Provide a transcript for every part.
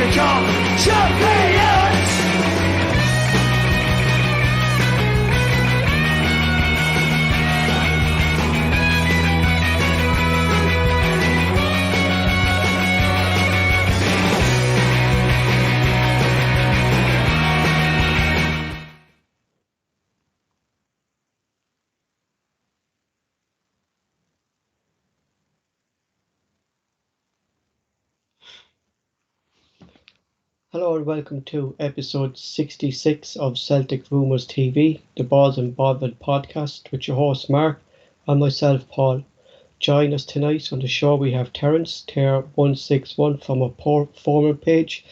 become champions. Hello and welcome to episode 66 of Celtic Rumours TV, the Bawz and Bovril podcast with your host Mark and myself Paul. Join us tonight on the show we have Terence, Ter161 from our forum page,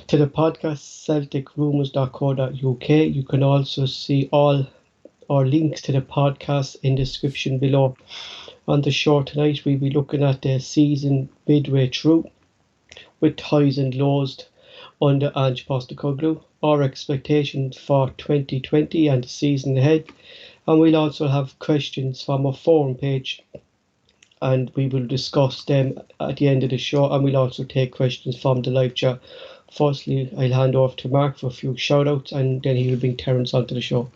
to the podcast celticrumours.co.uk. You can also see all our links to the podcast in the description below. On the show tonight we'll be looking at the season midway through with highs and lows under Ange Postecoglou, our expectations for 2020 and the season ahead, and we'll also have questions from our forum page and we will discuss them at the end of the show, and we'll also take questions from the live chat. Firstly, I'll hand over to Mark for a few shout outs and then he will bring Terence onto the show.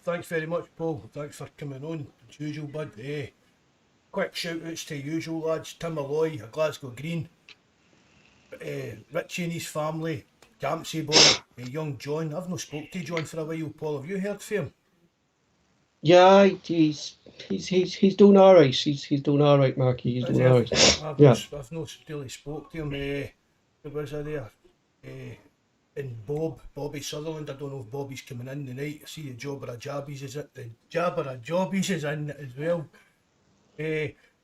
Thanks very much, Paul. Thanks for coming on as usual, bud. Quick shout outs to usual lads: Tim Malloy, a Glasgow Green, Richie and his family, Campsie boy, young John. I've not spoke to John for a while, Paul. Have you heard from him? Yeah, he's doing all right. He's doing all right, Marky. He's doing all right. I've not really spoke to him. Who was I there? And Bobby Sutherland. I don't know if Bobby's coming in tonight. I see the Jabber Jabbies is in as well.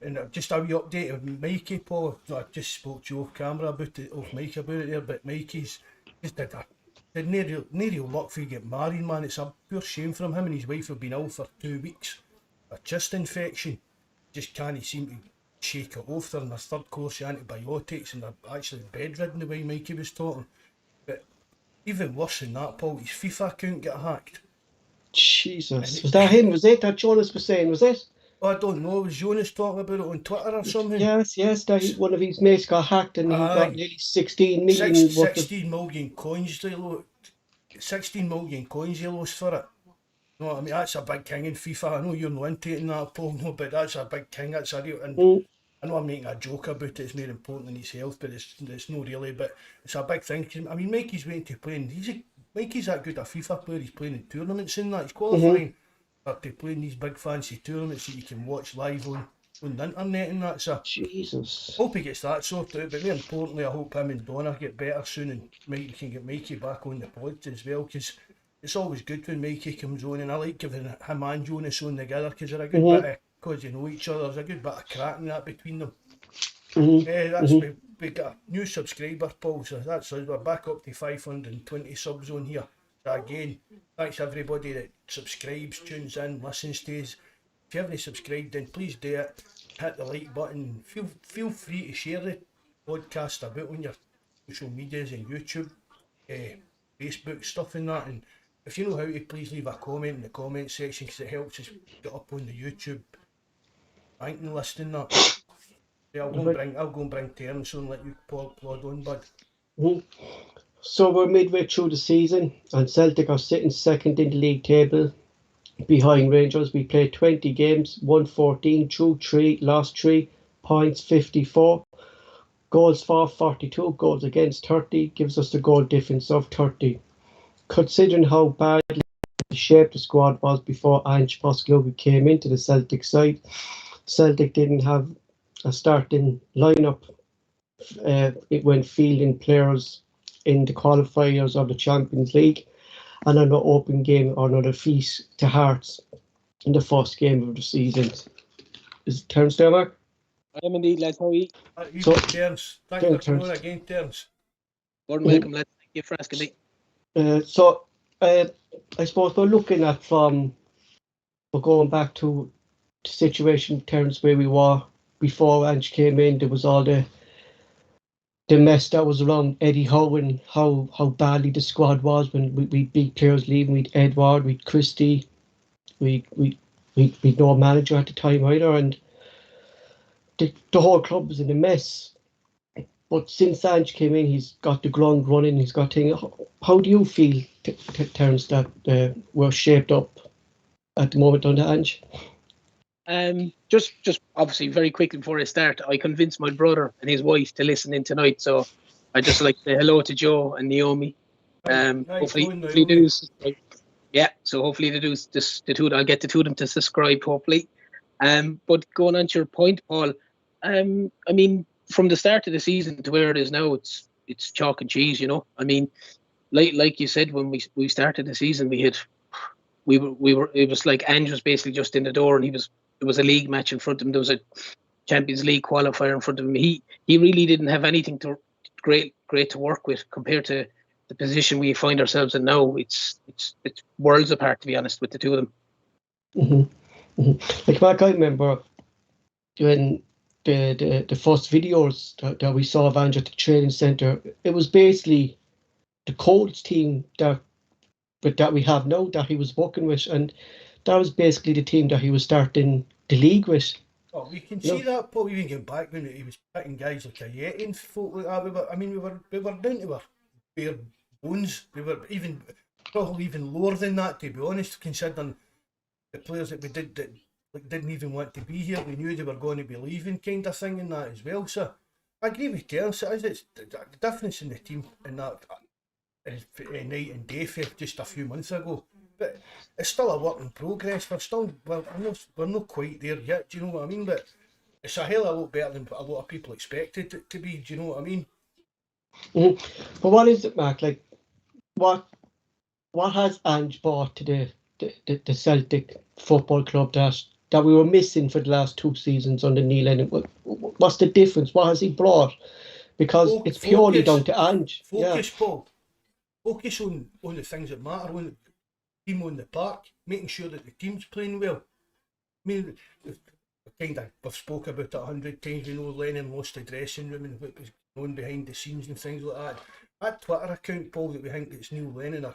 And just a wee update of Mikey, Paul. I just spoke to you off camera about it, there, but Mikey's just did no real luck for you get married, man. It's a pure shame for him. Him and his wife have been ill for 2 weeks. A chest infection. Just can't seem to shake it off. They're in their third course of antibiotics and they're actually bedridden the way Mikey was talking. But even worse than that, Paul, his FIFA account got hacked. Jesus. Was that him? Was it that Jonas was saying? Was it? I don't know, was Jonas talking about it on Twitter or something? Yes, that one of his mates got hacked and he got nearly 16 million. 16 million coins they lost. 16 million coins he lost for it. You know what I mean? That's a big king in FIFA. I know you're not into it in that, Paul, no, but that's a big king. That's a real. And I know I'm making a joke about it. It's more important than his health, but it's not really. But it's a big thing. I mean, Mikey's waiting to play. Mikey's that good a FIFA player. He's playing in tournaments and that. He's qualifying. To play in these big fancy tournaments that you can watch live on the internet and that. So Jesus. Hope he gets that sorted out, but more importantly I hope him and Donna get better soon and we can get Mikey back on the pod as well, because it's always good when Mikey comes on, and I like giving him and Jonas on together because they're a good bit of, because they know each other, there's a good bit of cracking that between them. We got a new subscriber, Paul, so that's us. We're back up to 520 subs on here. So again, thanks everybody that subscribes, tunes in, listens to us. If you haven't subscribed, then please do it. Hit the like button. Feel free to share the podcast about on your social medias and YouTube, Facebook stuff and that. And if you know how to, please leave a comment in the comment section because it helps us get up on the YouTube ranking list and that. Yeah, I'll go and bring Terence on and let you plod on, bud. So we're midway through the season and Celtic are sitting second in the league table behind Rangers. We played 20 games, won 14, drew 3, lost 3, points 54, goals for 42, goals against 30, gives us the goal difference of 30. Considering how badly shaped the squad was before Ange Postecoglou came into the Celtic side, Celtic didn't have a starting lineup when fielding players in the qualifiers of the Champions League, and another open game or another feast to Hearts in the first game of the season. Is Terence there, Mark? I am indeed, lads. How are you? Terence. Thanks for coming on again, Terence. Gordon, welcome, lads. Thank you for asking me. I suppose we're going back to the situation, Terence, where we were before Ange came in. There was all the mess that was around Eddie Howe and how badly the squad was when we beat players leaving. We'd Edward, we'd Christie, we'd no manager at the time either, and the whole club was in a mess. But since Ange came in, he's got the ground running. He's got things. How do you feel, Terence, that we're shaped up at the moment under Ange? Just obviously very quickly before I start, I convinced my brother and his wife to listen in tonight. So I just like to say hello to Joe and Naomi. Hopefully they do. Yeah, so hopefully they do. I'll get the two of them to subscribe. Hopefully. But going on to your point, Paul. I mean, from the start of the season to where it is now, it's chalk and cheese. You know, I mean, like you said, when we started the season, we were. It was like Ange was basically just in the door, and there was a league match in front of him. There was a Champions League qualifier in front of him. He really didn't have anything great to work with compared to the position we find ourselves in now. It's worlds apart, to be honest, with the two of them. Mm-hmm. Mm-hmm. Like Mark, I remember when the first videos that we saw of Ange at the training centre, it was basically the coach team that we have now that he was working with, and that was basically the team that he was starting the league with. Oh, we can see that, Paul, even getting back when he was picking guys like Ayeti and folk like that. We were down to our bare bones. We were probably even lower than that, to be honest, considering the players that we didn't even want to be here. We knew they were going to be leaving, kind of thing, and that as well. So I agree with Terence. It's the difference in the team in that night and day for just a few months ago. But it's still a work in progress. We're not quite there yet. Do you know what I mean? But it's a hell of a lot better than a lot of people expected it to be. Do you know what I mean? Mm-hmm. But what is it, Mark? Like, what has Ange brought to the Celtic Football Club that we were missing for the last 2 seasons under Neil Lennon? What's the difference? What has he brought? Because it's purely down to Ange. Focus, Paul. Focus on the things that matter. On the team on the park, making sure that the team's playing well. I mean, we've spoke about it 100 times. We know Lennon lost the dressing room and what was going on behind the scenes and things like that. That Twitter account, Paul, that we think it's Neil Lennon or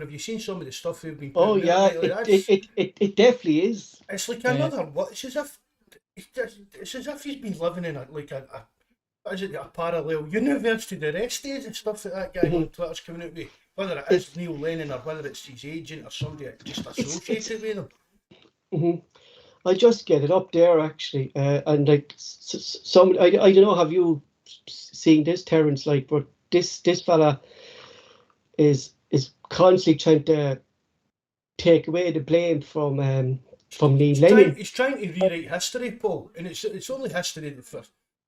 have you seen some of the stuff they've been putting out? It definitely is. It's like another what? It's as if he's been living in a parallel universe to the rest of the stuff that guy on Twitter's coming out with. Whether it is Neil Lennon or whether it's his agent or somebody just associated with him. Mm-hmm. I just get it up there actually, and like I don't know. Have you seen this, Terence? Like, but this fella is constantly trying to take away the blame from Neil Lennon. He's trying to rewrite history, Paul, and it's only history for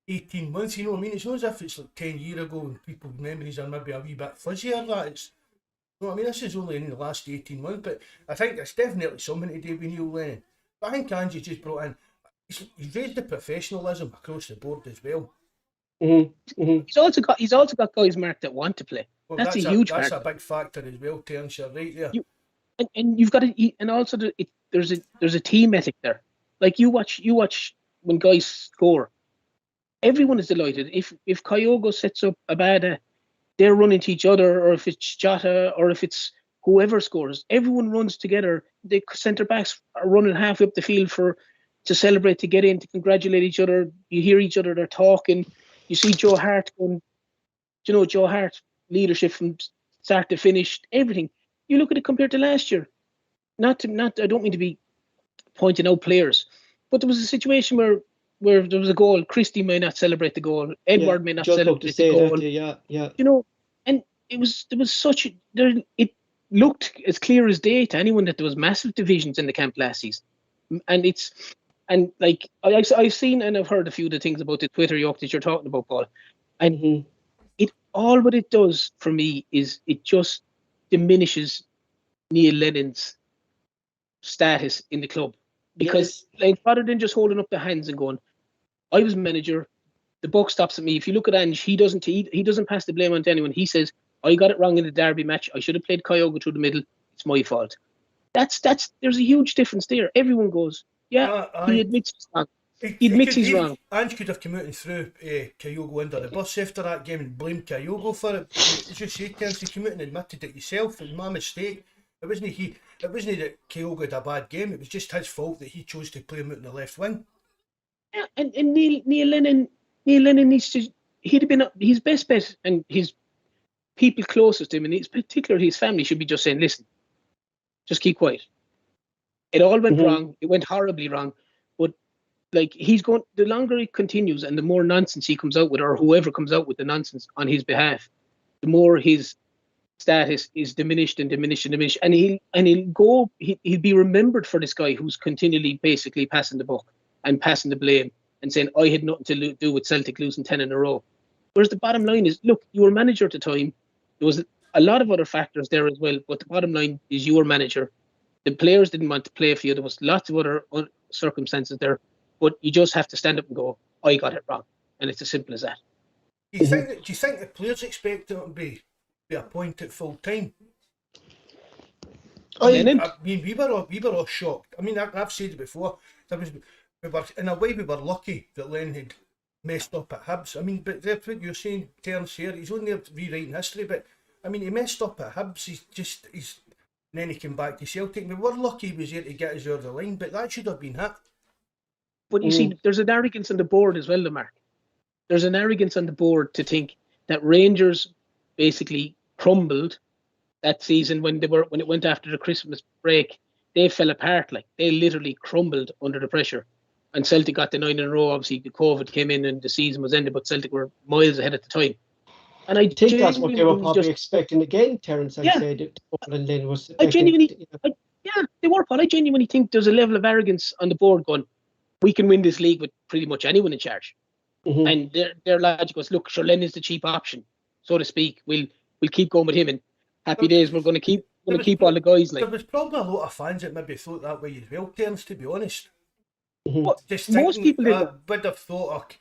18 months. You know what I mean? It's not as if it's like 10 years ago and people's memories are maybe a wee bit fuzzy or that. It's, you know what I mean? This is only in the last 18 months, but I think it's definitely something to do with Neil Lennon. But I think Ange just brought in, he's raised the professionalism across the board as well. Mm-hmm. Mm-hmm. He's also got guys, Mark, that want to play. Well, that's a huge part. That's a big factor as well, Terence. You're right there. And you've got to, and also there's a team ethic there. Like you watch when guys score, everyone is delighted. If Kyogo sets up a bad, they're running to each other, or if it's Jota, or if it's whoever scores, everyone runs together. The centre backs are running halfway up the field to celebrate, to get in, to congratulate each other. You hear each other, they're talking. You see Joe Hart going, Joe Hart leadership from start to finish, everything. You look at it compared to last year. I don't mean to be pointing out players, but there was a situation where there was a goal. Christie may not celebrate the goal. Edward may not celebrate the goal. And there was it looked as clear as day to anyone that there was massive divisions in the camp last season. And I've seen and I've heard a few of the things about the Twitter yoke that you're talking about, Paul. And what it does for me is it just diminishes Neil Lennon's status in the club. Because rather than just holding up the hands and going, I was manager, the buck stops at me. If you look at Ange, he doesn't pass the blame on to anyone. He says, I got it wrong in the derby match. I should have played Kyogo through the middle. It's my fault. There's a huge difference there. Everyone goes, he admits he's wrong. He admits he's wrong. Ange could have come out and threw Kyogo under the bus after that game and blamed Kyogo for it. As you say, Terence, he came out and admitted it himself. It was my mistake. It wasn't that Kyogo had a bad game. It was just his fault that he chose to play him out in the left wing. Yeah, and Neil Lennon needs to he'd have been his best bet, and his people closest to him, and particularly his family, should be just saying, listen, just keep quiet. It all went wrong. It went horribly wrong. But like, the longer it continues and the more nonsense he comes out with, or whoever comes out with the nonsense on his behalf, the more his status is diminished and diminished and diminished. And he'll be remembered for this guy who's continually basically passing the buck and passing the blame and saying, I had nothing to do with Celtic losing 10 in a row. Whereas the bottom line is, look, you were manager at the time. There was a lot of other factors there as well, but the bottom line is you were manager. The players didn't want to play for you. There was lots of other circumstances there, but you just have to stand up and go, I got it wrong. And it's as simple as that. Do you think the players expect him to be appointed full time? I mean, we were all shocked. I mean, I've said it before. In a way, we were lucky that Len had messed up at Hibs. I mean, but that's what you're saying, Terence here. He's only rewriting history, but I mean, he messed up at Hibs. And then he came back to Celtic. We were lucky he was there to get us over the line, but that should have been hit. But you see, there's an arrogance on the board as well, Mark. There's an arrogance on the board to think that Rangers basically crumbled that season when it went after the Christmas break. They fell apart, like they literally crumbled under the pressure. And Celtic got the 9 in a row. Obviously, the COVID came in and the season was ended, but Celtic were miles ahead at the time. And I think that's what they were probably expecting again, Terence. They were, Paul. I genuinely think there's a level of arrogance on the board going, we can win this league with pretty much anyone in charge. And their logic was, look, sure, Len is the cheap option, so to speak. We'll keep going with him, and happy days. We're going to keep all the guys. Like, there was probably a lot of fans that maybe thought that way as well, Terence, to be honest. Just most people would have thought,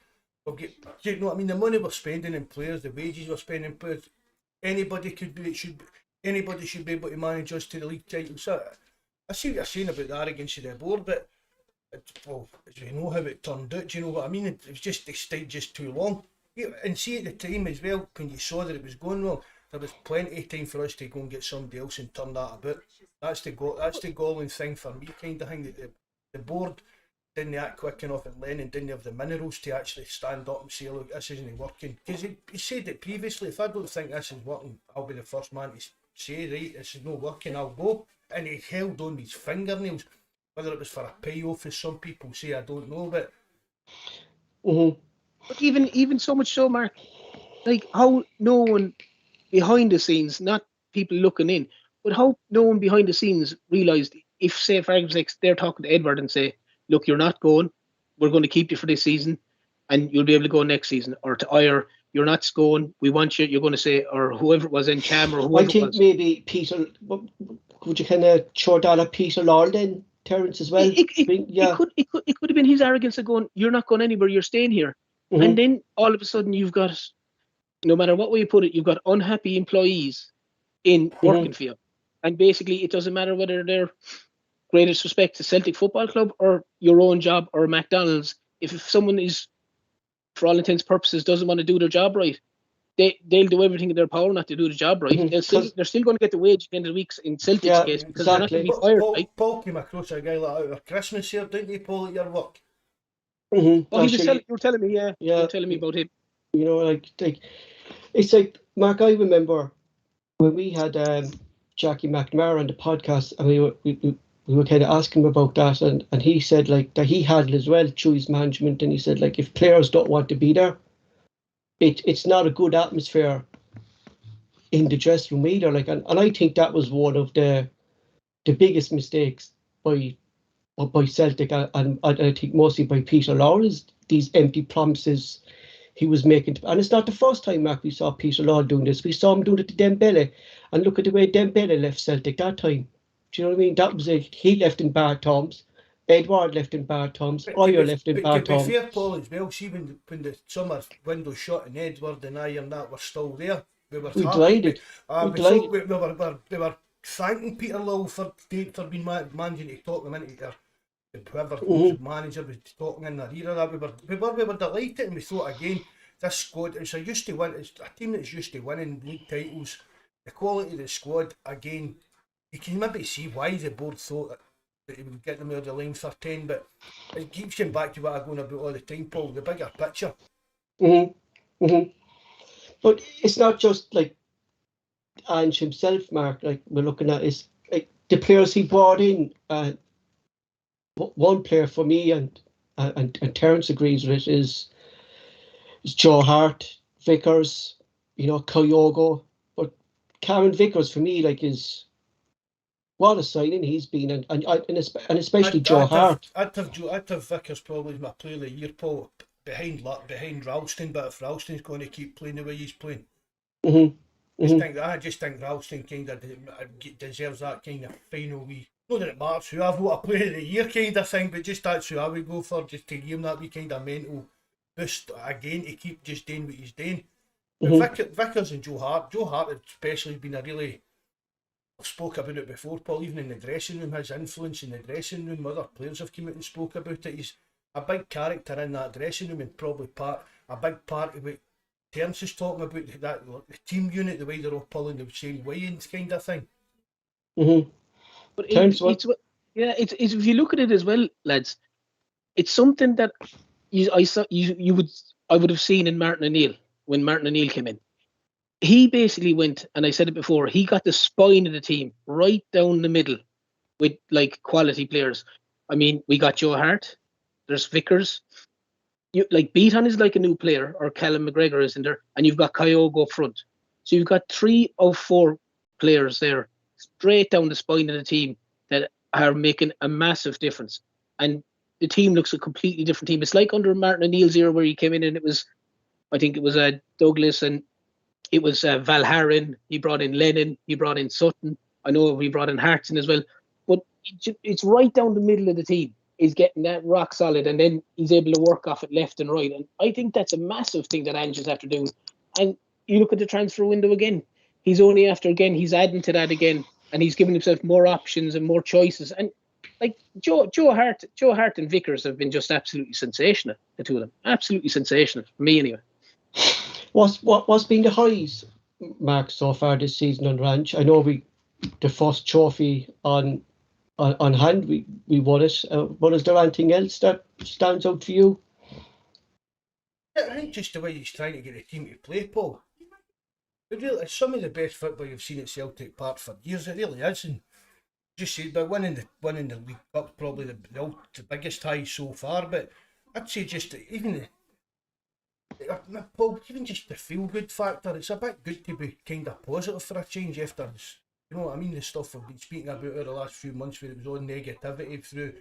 you know what I mean, the money we're spending in players, the wages we're spending in players, anybody should be able to manage us to the league title. So I see what you're saying about the arrogance of the board, but as we know how it turned out, do you know what I mean? It was just, they stayed just too long. And see, at the time as well, when you saw that it was going wrong, there was plenty of time for us to go and get somebody else and turn that about. That's the galling thing for me, kind of thing, that the board didn't act quick enough, and Lennon didn't have the minerals to actually stand up and say, look, this isn't working. Because he said it previously, if I don't think this is working, I'll be the first man to say, right, this is not working, I'll go. And he held on his fingernails. Whether it was for a payoff, as some people say, I don't know, but... But even so much so, Mark, like how no one behind the scenes, not people looking in, but how no one behind the scenes realised, if, say, for argument's sake, they're talking to Edward and say, look, you're not going, we're going to keep you for this season, and you'll be able to go next season, or to Ire, you're not going, we want you, you're going to say, or whoever it was in Cham, or whoever I think maybe Peter, would you kind of throw that at Peter Lawler then, Terence, as well? It could have been his arrogance of going, you're not going anywhere, you're staying here. And then all of a sudden you've got, no matter what way you put it, you've got unhappy employees in working for you. And basically it doesn't matter whether they're greatest respect to Celtic Football Club or your own job or McDonald's. If someone is, for all intents and purposes, doesn't want to do their job right, they'll do everything in their power not to do the job right. They're still going to get the wage at the end of the week in Celtic's case, because they're not going to be fired. Paul came across a guy like out of Christmas here, didn't he, Paul, at your work? You were telling me, you were telling me about him. You know, like it's like, Mark, I remember when we had Jackie McNamara on the podcast, and we were kind of asking him about that, and he said like that he had it as well through his management, and he said like if players don't want to be there, it's not a good atmosphere in the dressing room either. Like, and I think that was one of the biggest mistakes by Celtic, and I think mostly by Peter Lawler, is these empty promises he was making. And it's not the first time, Mark, we saw Peter Lawler doing this. We saw him doing it to Dembele, and look at the way Dembele left Celtic that time. Do you know what I mean? That was it. He left in bad terms. Edward left in bad terms. Oyer left in bad terms. To be fair, Paul, as well, see when the summer window shut and Edward and Iyer and that were still there, we were delighted. We were thanking Peter Lawler for being managing to talk them into whoever manager was talking in their ear. That we were delighted, and we thought again, this squad, it's a team that's used to winning league titles. The quality of the squad, again, you can maybe see why the board thought that it would get them over the line for 10, but it keeps going back to what I'm going about all the time, Paul, the bigger picture. Mm-hmm. But it's not just like Ange himself, Mark. Like we're looking at is like the players he brought in. One player for me, and Terence agrees with it, is Joe Hart, Vickers, Kyogo. But Cameron Vickers for me, like, is what a signing he's been, and especially Joe Hart. I'd have Vickers probably as my player of the year, Paul, behind Ralston. But if Ralston's going to keep playing the way he's playing, Mm-hmm. I just think Ralston kind of deserves that kind of final wee. Not that it matters who I've got a player of the year kind of thing, but just that's who I would go for, just to give him that wee kind of mental boost again to keep just doing what he's doing. But Vickers and Joe Hart especially has been a really. I've spoke about it before, Paul, even in the dressing room, his influence in the dressing room, other players have come out and spoke about it. He's a big character in that dressing room, and probably a big part of what Terence is talking about, that the team unit, the way they're all pulling the same way and kind of thing. Mm-hmm. But it's if you look at it as well, lads, it's something that I would have seen in Martin O'Neill when Martin O'Neill came in. He basically went, and I said it before, he got the spine of the team right down the middle with like quality players. I mean, we got Joe Hart, there's Vickers. Beaton is like a new player, or Callum McGregor is in there, and you've got Kyogo up front. So you've got 3 of 4 players there, straight down the spine of the team, that are making a massive difference. And the team looks a completely different team. It's like under Martin O'Neill's era where he came in and I think it was Douglas, and it was Valharin. He brought in Lennon. He brought in Sutton. I know he brought in Hartson as well. But it's right down the middle of the team. He's getting that rock solid, and then he's able to work off it left and right. And I think that's a massive thing that Ange have to do. And you look at the transfer window again. He's adding to that again, and he's giving himself more options and more choices. And like Joe Hart and Vickers have been just absolutely sensational, the two of them. Absolutely sensational, for me anyway. What's been the highs, Mark, so far this season on Ranch? I know the first trophy on hand, we won it. But is there anything else that stands out for you? I think just the way he's trying to get the team to play, Paul. It's some of the best football you've seen at Celtic Park for years. It really is, and just said, but winning the League Cup probably the biggest high so far. But I'd say just even Paul, even just the feel good factor. It's a bit good to be kind of positive for a change after you know what I mean, the stuff we've been speaking about over the last few months where it was all negativity through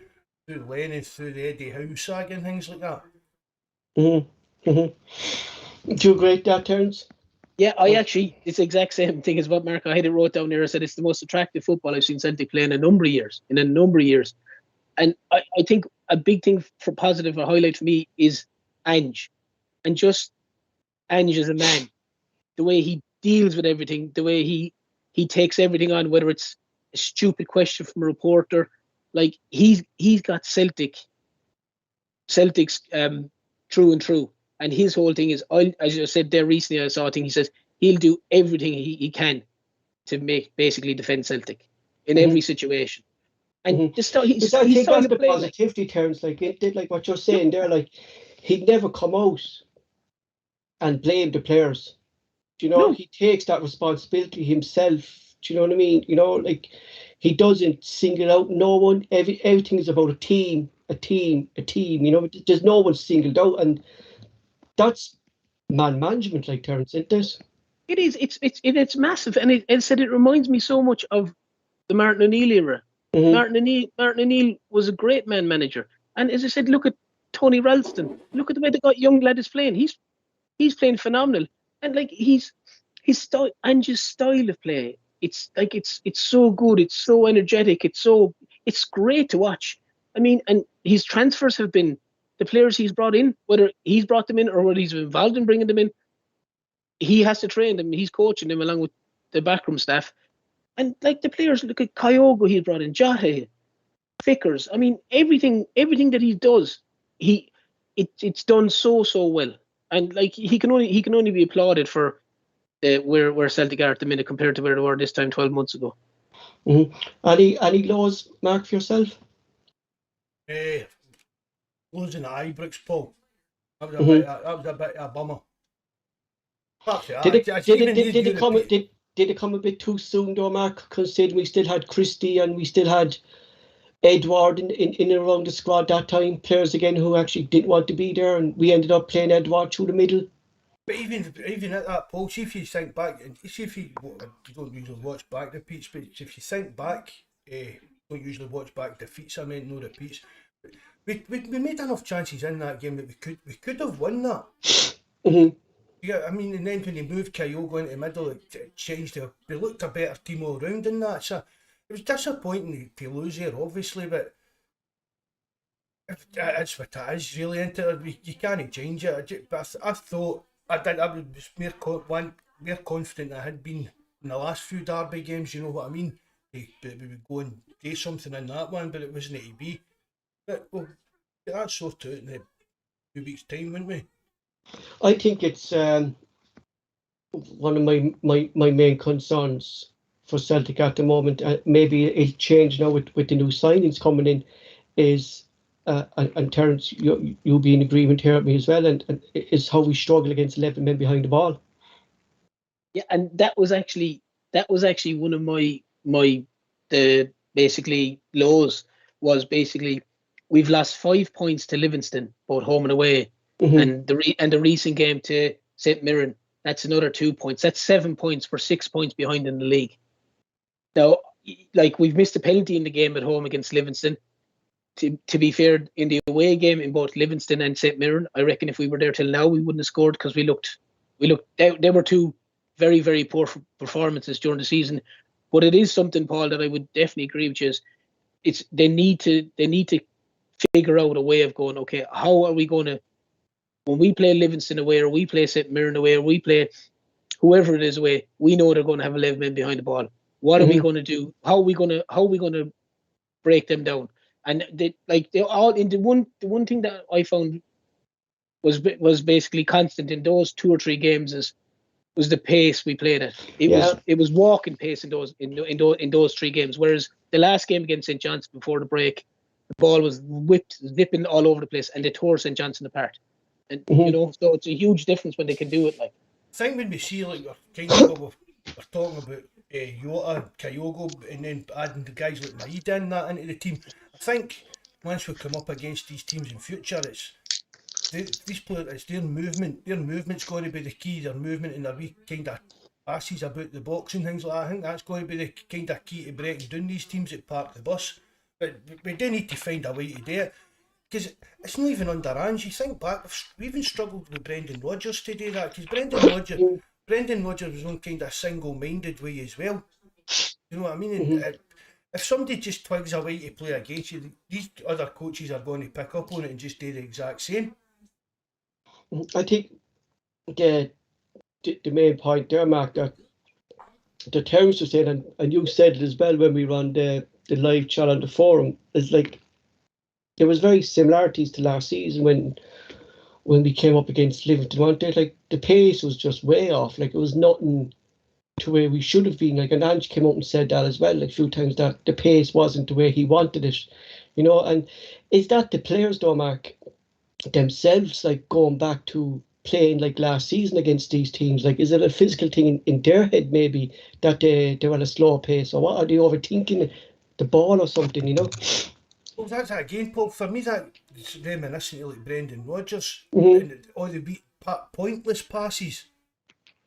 Lennon, through the Eddie Howe saga and things like that. Mm-hmm. Mm-hmm. Do you agree with that, Terence? Yeah, it's the exact same thing as what Mark, I had it wrote down there. I said it's the most attractive football I've seen Celtic play in a number of years. And I think a big thing for positive or highlight for me is Ange. And just Ange as a man, the way he deals with everything, the way he takes everything on, whether it's a stupid question from a reporter, like he's got Celtic's true and true. And his whole thing is, as I said there recently, I saw a thing, he says he'll do everything he can to basically defend Celtic in every situation. And he's I think that's the positivity terms, like it did, like what you're saying there, like he'd never come out and blame the players. He takes that responsibility himself. Do you know what I mean? Like he doesn't single out no one. Everything is about a team. There's no one singled out, and that's man management, like Terence said this. It is. It's massive, and it reminds me so much of the Martin O'Neill era. Mm-hmm. Martin O'Neill was a great man manager, and as I said, look at Tony Ralston. Look at the way the young lad is playing. He's playing phenomenal, and like his style, Ange's style of play. It's like it's so good. It's so energetic. It's great to watch. I mean, and his transfers have been. The players he's brought in, whether he's brought them in or whether he's involved in bringing them in, he has to train them. He's coaching them along with the backroom staff. And like the players, look at Kyogo he brought in, Jota, Vickers. I mean, everything that he does, it's done so well. And like he can only be applauded for where Celtic are at the minute compared to where they were this time 12 months ago. Mm-hmm. Any laws, Mark, for yourself? Losing at Ibrox, Paul. That was a bit of a bummer. Did it Even did it come a bit too soon though, Mark? Considering we still had Christie and we still had Edward in and around the squad that time, players again who actually didn't want to be there, and we ended up playing Edward through the middle. But even at that, Paul, see if you think back, and see if you don't usually watch back repeats, but if you think back, don't usually watch back defeats. I meant no repeats. We made enough chances in that game that we could have won that. Mm-hmm. Yeah, I mean, and then when they moved Kyogo into the middle, it changed. We looked a better team all round in that. So it was disappointing to lose here, obviously, but it's what it is, really. You can't change it. But I thought I was more confident I had been in the last few derby games. You know what I mean? We would go and do something in that one, but it wasn't to be. But we'll get that sorted out in a few weeks' time, wouldn't we? I think it's one of my main concerns for Celtic at the moment. Maybe it'll change now with the new signings coming in. Is and Terence, you'll be in agreement here with me as well. And is how we struggle against 11 men behind the ball. Yeah, and that was actually one of my the basically lows. Was basically we've lost 5 points to Livingston, both home and away. Mm-hmm. And the recent game to St Mirren, that's another 2 points. That's 7 points. We're 6 points behind in the league. Now, like, we've missed a penalty in the game at home against Livingston. To be fair, in the away game in both Livingston and St Mirren, I reckon if we were there till now, we wouldn't have scored because we looked. They were two very, very poor performances during the season. But it is something, Paul, that I would definitely agree with you. They need to figure out a way of going, okay, how are we going to, when we play Livingston away or we play St Mirren away or we play whoever it is away, we know they're going to have 11 men behind the ball. What are we going to do? How are we going to break them down? And they all in the one thing that I found was basically constant in those 2 or 3 games was the pace we played at. It was walking pace in those 3 games. Whereas the last game against St John's before the break, the ball was zipping all over the place, and they tore St John's apart. And so it's a huge difference when they can do it. Like, I think when we see like kind of what we're talking about, Yota, Kyogo, and then adding the guys like Maida and that into the team, I think once we come up against these teams in future, it's these players, it's their movement. Their movement's going to be the key. Their movement and their wee kind of passes about the box and things like that. I think that's going to be the kind of key to breaking down these teams that park the bus. But we do need to find a way to do it. Because it's not even under Ange. You think back, we even struggled with Brendan Rodgers to do that. Because Brendan Rodgers was on kind of single-minded way as well. You know what I mean? And if somebody just twigs a way to play against you, these other coaches are going to pick up on it and just do the exact same. I think the main point there, Mark, that Terence was saying, and you said it as well when we run the live chat on the forum, is like there was very similarities to last season when we came up against Livingston, weren't there? Like the pace was just way off. Like it was nothing to where we should have been. Like, and Ange came up and said that as well, like a few times, that the pace wasn't the way he wanted it. And is that the players though, Mark, themselves, like going back to playing like last season against these teams? Like, is it a physical thing in their head maybe that they're at a slow pace, or what, are they overthinking the ball or something? Well, that's that again, Paul. For me, that's reminiscent of like Brendan Rodgers and all the pointless passes.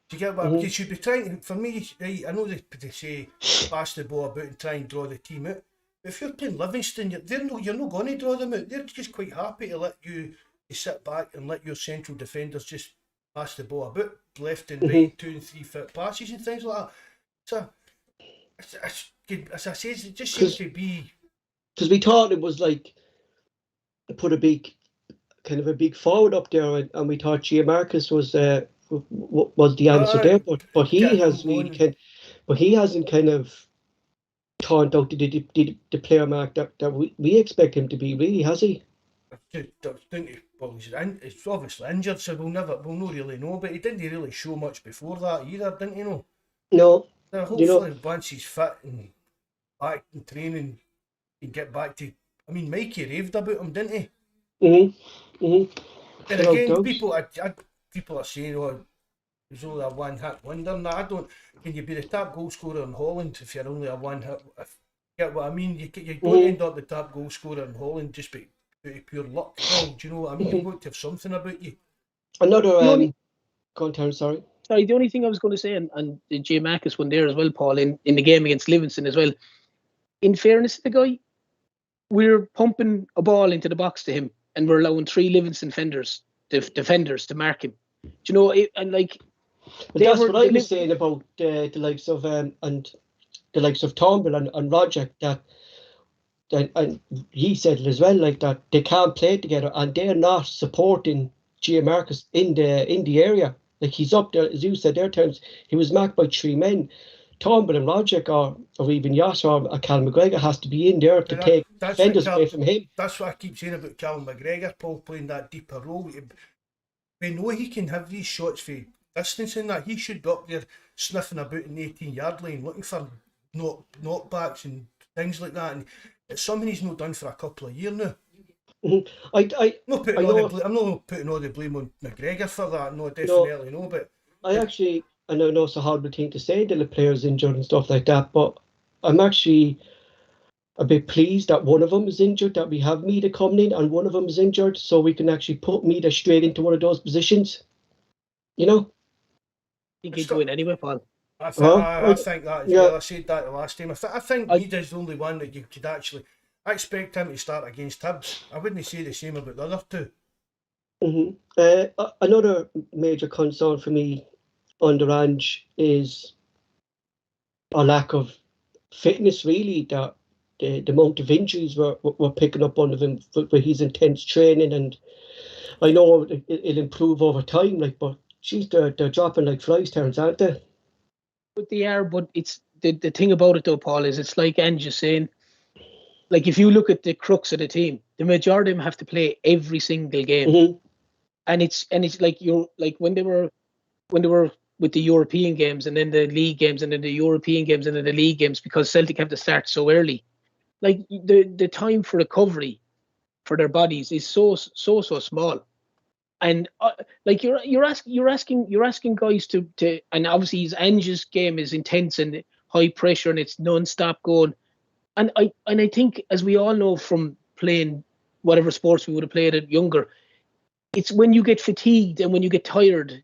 Do you get what? You should be trying. For me, right, I know they say pass the ball about and try and draw the team out. But if you're playing Livingston, you're not going to draw them out. They're just quite happy to let you sit back and let your central defenders just pass the ball about left and right, 2 and 3 foot passes and things like that. So, as I say, it just seems to be. Because we thought it was like put a big forward up there, and we thought Giamarcus was the answer there, but he hasn't kind of turned out the player, Mark, that we expect him to be, really, has he? Well, he's obviously injured, so we'll not really know, but he didn't really show much before that either, didn't he? No. Hopefully once he's fit and back in training, and get back to. I mean, Mikey raved about him, didn't he? And again, people are saying, He's only a one-hit wonder. Now, can you be the top goal scorer in Holland if you're only a one-hit? Get what I mean? You don't end up the top goal scorer in Holland just by pure luck. Paul, do you know what I mean? You've got to have something about you. Another go on, Terence, sorry. Sorry, the only thing I was going to say, and the J Marcus one there as well, Paul, in the game against Livingston as well. In fairness to the guy, we're pumping a ball into the box to him, and we're allowing 3 Livingston defenders to mark him. Do you know? And like, but that's what I was saying about the likes of Turnbull and Roger, that and he said it as well, like that they can't play together and they're not supporting Gia Marcus in the area. Like, he's up there, as you said there, Terence, he was marked by 3 men. Turnbull and Roger or even Yass or Cal McGregor has to be in there to take defenders away from him. That's what I keep saying about Cal McGregor, Paul, playing that deeper role. We know he can have these shots for distance in that. He should be up there sniffing about in the 18-yard line, looking for knockbacks and things like that. And it's something he's not done for a couple of years now. I'm not putting all the blame on McGregor for that. No, definitely no. But I know it's a horrible thing to say that the players injured and stuff like that, but I'm actually a bit pleased that one of them is injured, that we have Mida coming in and one of them is injured, so we can actually put Mida straight into one of those positions. You know? I think he'd go in anyway, Paul. I think that as well. I said that the last time. I think Mida's the only one that you could actually... I expect him to start against Hibs. I wouldn't say the same about the other 2. Another major concern for me under Ange is a lack of fitness, really, that the amount of injuries we're picking up under him for his intense training. And I know it'll improve over time, like, but geez, they're dropping like flies, Terence, aren't they? But they are, but it's the thing about it though, Paul, is it's like Ange is saying, like, if you look at the crux of the team, the majority of them have to play every single game. And it's like when they were with the European games and then the league games and then the European games and then the league games, because Celtic have to start so early. Like, the time for recovery for their bodies is so small. And like you're asking guys to and obviously Ange's game is intense and high pressure and it's non-stop going. And I think, as we all know from playing whatever sports we would have played at younger, it's when you get fatigued and when you get tired,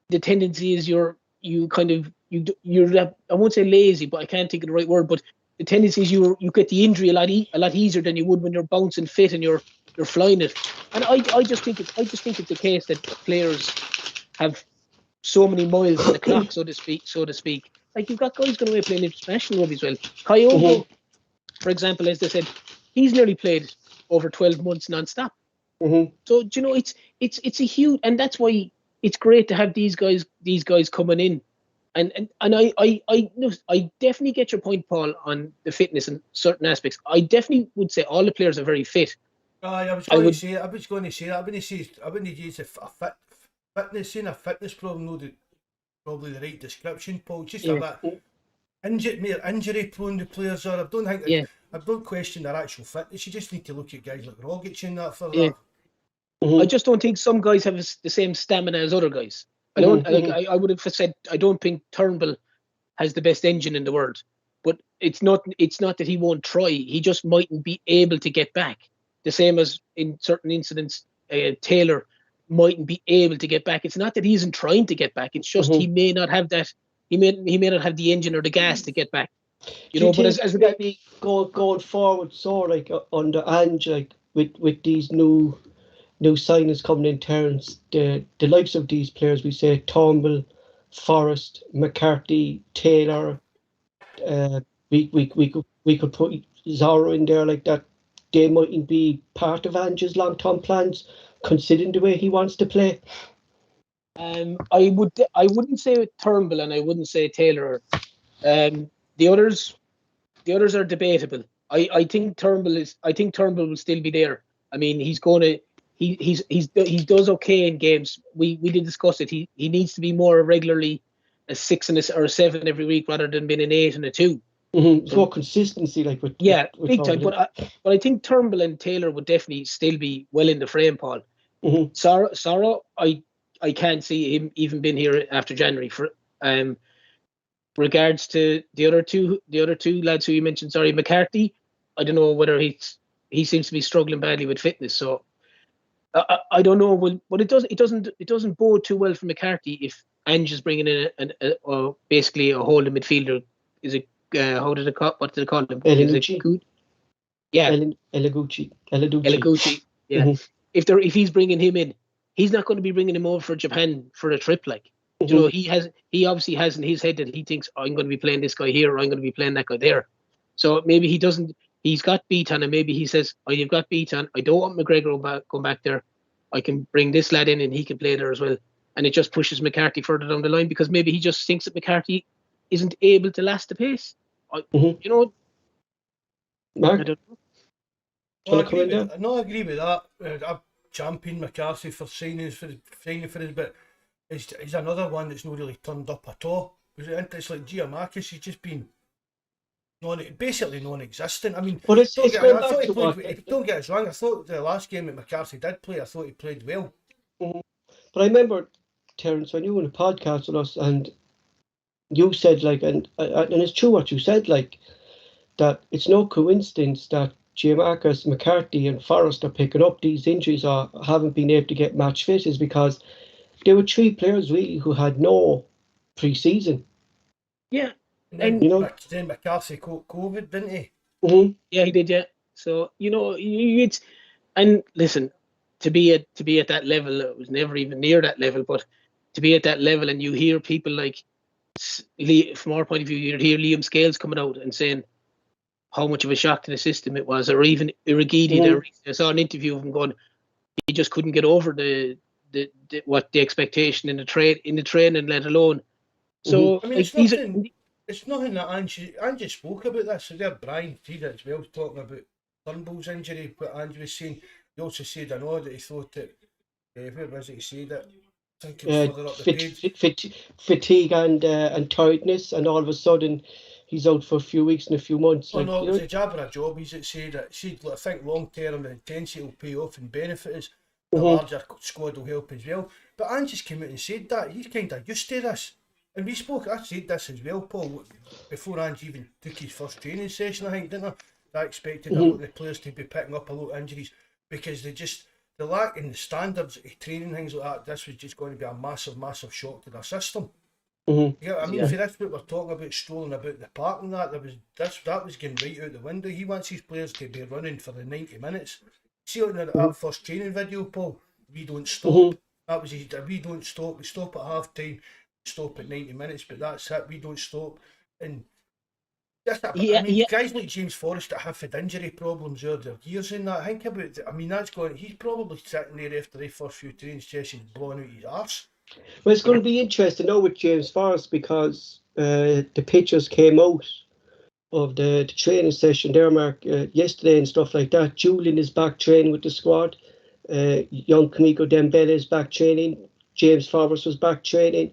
the tendency is you're I won't say lazy, but I can't think of the right word. But the tendency is you get the injury a lot easier than you would when you're bouncing fit and you're flying it. And I just think it's the case that players have so many miles on the clock, so to speak. Like, you've got guys going away playing international rugby as well. Kyogo, for example, as they said, he's nearly played over 12 months non-stop. So, you know, it's a huge, and that's why it's great to have these guys coming in. And I definitely get your point, Paul, on the fitness and certain aspects. I definitely would say all the players are very fit. I was going to say that. I wouldn't use a fitness, saying a fitness problem, no, probably the right description, Paul. Just a bit injury prone the players are. I don't question their actual fitness. You just need to look at guys like Rogic and that for that. I just don't think some guys have the same stamina as other guys. I don't. I would have said I don't think Turnbull has the best engine in the world, but it's not that he won't try. He just mightn't be able to get back. The same as in certain incidents, Taylor mightn't be able to get back. It's not that he isn't trying to get back. It's just he may not have that. He may not have the engine or the gas to get back. You know, but as maybe going forward, so like under Ange, like with these new signings coming in, Terence, the likes of these players, we say Turnbull, Forrest, McCarthy, Taylor, we could put Zorro in there like that. They mightn't be part of Ange's long-term plans, considering the way he wants to play. I wouldn't say Turnbull and I wouldn't say Taylor. The others are debatable. I think Turnbull will still be there. I mean, he does okay in games. We did discuss it. He needs to be more regularly a 6 or a 7 every week rather than being an 8 and a 2. It's more consistency, like with big time. But I think Turnbull and Taylor would definitely still be well in the frame, Paul. Sorrow, I can't see him even being here after January. For regards to the other two lads who you mentioned, sorry, McCarthy, I don't know whether he seems to be struggling badly with fitness. So I don't know. But it doesn't bode too well for McCarthy if Ange is bringing in basically a holding midfielder. Is it what do they call him? Elaguchi. Yeah, Elaguchi. Yeah. Mm-hmm. If he's bringing him in, he's not going to be bringing him over for Japan for a trip. Like, you know, he obviously has in his head that he thinks, I'm going to be playing this guy here, or I'm going to be playing that guy there. So maybe he doesn't. He's got Beaton, and maybe he says, "Oh, you've got Beaton. I don't want McGregor going back there. I can bring this lad in, and he can play there as well." And it just pushes McCarthy further down the line because maybe he just thinks that McCarthy isn't able to last the pace. You know, Mark? I don't know. I agree with that. I've championed McCarthy for signing for his, but he's another one that's not really turned up at all. It's like Giamakis, he's just been basically non-existent. I mean, but don't get us wrong, I thought the last game that McCarthy did play, I thought he played well. Mm-hmm. But I remember, Terence, when you were in a podcast with us, and you said, like, and it's true what you said, like, that it's no coincidence that Giamakis, McCarthy and Forrest are picking up these injuries or haven't been able to get match fit, is because there were three players really who had no pre-season. Yeah. And then McCarthy caught COVID, didn't he? Mm-hmm. Yeah, he did. Yeah. So it's and listen, to be at that level, it was never even near that level. But to be at that level, and you hear people like, from our point of view, you hear Liam Scales coming out and saying how much of a shock to the system it was, or even Irrigidi. I saw an interview of him going, he just couldn't get over the expectation in the training, let alone. So I mean, it's nothing that Angie spoke about this. So there, Brian did as well, talking about Turnbull's injury. But Angie was saying, he also said, I know that he thought that, where was it he said that? I think it was further up the page. Fatigue and tiredness, and all of a sudden he's out for a few weeks and a few months. It was a Jabber Jobbies that said that. I think long term the intensity will pay off and benefit us. The larger squad will help as well. But Angie's came out and said that he's kind of used to this. And I said this as well, Paul, before Angie even took his first training session, I think, didn't I? I expected a lot of the players to be picking up a lot of injuries because the lack in the standards of training, things like that, this was just going to be a massive, massive shock to their system. Yeah, I mean, if that's what we're talking about, strolling about the park and that was going right out the window. He wants his players to be running for the 90 minutes. See on that first training video, Paul, we don't stop. That was his, we don't stop. We stop at half time. Stop at 90 minutes, but that's it. We don't stop. And guys like James Forrest that have had injury problems over their years in that, think about it. I mean, he's probably sitting there after the first few training sessions blowing out his arse. Well, it's going to be interesting now with James Forrest because the pictures came out of the training session there, Mark, yesterday and stuff like that. Julian is back training with the squad. Young Kamiko Dembele is back training. James Forrest was back training.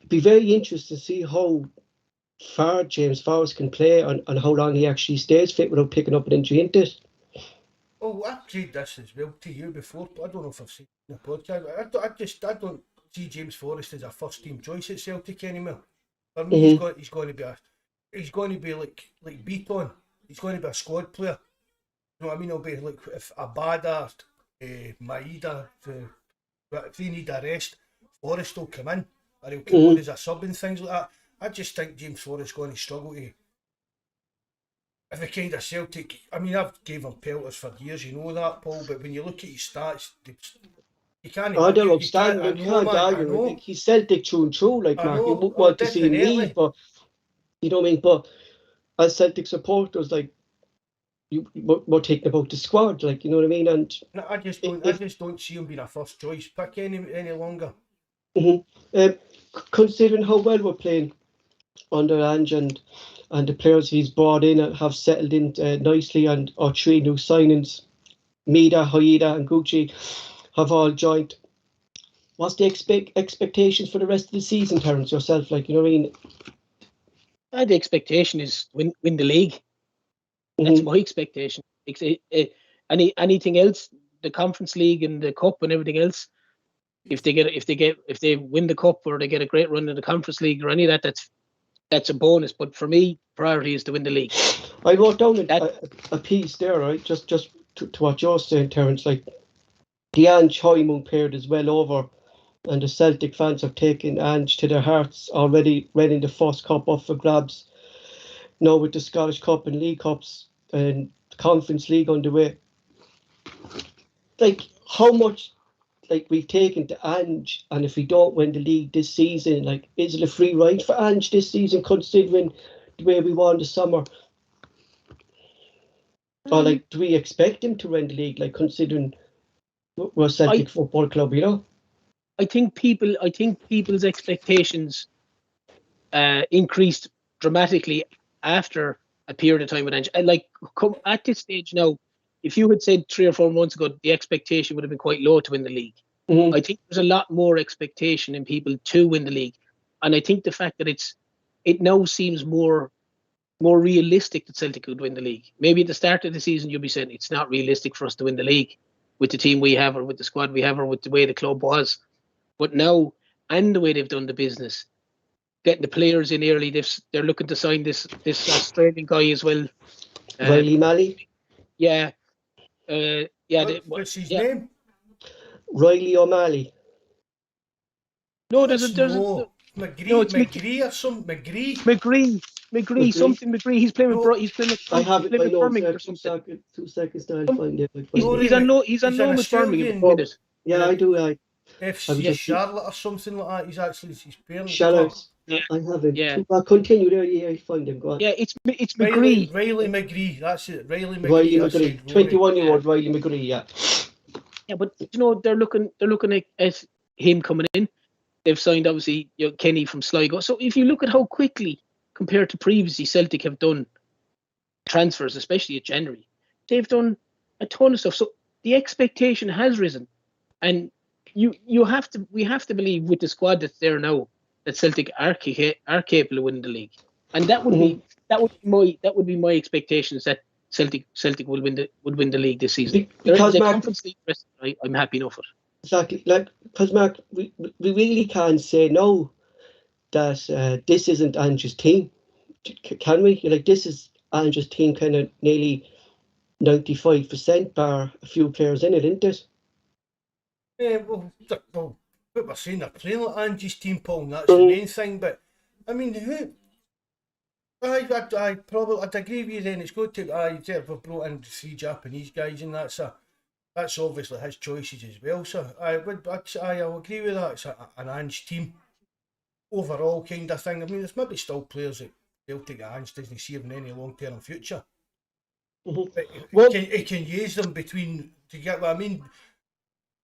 Be very interesting to see how far James Forrest can play and how long he actually stays fit without picking up an injury into it. Oh, I've said this as well to you before, but I don't know if I've seen the podcast. I don't see James Forrest as a first team choice at Celtic anymore. For me, he's going to be like Beaton. He's going to be a squad player. You know what I mean? He'll be like if Abada, Maeda, if they need a rest, Forrest will come in. Or he'll come on as a sub and things like that. I just think James Forrest is going to struggle to. If the kind of Celtic, I mean, I've gave him pelters for years, you know that, Paul. But when you look at his stats, you can't. I don't understand. You can't argue. He's Celtic through and through. Like Mark, you wouldn't want to see him leave, but you know what I mean. But as Celtic supporters, like we're taking about the squad, like you know what I mean. And no, I just don't see him being a first choice pick any longer. Considering how well we're playing under Ange and the players he's brought in have settled in nicely, and our three new signings, Mida, Haida and Gucci, have all joined. What's the expectations for the rest of the season, Terence, yourself? Like, you know what I mean? The expectation is win the league. That's my expectation. Anything else, the Conference League and the Cup and everything else, if they win the cup or they get a great run in the Conference League or any of that, that's a bonus. But for me, priority is to win the league. I wrote down a piece there, right? Just to what you're saying, Terence. Like the Ange honeymoon period is well over, and the Celtic fans have taken Ange to their hearts already, ready the first cup up for grabs. Now with the Scottish Cup and League Cups and Conference League on the way. Like how much like we've taken to Ange, and if we don't win the league this season, like is it a free ride for Ange this season considering the way we won the summer? Or like do we expect him to win the league, like considering we're Celtic Football Club, you know? I think people's expectations increased dramatically after a period of time with Ange. Like come at this stage now, if you had said 3 or 4 months ago, the expectation would have been quite low to win the league. Mm-hmm. I think there's a lot more expectation in people to win the league, and I think the fact that it now seems more realistic that Celtic could win the league. Maybe at the start of the season you'll be saying it's not realistic for us to win the league with the team we have or with the squad we have or with the way the club was. But now, and the way they've done the business, getting the players in early, they're looking to sign this Australian guy as well. Riley Malley? Yeah. What's his name? Riley O'Malley. No, there's McGree or something. McGree, something McGree. He's playing with I have it. I know. Birmingham or something. 2 seconds now. I'll find it. He's on loan with Birmingham. Yeah, I do. FC Charlotte or something like that. He's playing. Charlotte. Yeah. I have him. Yeah. I'll continue there. Yeah, I'll find him. Go on. Yeah, it's McGree. Riley McGree. That's it. Riley McGree. 21-year-old Riley McGree. Yeah. Yeah, but they're looking at him coming in. They've signed obviously Kenny from Sligo. So if you look at how quickly compared to previously Celtic have done transfers, especially at January, they've done a ton of stuff. So the expectation has risen, and we have to believe with the squad that's there now that Celtic are capable of winning the league, and that would be my expectations that Celtic would win the league this season. Because the Mark, Conference League, I'm happy enough with it. Exactly, like because Mark, we really can't say no that this isn't Ange's team, can we? Like this is Ange's team, kind of nearly 95%, bar a few players in it, isn't it? Yeah, well, what we're saying, they're playing like Ange's team, Paul, and that's the main thing. But I mean, I'd agree with you. Then it's good to we've brought in 3 Japanese guys, and that's obviously his choices as well. So I'll agree with that. It's an Ange team overall kind of thing. I mean, there's maybe still players that Celtic Ange doesn't see in any long-term future. But he can use them between, to get what I mean,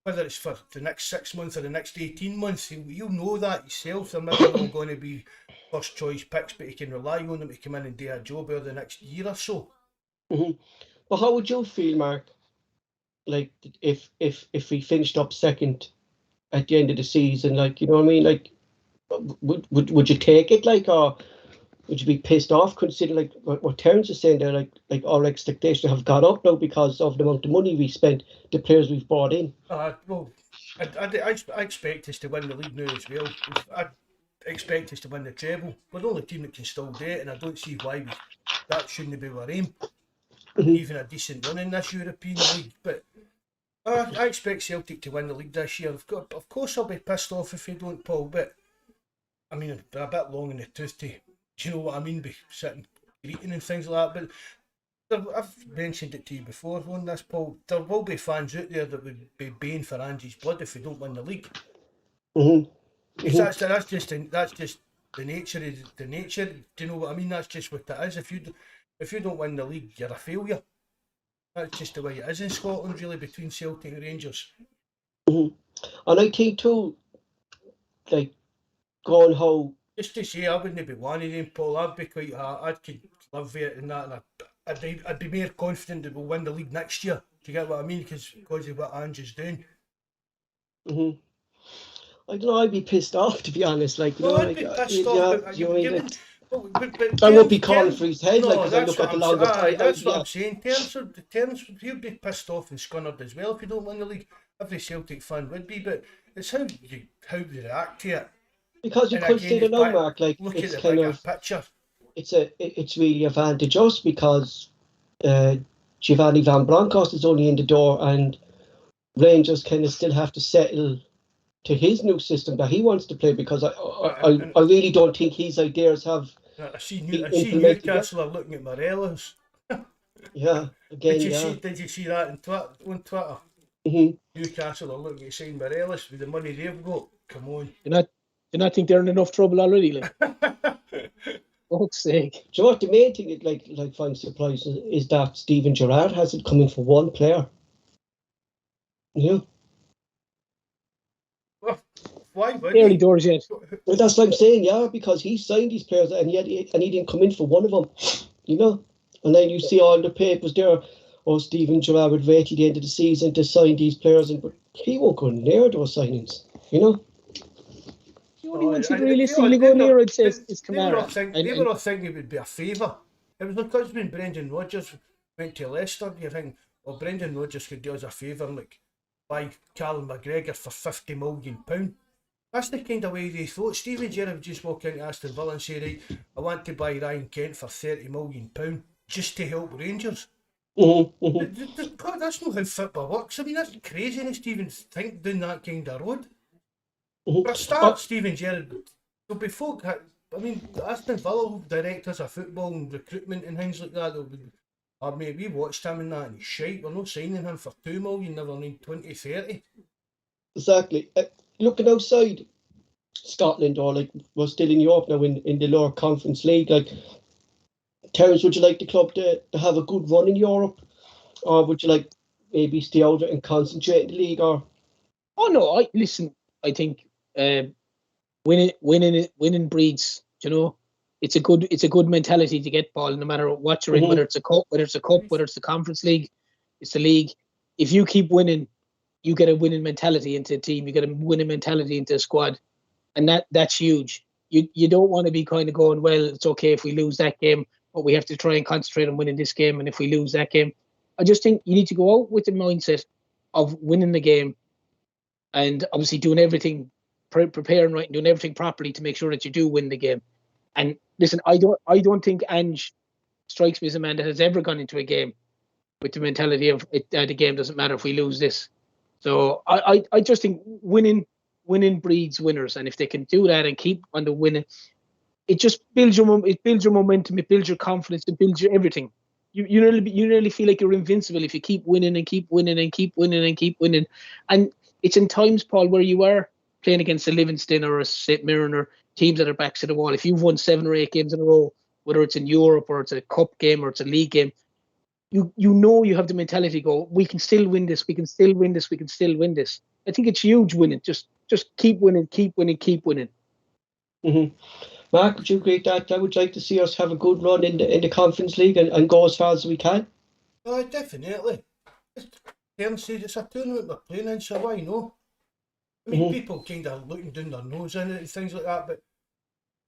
whether it's for the next 6 months or the next 18 months, you'll know that yourself. They're maybe not going to be first choice picks, but he can rely on them to come in and do a job over the next year or so. But how would you feel, Mark? Like if we finished up second at the end of the season, like, you know what I mean? Like, would you take it, like, or would you be pissed off considering, like, what Terence is saying there, like our expectations have gone up now because of the amount of money we spent, the players we've brought in? Well, I expect us to win the league now as well. I expect us to win the treble. We're the only team that can still do it, and I don't see why that shouldn't be our aim. Even a decent run in this European League. But I expect Celtic to win the league this year. Of course I'll be pissed off if they don't, Paul, but I mean, they're a bit long in the tooth to, do you know what I mean, be sitting greeting and things like that. But I've mentioned it to you before on this, Paul, there will be fans out there that would be baying for Ange's blood if we don't win the league. Because that's just the nature of the nature. Do you know what I mean? That's just what it is. If you don't win the league, you're a failure. That's just the way it is in Scotland, really, between Celtic and Rangers. And I think too, like, going how... Just to say, I wouldn't be one of them, Paul. I'd be quite hard. I could live there and that, and I'd be more confident that we'll win the league next year. Do you get what I mean? Because of what Ange is doing. I don't know, I'd be pissed off, to be honest. Like, you know, I'd be pissed off, but you know, given... I won't be calling for his head, like, because I look at the longer time. That's what I'm saying. Terence, he'll be pissed off and scunnered as well if you don't win the league. every Celtic fan would be, but it's how you react to it. Because you And could again, say it's the no, back, Mark, like look at it's the kind bigger of picture. it's really advantageous because Giovanni Van Bronckhorst is only in the door, and Rangers kind of still have to settle to his new system that he wants to play, because I really don't think his ideas have I see been I see implemented yet. Newcastle are looking at Morelos. Yeah, again, Did you see that on Twitter? hmm Newcastle are looking at signing Morelos with the money they've got. Come on. Do you not think they're in enough trouble already? Like, fuck's sake. Do you know what the main thing is, like find surprising, is that Steven Gerrard hasn't come in for one player. Yeah. Why would Early he? doors yet. Well, that's what I'm saying, yeah, because he signed these players and he didn't come in for one of them, you know. And then you see all the papers there, oh, Steven Gerrard would wait till the end of the season to sign these players, but he won't go near those signings, you know. The only ones he'd They realistically go near, I'd say, is they were all Kamara. they were all thinking it would be a favour. It was because when Brendan Rodgers went to Leicester, you think, well, Brendan Rodgers could do us a favour and like buy Callum McGregor for £50 million. That's the kind of way they thought. Steven Gerrard would just walk into Aston Villa and say, right, I want to buy Ryan Kent for £30 million just to help Rangers. God, that's not how football works. I mean, that's craziness to even think down that kind of road. For a start, Steven Gerrard, there'll be folk, I mean, Aston Villa will directors of football and recruitment and things like that, mate, we watched him in that and he's shite. We're not signing him for 2 million, never mind 20, 30. Exactly. Looking outside Scotland, or like we're still in Europe now in the lower conference league, like, Terence, would you like the club to have a good run in Europe, or would you like maybe stay out of it and concentrate in the league? Or Oh no, I think winning breeds. You know, it's a good mentality to get, Paul. No matter what you're in, whether it's a cup, whether it's the conference league, it's the league. If you keep winning, you get a winning mentality into a team. You get a winning mentality into a squad, and that's huge. You don't want to be kind of going, well, it's okay if we lose that game, but we have to try and concentrate on winning this game. And if we lose that game, I just think you need to go out with the mindset of winning the game, and obviously doing everything, preparing right and doing everything properly to make sure that you do win the game. And listen, I don't think Ange strikes me as a man that has ever gone into a game with the mentality of the game doesn't matter if we lose this. So I just think winning breeds winners, and if they can do that and keep on the winning, it just builds your momentum, it builds your confidence, it builds your everything. You nearly feel like you're invincible if you keep winning and keep winning and keep winning and keep winning. And it's in times, Paul, where you are playing against a Livingston or a St Mirren or teams that are backs to the wall. If you've won 7 or 8 games in a row, whether it's in Europe or it's a cup game or it's a league game, you know you have the mentality to go, we can still win this, we can still win this, we can still win this. I think it's huge winning. Just keep winning, keep winning, keep winning. Mark, would you agree that I would like to see us have a good run in the Conference League and go as far as we can? Oh, definitely. Terence said it's a tournament we're playing in, so why no? I mean, people kind of looking down their nose in it and things like that, but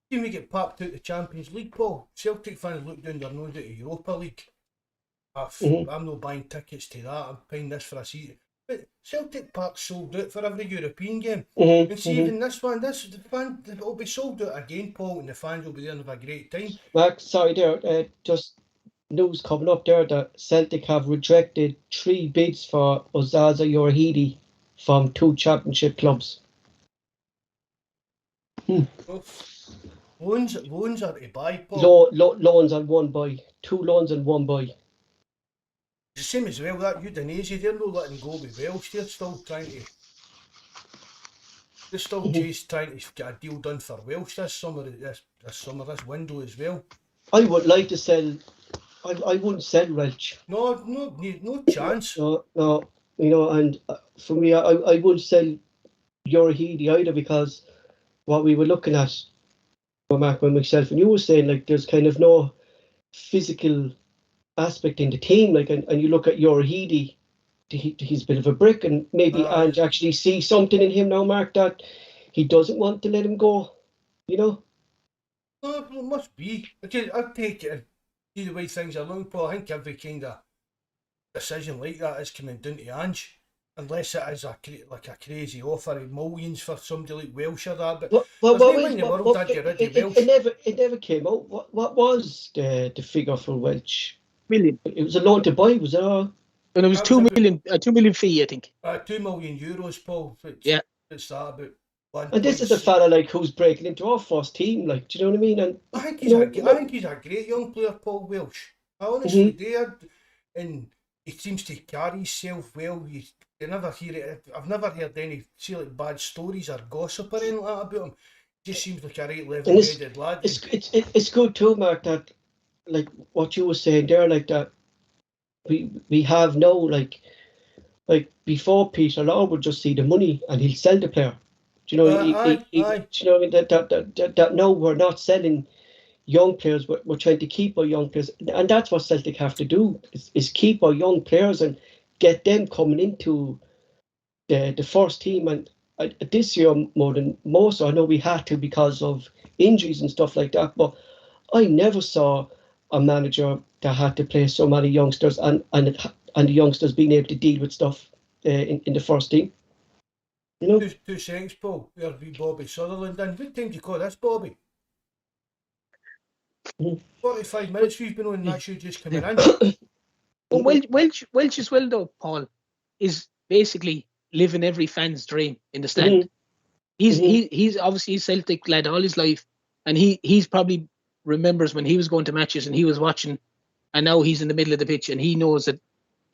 when we get popped out the Champions League, Paul, Celtic fans look down their nose at the Europa League. I'm not buying tickets to that, I'm paying this for a season. But Celtic Park sold out for every European game. And see, even this one, it'll be sold out again, Paul, and the fans will be there and have a great time. Mark, sorry there, just news coming up there that Celtic have rejected 3 bids for Ozaza Yorhidi from 2 championship clubs. Loans are to buy, Paul. Loans and 1 buy. 2 loans and 1 buy. The same as well, that Udinese, they're not letting go with Welsh, they're still trying to get a deal done for Welsh this window as well. I would like to sell. I wouldn't sell Welsh. No chance. No, you know, and for me, I wouldn't sell Yorhidi either, because what we were looking at, Mark and myself, and you were saying, like, there's kind of no physical aspect in the team, like, and you look at Yorhidi, he's a bit of a brick, and maybe Ange actually see something in him now, Mark, that he doesn't want to let him go, you know? No, it must be. I'll take it. See the way things are looking, Paul. I think every kind of decision like that is coming down to Ange. unless it is like a crazy offer of millions for somebody like Welsh or that. But What there's no way is in the what, world what I'd get rid of it Welsh. it never came out. What was the figure for Welsh? million. It was a loan to buy, was it? And it was That was about 2 million fee, I think. €2 million, Paul. Yeah. It's that about 1. And this is a fella like who's breaking into our first team, like, do you know what I mean? And I think you know, I think he's a great young player, Paul Welsh. I honestly do. And he seems to carry himself well. You never hear it. I've never heard any like bad stories or gossip or anything like that about him. Just seems like a right level-headed lad. It's good too, Mark, that like what you were saying there, like that we have no like before Peter Law would just see the money and he'll sell the player. Do you know? Aye. Do you know what I mean? That no, we're not selling young players. We're trying to keep our young players, and that's what Celtic have to do is keep our young players and get them coming into the first team. And this year more than most, I know we had to because of injuries and stuff like that. But I never saw a manager that had to play so many youngsters and the youngsters being able to deal with stuff in the first team. You know? Two seconds, Paul. There'll be Bobby Sutherland. And what time do you call this, Bobby? 45 minutes we've been on, and that's you just coming in. But Welch as well, though, Paul, is basically living every fan's dream in the stand. He's obviously a Celtic lad all his life, and he's probably remembers when he was going to matches and he was watching, and now he's in the middle of the pitch and he knows that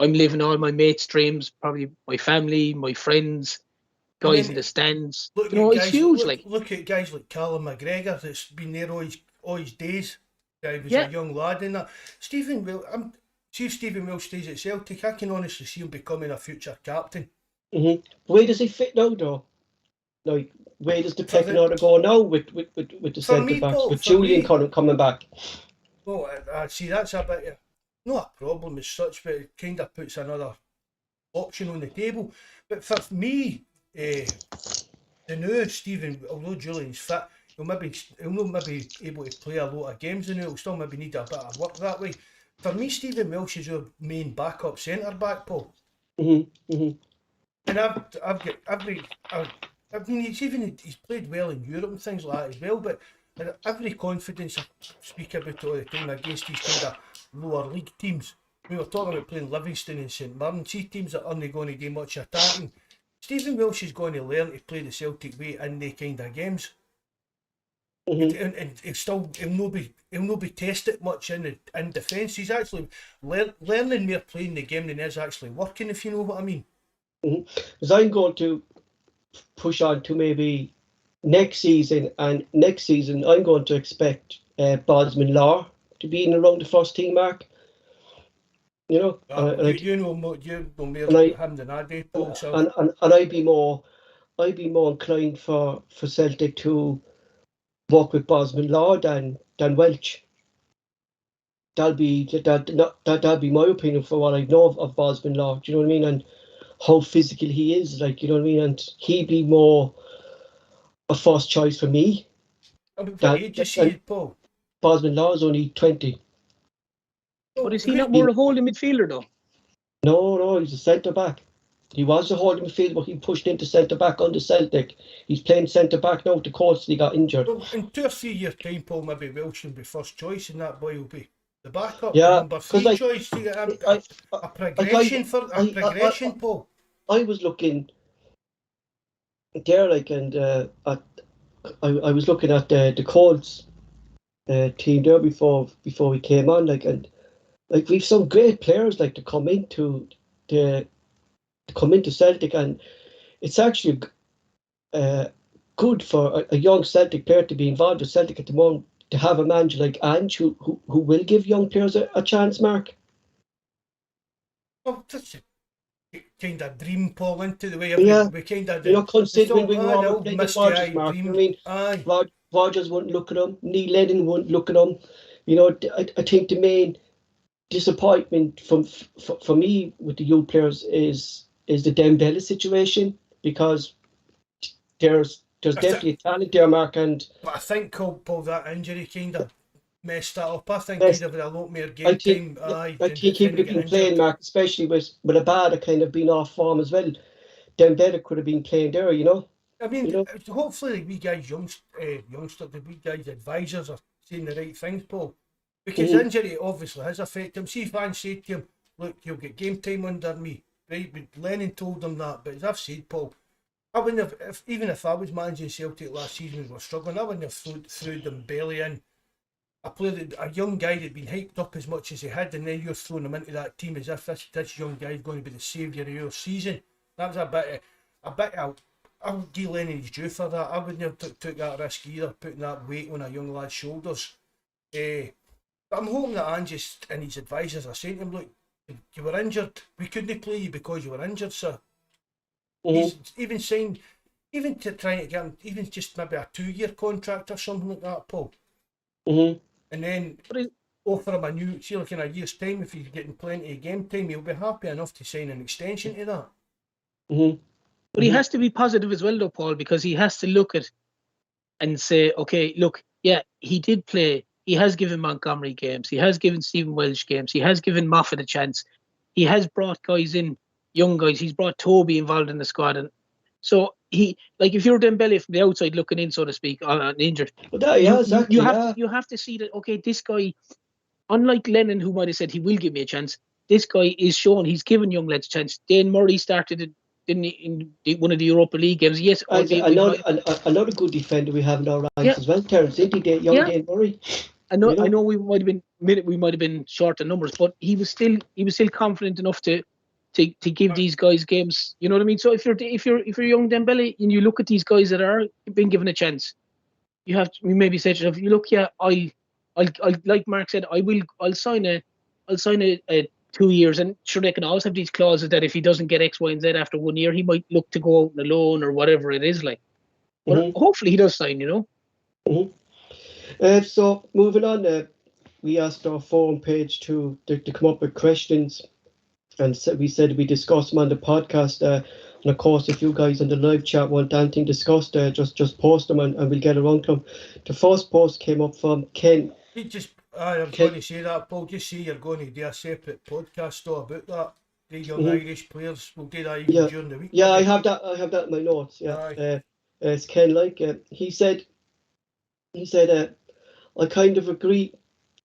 I'm living all my mates' dreams, probably my family, my friends, guys in the stands. It's huge. Look at guys like Callum McGregor that's been there all his days. He was a young lad in that. Stephen Welsh stays at Celtic, I can honestly see him becoming a future captain. Where does he fit now, though? Like, where does the pecking order go now with the centre backs, with Julian coming back? Well, I see that's a bit not a problem as such, but it kind of puts another option on the table. But for me, the new Stephen, although Julian's fit, he'll not maybe able to play a lot of games and he'll still maybe need a bit of work that way. For me, Stephen Welsh is your main backup centre back, Paul. And he's played well in Europe and things like that as well. But every confidence I speak about it all the time against these kind of lower league teams. We were talking about playing Livingston and St Mirren, see teams that aren't going to do much attacking. Stephen Welsh is going to learn to play the Celtic way in they kind of games. And he'll not be tested much in defence. He's actually learning more playing the game than is actually working, if you know what I mean. Because I'm going to push on to maybe next season, and next season I'm going to expect Bosman Law to be in around the first team, Mark. You know, you know more about him than I do, Paul. So. And I'd be more inclined for Celtic to work with Bosman Law than Welch. That'll be my opinion for what I know of Bosman Law. Do you know what I mean? And how physical he is, like, you know what I mean? And he'd be more a first choice for me. What age is he, Paul? Bosman Law is only 20. But is he not more a holding midfielder, though? No, he's a centre back. He was a holding midfielder, but he pushed into centre back under Celtic. He's playing centre back now with the Colts. He got injured. Well, in 2 or 3 years' time, Paul, maybe Welsh will be first choice, and that boy will be the backup. Yeah, number 3 choice. To get a progression, Paul. I was looking there, like, and I was looking at the Colts team there before we came on, like, and like we've some great players like to come into Celtic, and it's actually good for a young Celtic player to be involved with Celtic at the moment, to have a manager like Ange who will give young players a chance, Mark. Well, that's a kind of dream, Paul, into the way we kind of do. Considering we were playing the Rodgers, Mark. Dream. I mean, Rodgers wouldn't look at him. Neil Lennon wouldn't look at him. You know, I think the main disappointment for me with the youth players is the Dembele situation, because there's definitely a talent there, Mark. And but I think, Paul, that injury kind of messed that up. I think he'd have a lot more game time. I think he would have been playing, Mark, especially with Abada kind of being off form as well. Dembele could have been playing there, you know. I mean, You know? hopefully the wee guys, youngster, the wee guys' advisors are saying the right things, Paul. Because injury obviously has affected him. See if Van said to him, look, you'll get game time under me. Right, but Lennon told him that. But as I've said, Paul, I wouldn't have, even if I was managing Celtic last season and we were struggling, I wouldn't have threw Dembele in. A young guy that'd been hyped up as much as he had, and then you're throwing him into that team as if this young guy is going to be the saviour of your season. That was I'll give Lennon his due for that. I wouldn't have took that risk either, putting that weight on a young lad's shoulders. But I'm hoping that Ange and his advisors are saying to him, look, you were injured. We couldn't play you because you were injured, sir. He's even signed, even to trying to get him, even just maybe a 2-year contract or something like that, Paul. And then offer him a new, see, like in a year's time, if he's getting plenty of game time, he'll be happy enough to sign an extension to that. But he has to be positive as well, though, Paul, because he has to look at and say, okay, look, yeah, he did play. He has given Montgomery games. He has given Stephen Welsh games. He has given Moffat a chance. He has brought guys in, young guys. He's brought Toby involved in the squad. And so he, like, if you're Dembele from the outside looking in, so to speak, injured, you have to see that, okay, this guy, unlike Lennon, who might have said he will give me a chance, this guy is showing he's given young lads a chance. Dane Murray started it. In one of the Europa League games, yes. Another good defender we have in our ranks as well, Terence, isn't he? Young Dane Murray. I know we might have been short on numbers, but he was still confident enough to give these guys games. You know what I mean? So if you're young Dembele and you look at these guys that are being given a chance, you maybe say to yourself, you look, I like Mark said, I'll sign a 2 years, and sure, they can always have these clauses that if he doesn't get X, Y, and Z after 1 year, he might look to go out on a loan or whatever it is like. But hopefully he does sign, you know. So moving on, we asked our forum page to come up with questions, and we said we discuss them on the podcast. And of course, if you guys in the live chat want anything discussed, just post them and we'll get around to them. The first post came up from Ken. I was going to say that, Paul. Just say you're going to do a separate podcast though about that. The young Irish players. We'll do that even during the week. Yeah, I have that in my notes. Yeah, it's Ken. Like he said, I kind of agree.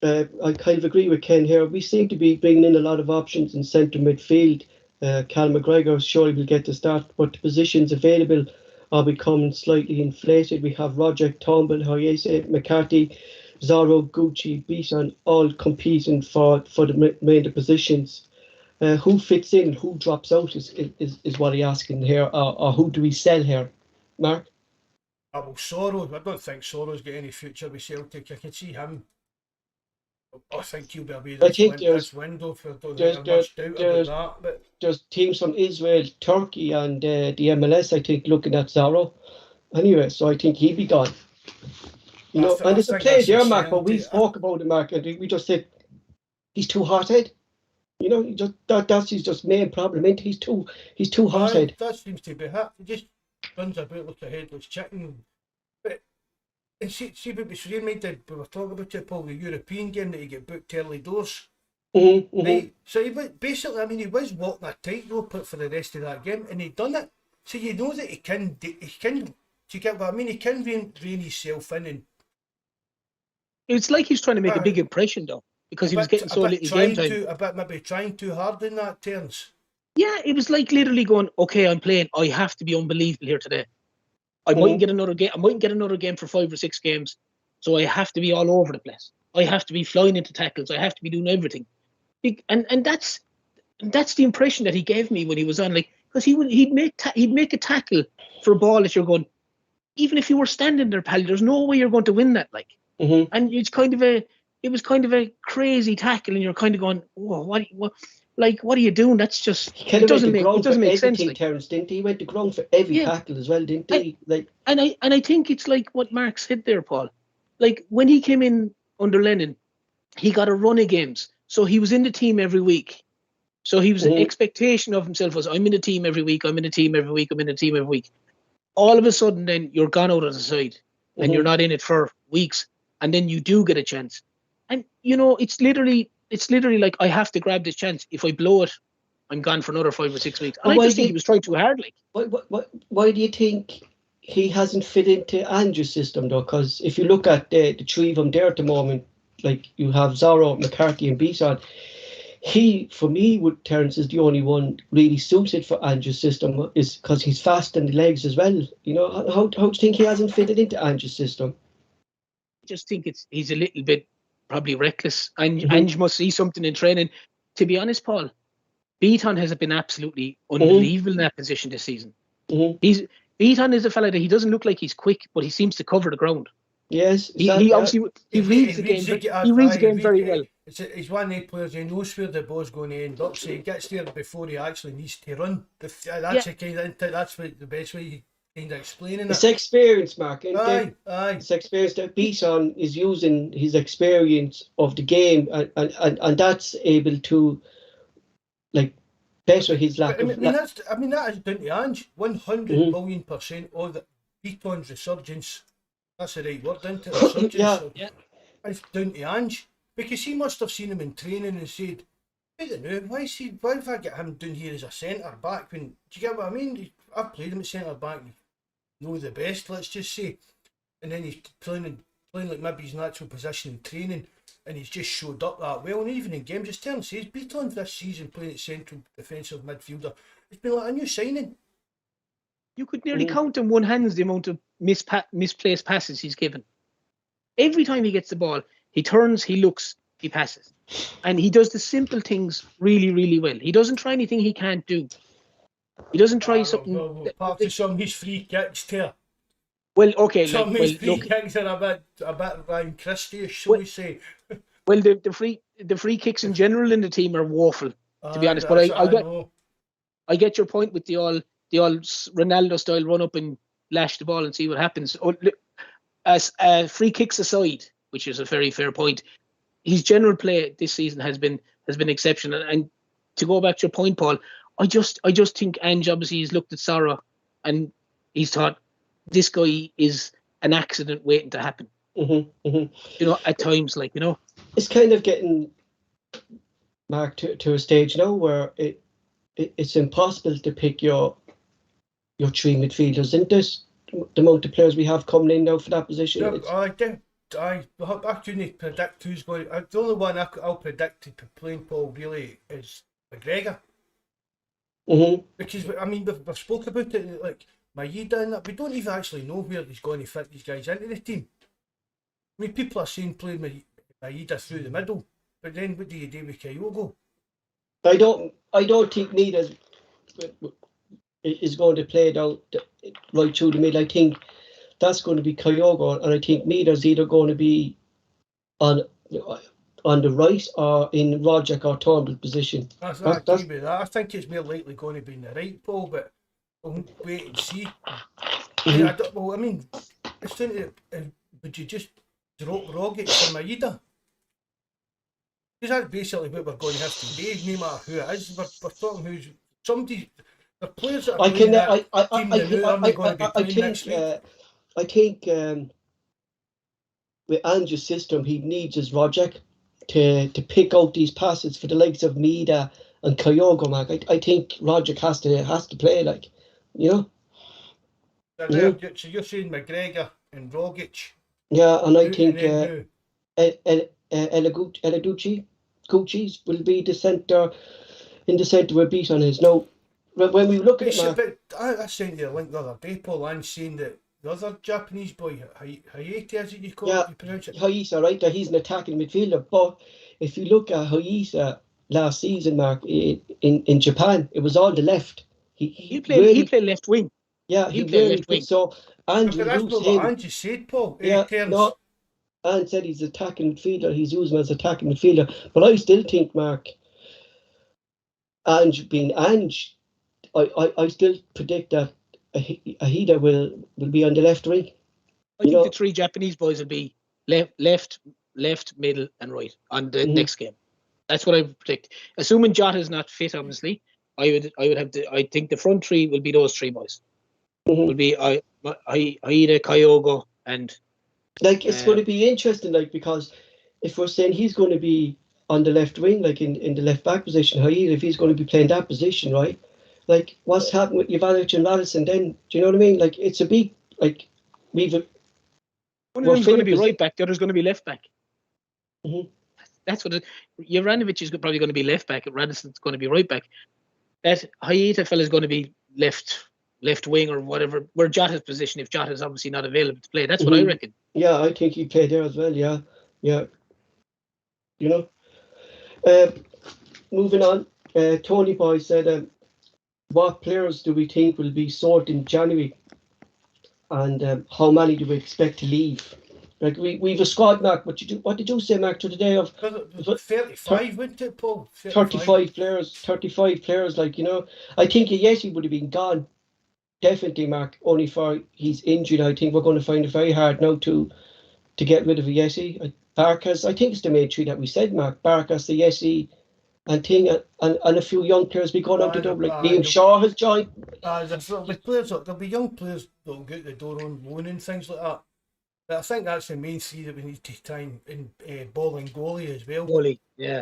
I kind of agree with Ken here. We seem to be bringing in a lot of options in centre midfield. Cal McGregor surely will get the start, but the positions available are becoming slightly inflated. We have Roger Turnbull, Hayese, McCarthy, Zorro, Gucci, Beaton, all competing for the remainder positions. Who fits in, who drops out is what he's asking here, or who do we sell here, Mark? Well, Soros, I don't think Soros got any future with Celtic. I can see him. I think he'll be away this window. I don't think there's much doubt about that. But there's teams from Israel, Turkey, and the MLS, I think, looking at Zorro. Anyway, so I think he'll be gone. You know, and it's a play there, Mark, but we spoke about it, Mark, and we just said he's too hot-head. You know, that's his main problem, isn't he? He's too hot-head. That seems to be it. He just runs about like a headless chicken. But and see what we reminded, we were talking about it, Paul, the European game that he get booked early doors. Right? So he basically, I mean, he was walking a tightrope for the rest of that game, and he done it. So you know that he can. Do you get what I mean? He can rein himself in and. It's like he's trying to make a big impression, though, because he was getting so little game time. Maybe trying too hard in that terms. Yeah, it was like literally going, okay, I'm playing. I have to be unbelievable here today. I mightn't get another game. I mightn't get another game for 5 or 6 games, so I have to be all over the place. I have to be flying into tackles. I have to be doing everything, and that's the impression that he gave me when he was on. Like, because he'd make a tackle for a ball that you're going, even if you were standing there, pal, there's no way you're going to win that. Like. And it was kind of a crazy tackle, and you're kind of going, "Whoa, what are you doing? That's just it doesn't make sense." Like, Terence, didn't he? He went to ground for every tackle as well, didn't he? And I think it's like what Mark said there, Paul. Like when he came in under Lennon, he got a run of games, so he was in the team every week. So he was an expectation of himself was, I'm in the team every week. I'm in the team every week. I'm in the team every week. All of a sudden, then you're gone out of the side, and you're not in it for weeks. And then you do get a chance. And, you know, it's literally like, I have to grab this chance. If I blow it, I'm gone for another 5 or 6 weeks. But And I why just think did- he was trying too hard. Like, Why do you think he hasn't fit into Andrew's system though? Because if you look at the three of them there at the moment, like you have Zorro, McCarthy, and Beeson, for me, Terence is the only one really suited for Andrew's system, is because he's fast in the legs as well. You know, how do you think he hasn't fitted into Andrew's system? I just think he's a little bit probably reckless. And Mhm. Ange must see something in training. To be honest, Paul, Beaton has been absolutely unbelievable in that position this season. Mhm. Beaton is a fella that he doesn't look like he's quick, but he seems to cover the ground. Yes, He obviously he reads the game. He reads the game very well. He's one of the players who knows where the ball's going to end up, so he gets there before he actually needs to run. That's the best way you kind of explaining it's it. experience, Mark. And Aye. it's experience that Beeson is using his experience of the game, and that's able to like better his lack of. That is down to Ange. 100 million% all the Beaton's resurgence. That's the right word, isn't it? Resurgence. Yeah. It's down to Ange. Because he must have seen him in training and said, I don't know, why have I got him down here as a centre back? When, do you get what I mean? I've played him at centre back, know the best, let's just say. And then he's playing like maybe his natural position in training, and he's just showed up that well. And even in games, just tell him, says Beaton this season playing at central defensive midfielder. It's been like a new signing. You could nearly count in one hand the amount of misplaced passes he's given. Every time he gets the ball, he turns, he looks, he passes. And he does the simple things really, really well. He doesn't try anything he can't do. He doesn't try something... Apart from some of his free kicks there. Well, okay. Some of his free kicks are a bit Ryan Christie-ish, shall we say. Well, the free kicks in general in the team are woeful, to be honest. But I get your point with the all Ronaldo style run up and lash the ball and see what happens. As free kicks aside, which is a very fair point, his general play this season has been exceptional. And to go back to your point, Paul, I just think Ange obviously has looked at Sarah and he's thought this guy is an accident waiting to happen. You know, at times, like, you know, it's kind of getting, Mark, to a stage now where it's impossible to pick your three midfielders, isn't this? The amount of players we have coming in now for that position. I couldn't predict who's going. The only one I'll predict to playing Paul really is McGregor. Because I mean we've spoke about it, like Maeda and that. We don't even actually know where he's going to fit these guys into the team. I mean, people are saying playing Maeda through the middle, but then what do you do with Kyogo? I don't think Maeda is going to play down right through the middle. I think that's going to be Kyogo, and I think Maida's either going to be on the right or in Roger or Turnbull's position. I think it's more likely going to be in the right, Paul, but we'll wait and see. I mean, it's down to, would you just drop Rogic for Maeda? Because that's basically what we're going to have to do, no matter who it is. We're talking who's somebody. The players that are playing that team are going to be playing next week. I think with Ange's system, he needs his Rogic to pick out these passes for the likes of Maeda and Kyogo, Mark. I think Rogic has to play, like, you know. So you're saying McGregor and Rogic? Yeah, and I think Gucci will be the centre where Beaton is. Now, when we look at it, but I sent you a link the other day, Paul, and saying that the other Japanese boy, Hayate, is it you pronounce it? Hayisa, right? That he's an attacking midfielder. But if you look at Hayisa last season, Mark, in Japan, it was all the left. He played left wing. Yeah, he played left wing. So Ange will use him. What Ange said, Paul. Ange said he's attacking midfielder. He's using him as attacking midfielder. But I still think, Mark, Ange being Ange, I still predict that Ahida will be on the left wing. I think the three Japanese boys will be left, middle, and right on the next game. That's what I predict. Assuming Jota is not fit, obviously, I think the front three will be those three boys. Will be Aida, Kyogo, and like it's going to be interesting, like, because if we're saying he's going to be on the left wing, like in the left back position, Hayid, if he's going to be playing that position, right? Like, what's happened with Jovanovic and Radisson then? Do you know what I mean? Like, it's a big, like, one of them's going to be right back, the other's going to be left back. Mm-hmm. That's what Jovanovic is probably going to be left back, and Radisson's going to be right back. That Hayita fella is going to be left wing or whatever, where Jota's position, if Jota's obviously not available to play. That's what I reckon. Yeah, I think he played there as well, yeah. You know? Moving on, Tony Boy said, what players do we think will be sold in January? And how many do we expect to leave? Like, we've a squad, Mark. What did you say, Mark, to the day of 35, wouldn't it, Paul? 35 players, like, you know. I think Yeti would have been gone. Definitely, Mark. Only for he's injured. I think we're going to find it very hard now to get rid of Yeti. Barkas, I think it's the main three that we said, Mark. Barkas, the Yeti, and Ting, and a few young players be going out the door. Like Liam Shaw has joined. There'll be young players that'll get the door on loan and things like that. But I think that's the main three that we need to try and ball and goalie as well. Goalie, yeah.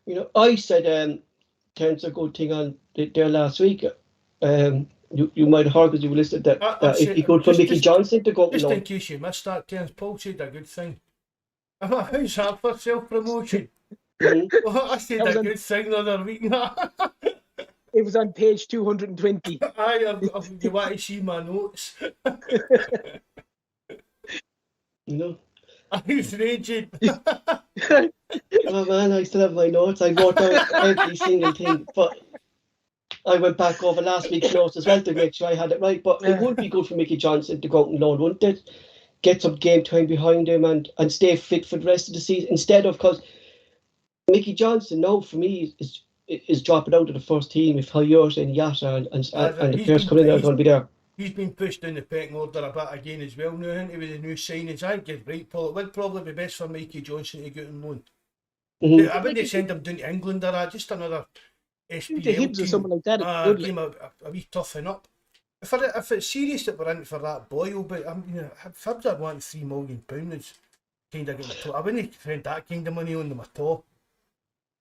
You know, I said terms a good thing on there last week. You might have heard because you listed that it'd be good for Mickey Johnson to go. Just in case you missed that, Terence, Paul said a good thing. How's that for self-promotion? Well, I said a good thing the other week. It was on page 220. You want to see my notes? You know, I was raging. Oh man, I still have my notes. I wrote down every single thing, but I went back over last week's notes as well to make sure I had it right. But it would be good for Mickey Johnson to go out and loan, wouldn't it? Get some game time behind him and stay fit for the rest of the season instead of, because Mickey Johnson now for me is dropping out of the first team if Hayurt and Yata and the players coming in are going to be there. He's been pushed down the pecking order a bit again as well now, isn't he, with the new signings. I think it's right, Paul. It would probably be best for Mikey Johnson to get on loan. I wouldn't send him down to England or just another SPL to Hibs or something like that. Give him a wee toughen up. If it's serious that we're in for that Boyle, but if Hibs are wanting £3 million, it's kind of getting. I wouldn't spend that kind of money on them at all.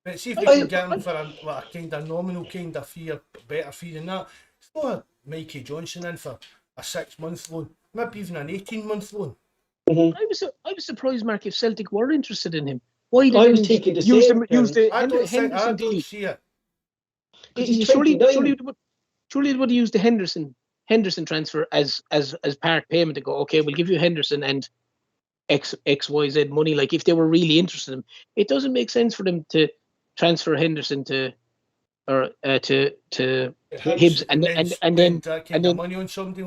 But see if we can get him for a kind of nominal kind of fee, or better fee than that. Throw a Mikey Johnson in for a 6-month loan, maybe even an 18-month loan. I was surprised, Mark, if Celtic were interested in him. Why did I was thinking the same. I don't see it. Surely they would have used the Henderson transfer as part payment to go, okay, we'll give you Henderson and XYZ money. Like, if they were really interested in him, it doesn't make sense for them to transfer Henderson to Hibs and then money on somebody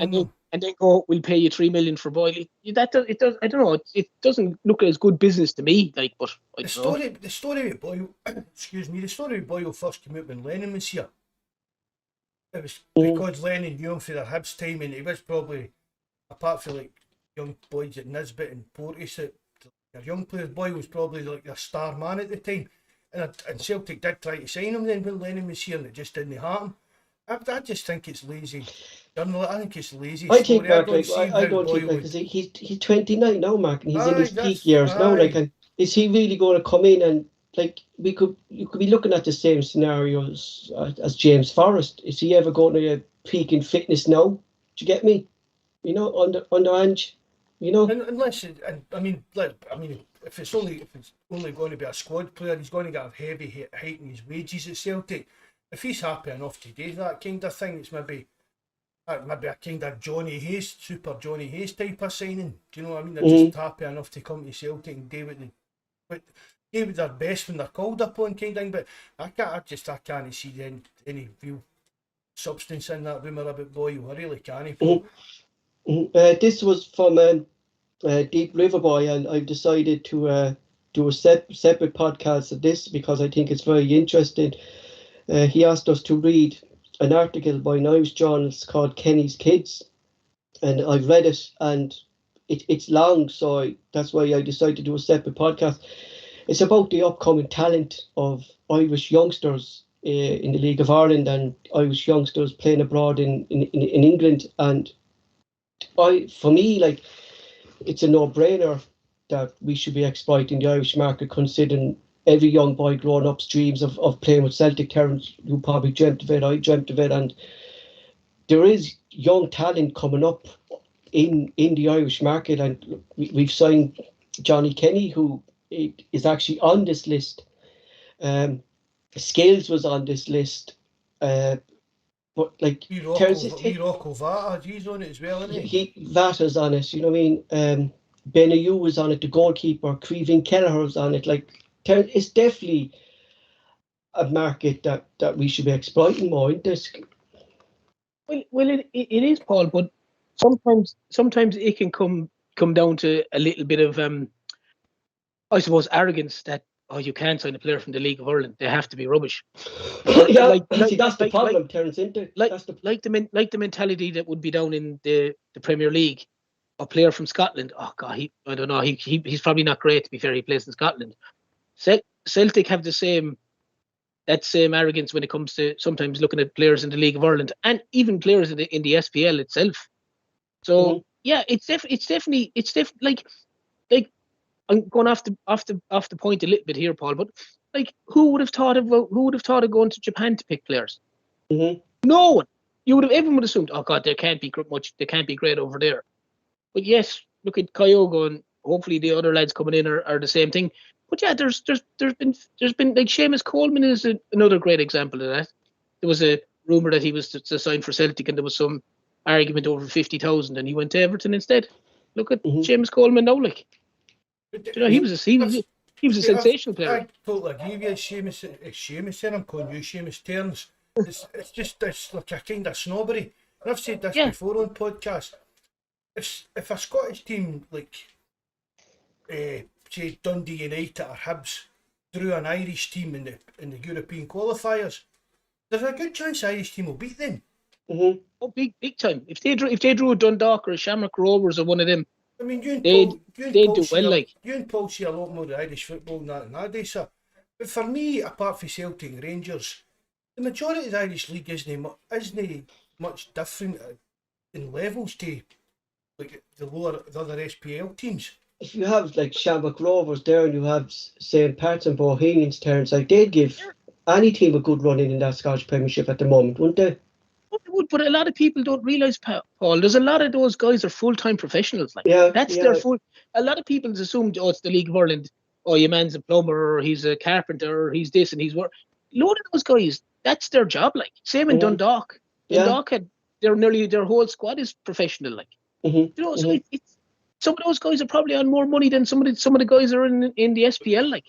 and then go, we'll pay you $3 million for Boyle. I don't know. It doesn't look as good business to me. Like, but the story with Boyle, excuse me, the story with Boyle first came out when Lennon was here. It was because Lennon knew him for their Hibs time, and he was probably, apart from like young boys at Nisbet and Portis, their young players, Boyle was probably like their star man at the time. And Celtic did try to sign him then when Lennon was here, and it just didn't happen. I just think it's lazy. I think it's lazy. I think, Mark, I don't think because he's 29 now, Mark, and he's in his peak years now. Like, and is he really going to come in and like you could be looking at the same scenarios as James Forrest? Is he ever going to peak in fitness now? Do you get me? You know, under Ange, you know. Unless if it's only going to be a squad player, he's going to get a heavy hike in his wages at Celtic. If he's happy enough to do that kind of thing, it's maybe a kind of Super Johnny Hayes type of signing. Do you know what I mean? They're just happy enough to come to Celtic and do their best when they're called upon kind of thing. But I can't see any real substance in that rumour about Boyle. I really can't. This was from Deep River Boy, and I've decided to do a separate podcast of this because I think it's very interesting. He asked us to read an article by an Irish journalist called Kenny's Kids, and I've read it, and it's long, so that's why I decided to do a separate podcast. It's about the upcoming talent of Irish youngsters in the League of Ireland and Irish youngsters playing abroad in England, and for me, it's a no-brainer that we should be exploiting the Irish market, considering every young boy growing up's dreams of playing with Celtic. Terence, you probably dreamt of it, I dreamt of it, and there is young talent coming up in the Irish market, and we've signed Johnny Kenny, who is actually on this list. Scales was on this list, but like Terence, Rocco Vata, he's on it as well, isn't he Vata's on it. You know what I mean? Benayoun was on it. The goalkeeper, Creevin Kelleher was on it. Like Terence, it's definitely a market that we should be exploiting more in this. Well, it is, Paul, but sometimes it can come down to a little bit of I suppose arrogance that you can't sign a player from the League of Ireland. They have to be rubbish. Yeah, that's the problem, Terence. Like the mentality that would be down in the Premier League. A player from Scotland. Oh God, I don't know. He's probably not great. To be fair, he plays in Scotland. Celtic have the same arrogance when it comes to sometimes looking at players in the League of Ireland and even players in the SPL itself. So yeah, it's definitely like I'm going off the point a little bit here, Paul. But like, who would have thought of going to Japan to pick players? Mm-hmm. No one. Everyone would have assumed, oh God, they can't be great over there. But yes, look at Kyogo, and hopefully the other lads coming in are the same thing. But yeah, there's been like Seamus Coleman is another great example of that. There was a rumour that he was to sign for Celtic, and there was some argument over 50,000, and he went to Everton instead. Look at Seamus Coleman now, like, you know, he was a sensational player. I totally agree with you, Seamus, and I'm calling you Seamus Terns. It's like a kind of snobbery. And I've said this before on podcast. If a Scottish team like say Dundee United or Hibs drew an Irish team in the European qualifiers, there's a good chance the Irish team will beat them. Mm-hmm. Oh, big time! If they drew a Dundalk or a Shamrock Rovers or one of them, I mean, you and Paul see a lot more of Irish football than that nowadays, sir. But for me, apart from Celtic and Rangers, the majority of the Irish league isn't much different in levels to like the other SPL teams. If you have like Shamrock Rovers there, and you have St. Pat's and Bohemians, Terence, like they'd give any team a good run in that Scottish Premiership at the moment, wouldn't they? They would, but a lot of people don't realise, Paul. There's a lot of those guys are full-time professionals. Like their full. A lot of people assume, it's the League of Ireland. Oh, your man's a plumber, or he's a carpenter, or he's this and he's work. Load of those guys, that's their job. Like same in Dundalk. Dundalk had their whole squad is professional. Like you know, so it's some of those guys are probably on more money than some of the guys are in the SPL. Like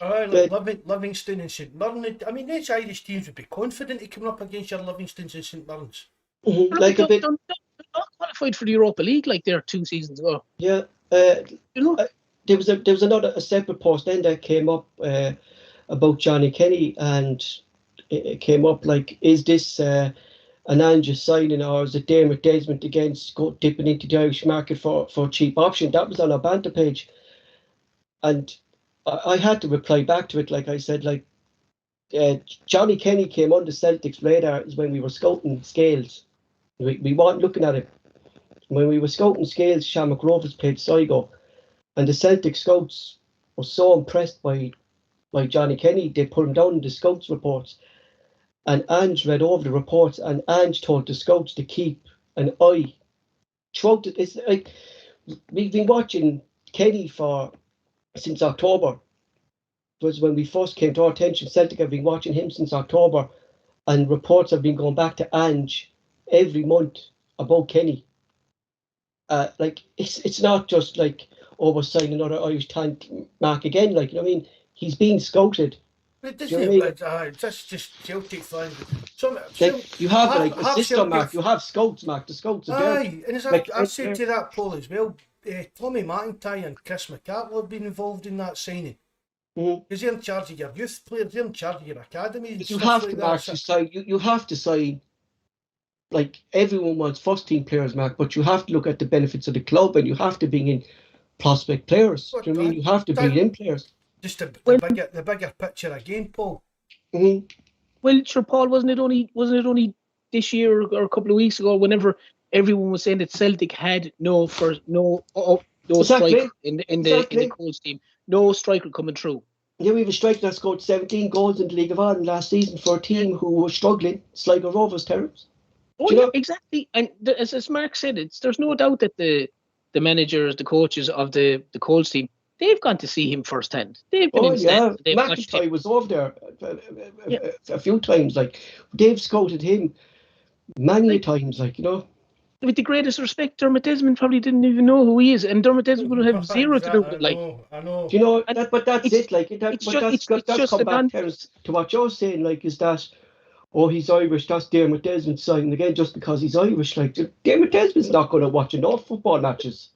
Livingston and St Mirren. I mean, these Irish teams would be confident to come up against your Livingstons and St Mirrens. Mm-hmm. Like a bit. Dundalk qualified for the Europa League like there 2 seasons ago. Yeah. You know, there was a separate post then that came up about Johnny Kenny, and it came up like, is this an Ange signing, or is it Dermot Desmond against dipping into the Irish market for a cheap option? That was on our banter page, and I had to reply back to it. Like I said, like Johnny Kenny came on the Celtics radar is when we were scouting Scales. We weren't looking at it. When we were scouting Scales, Shamrock Rovers played Sligo, and the Celtic scouts were so impressed by Johnny Kenny, they put him down in the scouts reports. And Ange read over the reports, and Ange told the scouts to keep an eye throughout it. It's like we've been watching Kenny since October. It was when we first came to our attention. Celtic have been watching him since October, and reports have been going back to Ange every month about Kenny. Like it's not just like, oh, we're signing another Irish talent mark again. Like, you know what I mean? He's being scouted. It doesn't. That's just Celtic fans. You have like a system, Mark. You have scouts, Mark. The scouts are there. Aye, and I've said to that, Paul, as well. Tommy McIntyre and Chris McCartney have been involved in that signing. Because they're in charge of your youth players, they're in charge of your academy. You have to, Mark. You have to sign. Like everyone wants first team players, Mark, but you have to look at the benefits of the club, and you have to bring in prospect players. Do you know what I mean? You have to bring in players. Just the bigger picture again, Paul. Mm-hmm. Well, sure, Paul, wasn't it only this year or a couple of weeks ago, whenever everyone was saying that Celtic had no striker in the Colts team, no striker coming through. Yeah, we have a striker that scored 17 goals in the League of Ireland last season for a team who was struggling. Sligo Rovers Terrors. Oh Do yeah, you know? exactly. And as Mark said, there's no doubt that the managers, the coaches of the Colts team, they've gone to see him firsthand. They've been Oh in stands. yeah, They've watched him. McIntyre was over there Yeah, a few times. Like they've scouted him many like times. Like you know. with the greatest respect, Dermot Desmond probably didn't even know who he is, and Dermot Desmond would have zero to do with I it. Like, know, I know. Do you know and that? But that's it's it. Like that. it's But just it's that's just come a back, non. Terence, to what you're saying. Like, is that he's Irish? That's Dermot Desmond signing again just because he's Irish. Like Dermot Desmond's not going to watch enough football matches.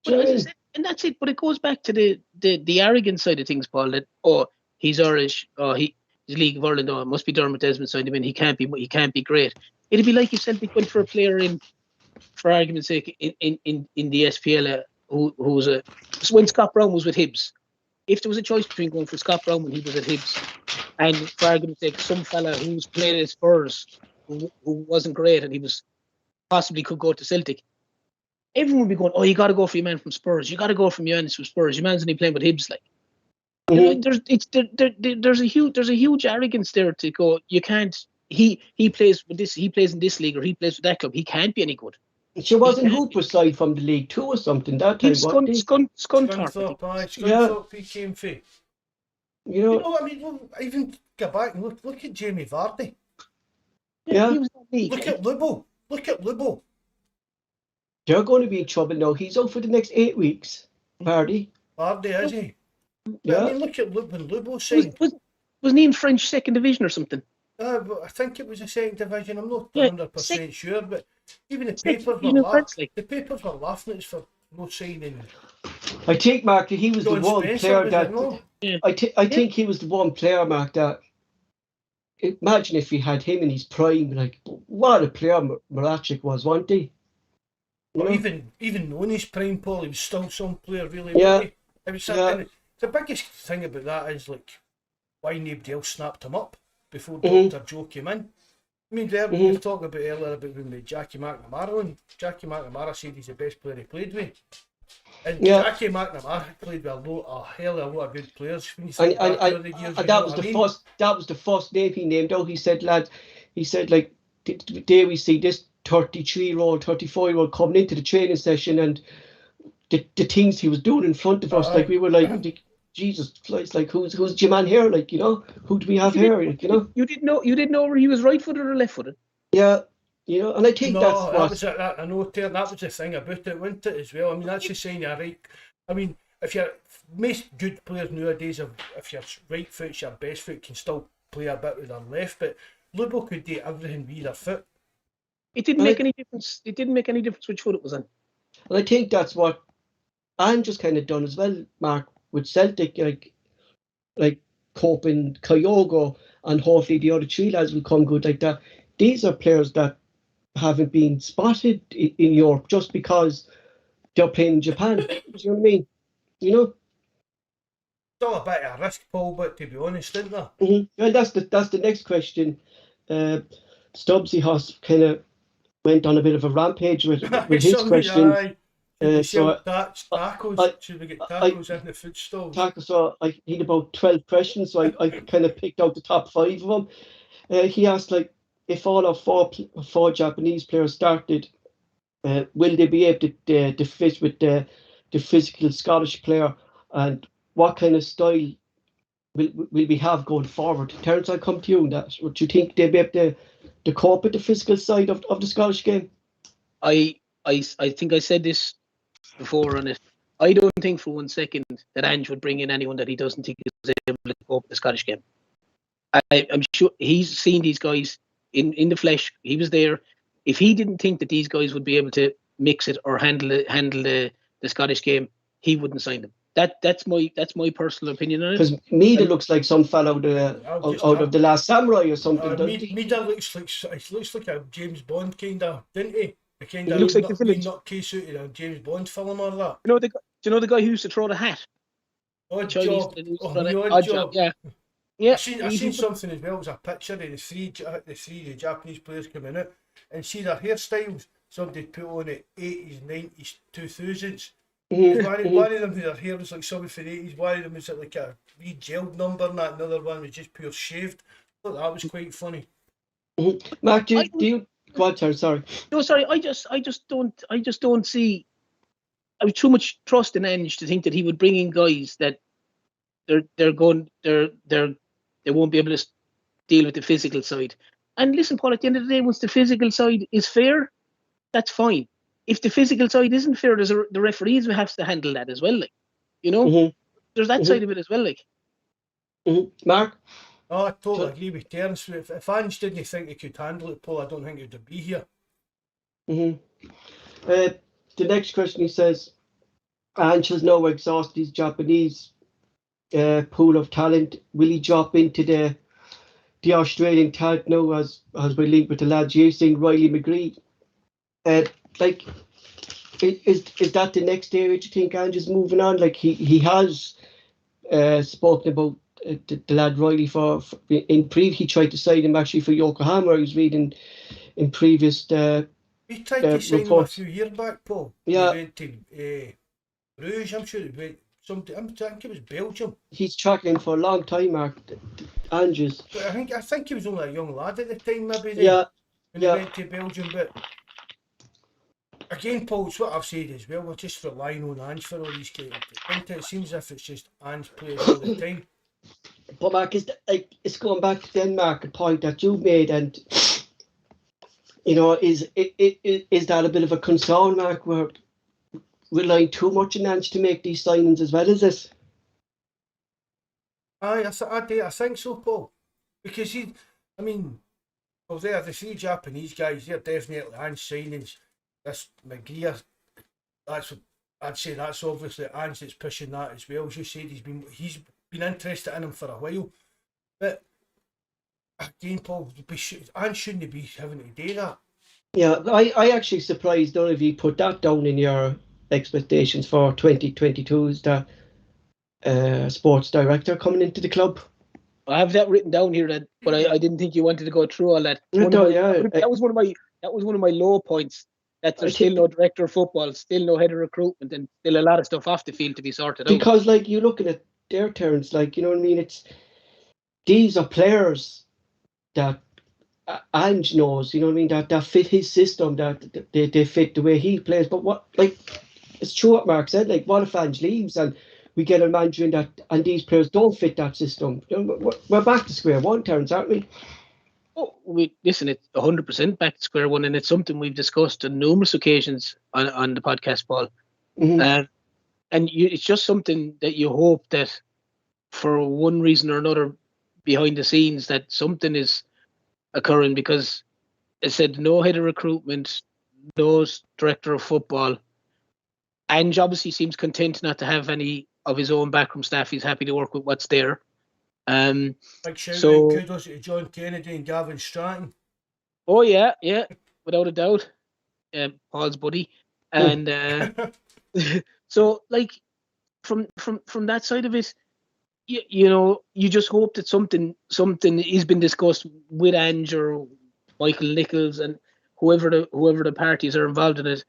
Do you But know what as I I mean? said, and that's it. But it goes back to the arrogant side of things, Paul. That he's Irish. He's League of Ireland. Oh, it must be Dermot Desmond signed him in. He can't be great. It'd be like if Celtic went for a player in, for argument's sake, in the SPL, who was when Scott Brown was with Hibs. If there was a choice between going for Scott Brown when he was at Hibs, and for argument's sake, some fella who's played at Spurs who wasn't great and he was possibly could go to Celtic, everyone would be going, "Oh, you got to go for your man from Spurs. You got to go from your man from Spurs. Your man's only playing with Hibs." Like, you know, Mhm. there's a huge arrogance there to go. You can't. He plays with this. He plays in this league, or he plays with that club. He can't be any good. She He wasn't can't be. Hooper side from the League Two or something that He time, was wasn't he? Scunthorpe, I think. Scunthorpe, aye, Yeah, Scunthorpe he came for. you You know, know, I mean, even go back and look at Jamie Vardy. Yeah, yeah, he was that league. Look at Lubo. Look at Lubo. they're going to be in trouble now. He's out for the next 8 weeks. Party, Vardy, is he? But I yeah. mean, look at when Lubo Was, signed. wasn't he in French second division or something? But I think it was a second division. I'm not Yeah, 100% sure, but even the second papers were division in France, like. the papers were laughing at us for no signing I think, Mark, that he was John the one Spencer, player was that it no? Yeah, I yeah. think he was the one player, Mark, that imagine if he had him in his prime, like what a player Marachik was, wasn't he? You Or know? even knowing his prime, Paul, he was still some player, really, Yeah, wasn't he? It was yeah. and the biggest thing about that is like why nobody else snapped him up before Mhm. Dr. Joe came in. I mean, there we Mhm. were talking about earlier about when we had Jackie McNamara on. Jackie McNamara said he's the best player he played with. And Yeah. Jackie McNamara played with a hell of a lot of good players when you And, think and, back and, over the years. and You that know was what I the mean? first name he named out. He said, lads, he said, like, today we see this 33-year-old, 34-year-old coming into the training session, and the things he was doing in front of us, like we were like, Jesus Christ, like who's your man here? Like, you know, who do we have here? Like, you know? You didn't know where he was right footed or left footed. Yeah, you know, and I think that's No, that what was I know, Ter, that was the thing about it, wasn't it, as well? I mean, that's the sign of right. I mean, if you're most good players nowadays, if your right foot's your best foot, can still play a bit with their left, but Lubo could do everything with their foot. It didn't And make I, any difference. It didn't make any difference which foot it was on. and I think that's what I'm just kind of done as well, Mark, with Celtic, like Coping, Kyogo, and hopefully the other three lads will come good like that. These are players that haven't been spotted in Europe just because they're playing in Japan. Do you know what I mean? You know? Still a bit of a risk, Paul, but to be honest, isn't there? Well, that's the next question. Stubbsy Hoss kind of went on a bit of a rampage with his questions. Should we So sell tacos? I, Should we get I, tacos in the food stalls? so I had about 12 questions, so I kind of picked out the top 5 of them. He asked, like, if all of four Japanese players started, will they be able to fit with the physical Scottish player, and what kind of style will we have going forward? Terence, I'll come to you on that. Would you think they'll be able to cope with the physical side of the Scottish game? I think I said this before on it. I don't think for 1 second that Ange would bring in anyone that he doesn't think is able to cope with the Scottish game. I'm sure he's seen these guys in the flesh. He was there. If he didn't think that these guys would be able to mix it or handle the Scottish game, he wouldn't sign them. That's my personal opinion on it. Because Meada looks like some fellow out of the Last Samurai or something. Meada looks like a James Bond kind of, didn't he? The kind of looks like the village. nutcase out of a James Bond film or that. Do you know the guy who used to throw the hat? Odd Chinese job. that used to Oh, throw the the odd job. Yeah. Yeah. I seen something as well. It was a picture of the three Japanese players coming out, and see their hairstyles. Somebody put on it 80s, 90s, 2000s. One of them, their hair was like something for the 80s, one of them was like a wee gelled number, and that another one was just pure shaved. I thought that was quite funny. Mark, do you go on, sorry. No, sorry, I just don't see. I have too much trust in Ange to think that he would bring in guys that they won't be able to deal with the physical side. And listen, Paul, at the end of the day, once the physical side is fair, that's fine. If the physical side isn't fair, the referees will have to handle that as well. Like, you know, there's that side of it as well. Like, Mark. Oh, I totally agree with Terence. If Ange didn't think he could handle it, Paul, I don't think he'd be here. The next question, he says, Ange has now exhausted his Japanese pool of talent. Will he drop into the Australian talent now as we link with the lads using Riley McGree? Like, is that the next area? Do you think Ange is moving on? Like, he has spoken about the lad Riley he tried to sign him actually for Yokohama. I was reading in previous We tried to sign him a few years back, Paul. Yeah. He went to Bruges, I'm sure it went I think it was Belgium. He's travelling for a long time, Mark. Ange's. But I think he was only a young lad at the time, maybe. When he went to Belgium, but again, Paul, it's what I've said as well. We're just relying on Ange for all these kids. It seems as if it's just Ange plays all the time. But Mark, it's going back to then, Mark, a point that you made, and you know, is that a bit of a concern, Mark? We're relying too much on Ange to make these signings as well as this. I think so, Paul. Because the three Japanese guys, they're definitely Ange signings. This McGear, I'd say that's obviously Ange that's pushing that as well. As you said, he's been interested in him for a while. But again, Paul, Ange shouldn't be having to do that. Yeah, I actually surprised none of you put that down in your expectations for 2022 is the sports director coming into the club. I have that written down here, but I didn't think you wanted to go through all that. That was one of my low points. That there's still no director of football, still no head of recruitment, and still a lot of stuff off the field to be sorted out. Because, like, you're looking at their terms, like, you know what I mean? These are players that Ange knows, you know what I mean? That fit his system, that they fit the way he plays. But what, like, it's true what Mark said. Like, what if Ange leaves and we get a manager in that, and these players don't fit that system? You know, we're back to square one, Terence, aren't we? Oh, listen, it's 100% back to square one, and it's something we've discussed on numerous occasions on the podcast, Paul. And it's just something that you hope that, for one reason or another, behind the scenes, that something is occurring, because it said no head of recruitment, no director of football. Ange obviously seems content not to have any of his own backroom staff. He's happy to work with what's there. Big shout out, kudos to John Kennedy and Gavin Stratton. Oh yeah, without a doubt, Paul's buddy, and so like from that side of it, you know, you just hope that something has been discussed with Ange or Michael Nichols and whoever the parties are involved in it,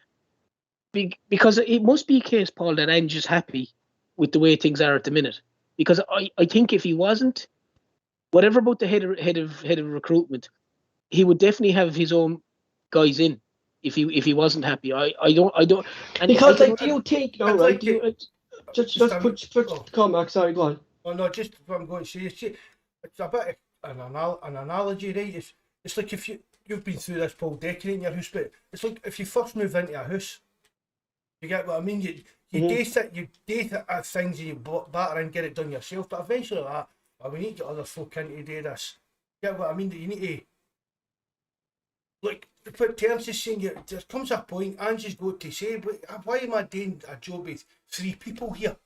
because it must be a case, Paul, that Ange is happy with the way things are at the minute. Because I think if he wasn't, whatever about the head of recruitment, he would definitely have his own guys in. If he wasn't happy, I don't. And because like, do you think? No, right? Just come back. Sorry, go on. Oh no, just what I'm going to say. It's a bit of an analogy, right? It's like if you've been through this, Paul, decorating your house, but it's like if you first move into a house. You get what I mean? You date it at things and you batter and get it done yourself, but eventually we need to get other folk in to do this. You get what I mean? That you need to, like what Terence is saying, there comes a point Angie's got to say, why am I doing a job with 3 people here?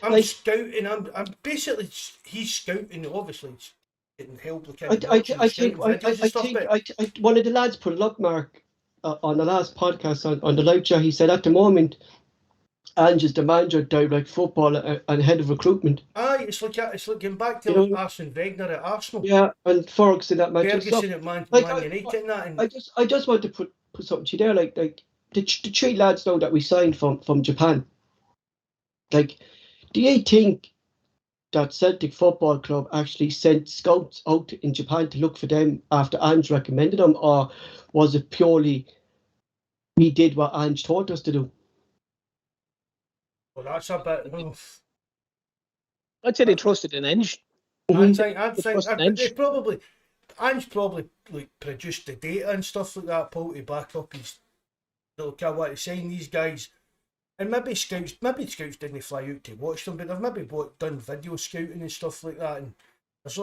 I'm scouting, I'm basically, he's scouting, obviously it's getting help. I think one of the lads put it up, Mark, on the last podcast on the live chat. He said at the moment Ange is the manager, direct football and head of recruitment. Aye, it's like getting back to Arsene Wenger at Arsenal. Yeah, and Ferguson at Manchester. Ferguson at Man United and that. I just want to put something to you there, like the three lads now that we signed from Japan, like, do you think that Celtic Football Club actually sent scouts out in Japan to look for them after Ange recommended them, or was it purely we did what Ange told us to do? Well, that's a bit. I'd say they trusted an Ange. I'd They think trusted Ange. they probably Ange probably like produced the data and stuff like that, Paul, to back up his look at what to sign these guys. And maybe scouts didn't fly out to watch them, but they've maybe done video scouting and stuff like that. And there's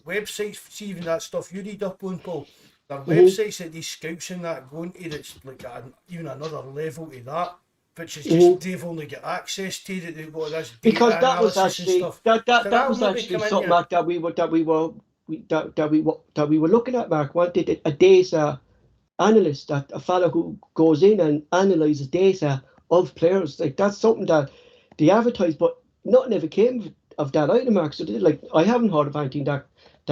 websites, see even that stuff you read up on, Paul. There are websites that these scouts and that going to that's like even another level to that, which is just they've only got access to that they've got this data Because that was analysis actually and stuff. that was actually something like that we were looking at, Mark. Wanted a data analyst, that a fellow who goes in and analyzes data of players. Like, that's something that they advertised, but nothing ever came of that either, Mark. So like, I haven't heard of anything that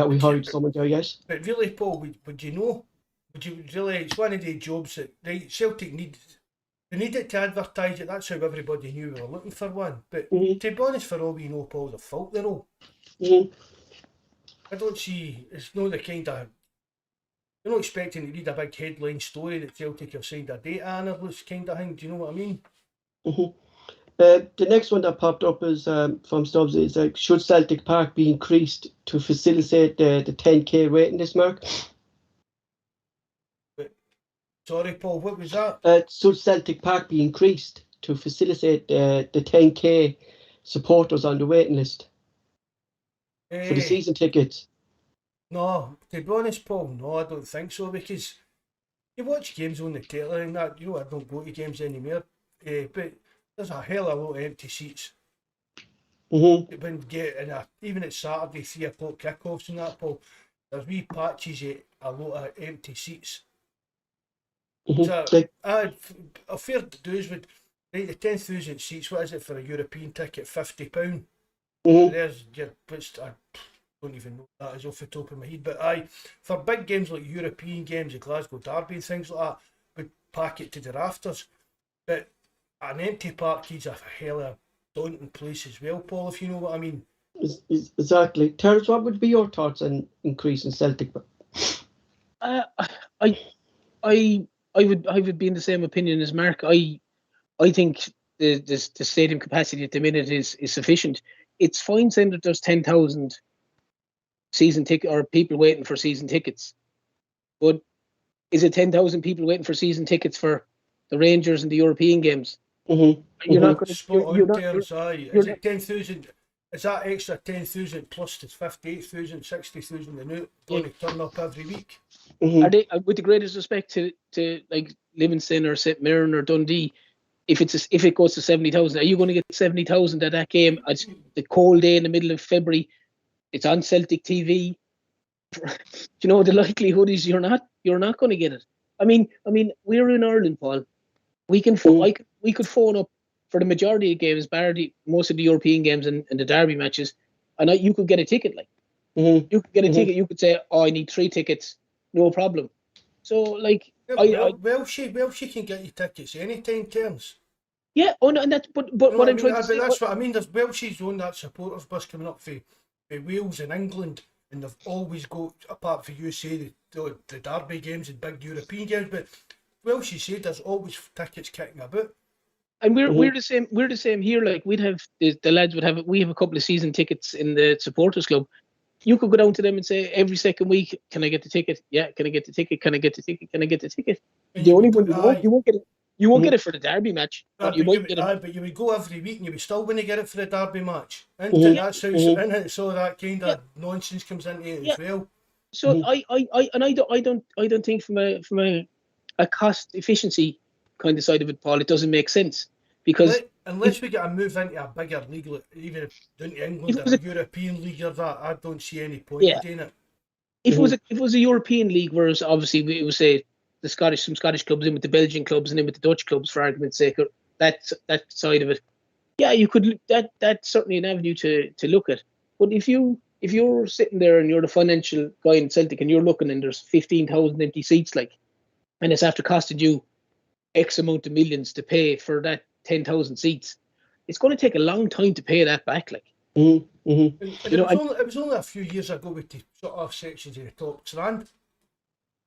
we hired someone there yet. But really, Paul, would you know? Would you really? It's one of the jobs that Celtic need. They needed to advertise it. That's how everybody knew we were looking for one. But to be honest, for all we know, Paul, the fault they're all. I don't see. It's not the kind of. You're not expecting to read a big headline story that Celtic have signed a data analyst kind of thing. Do you know what I mean? The next one that popped up is from Stubbs is should Celtic Park be increased to facilitate the 10k waiting list, Mark? Sorry, Paul, what was that? Should Celtic Park be increased to facilitate the 10k supporters on the waiting list for the season tickets? No, to be honest, Paul, no, I don't think so, because you watch games on the telly and that, I don't go to games anymore, but there's a hell of a lot of empty seats. When even at Saturday 3 o'clock kickoffs and that, Paul, there's wee patches of a lot of empty seats. So, a fair dues would, right, the 10,000 seats, what is it for a European ticket? £50. There's your, I don't even know that is off the top of my head, but for big games like European games, the Glasgow Derby and things like that, would pack it to the rafters. But an empty park is a hell of a daunting place as well, Paul, if you know what I mean. Exactly. Terence, what would be your thoughts on increasing Celtic? I would be in the same opinion as Mark. I think the stadium capacity at the minute is sufficient. It's fine saying that there's 10,000 season ticket or people waiting for season tickets, but is it 10,000 people waiting for season tickets for the Rangers and the European games? You're not going to. Is it 10,000? Is that extra 10,000 plus the 58,000, 60,000 the new going to turn up every week? Are they, with the greatest respect to like Livingston or St Mirren or Dundee, if it goes to 70,000, are you going to get 70,000 at that game? It's the cold day in the middle of February. It's on Celtic TV. The likelihood is you're not going to get it. I mean, we're in Ireland, Paul. We can we could phone up for the majority of games, bar most of the European games and the derby matches, and you could get a ticket. Like you could get a ticket. You could say, "Oh, I need 3 tickets, no problem." So, like, Welsh can get you tickets anytime, Terence. Yeah, and that's but what I'm trying to say. That's what I mean. There's Welsh's on that supporters bus coming up for Wales and England, and they've always got, apart from you say the derby games and big European games, but Welsh said there's always tickets kicking about. And we're the same. We're the same here. Like, we'd have the lads would have. We have a couple of season tickets in the supporters club. You could go down to them and say every second week, "Can I get the ticket? Yeah, can I get the ticket? Can I get the ticket? Can I get the ticket?" The only one you won't get it. You won't get it for the derby match, but you might get it. But you would go every week and you would still want to get it for the derby match. That's how so that kind of nonsense comes into it as well. So I don't think from a cost efficiency kind of side of it, Paul, it doesn't make sense, because unless we get a move into a bigger league, like even down to England or a European league or that, I don't see any point in doing it. If it was a European league, whereas obviously we would say some Scottish clubs in with the Belgian clubs and in with the Dutch clubs, for argument's sake, that side of it, yeah, you could. That's certainly an avenue to look at. But if you're sitting there and you're the financial guy in Celtic and you're looking and there's 15,000 empty seats, like, and it's after costing you X amount of millions to pay for that 10,000 seats. It's going to take a long time to pay that back. Like, Mm-hmm. And You know, it was only a few years ago with the sort of sections of the top strand.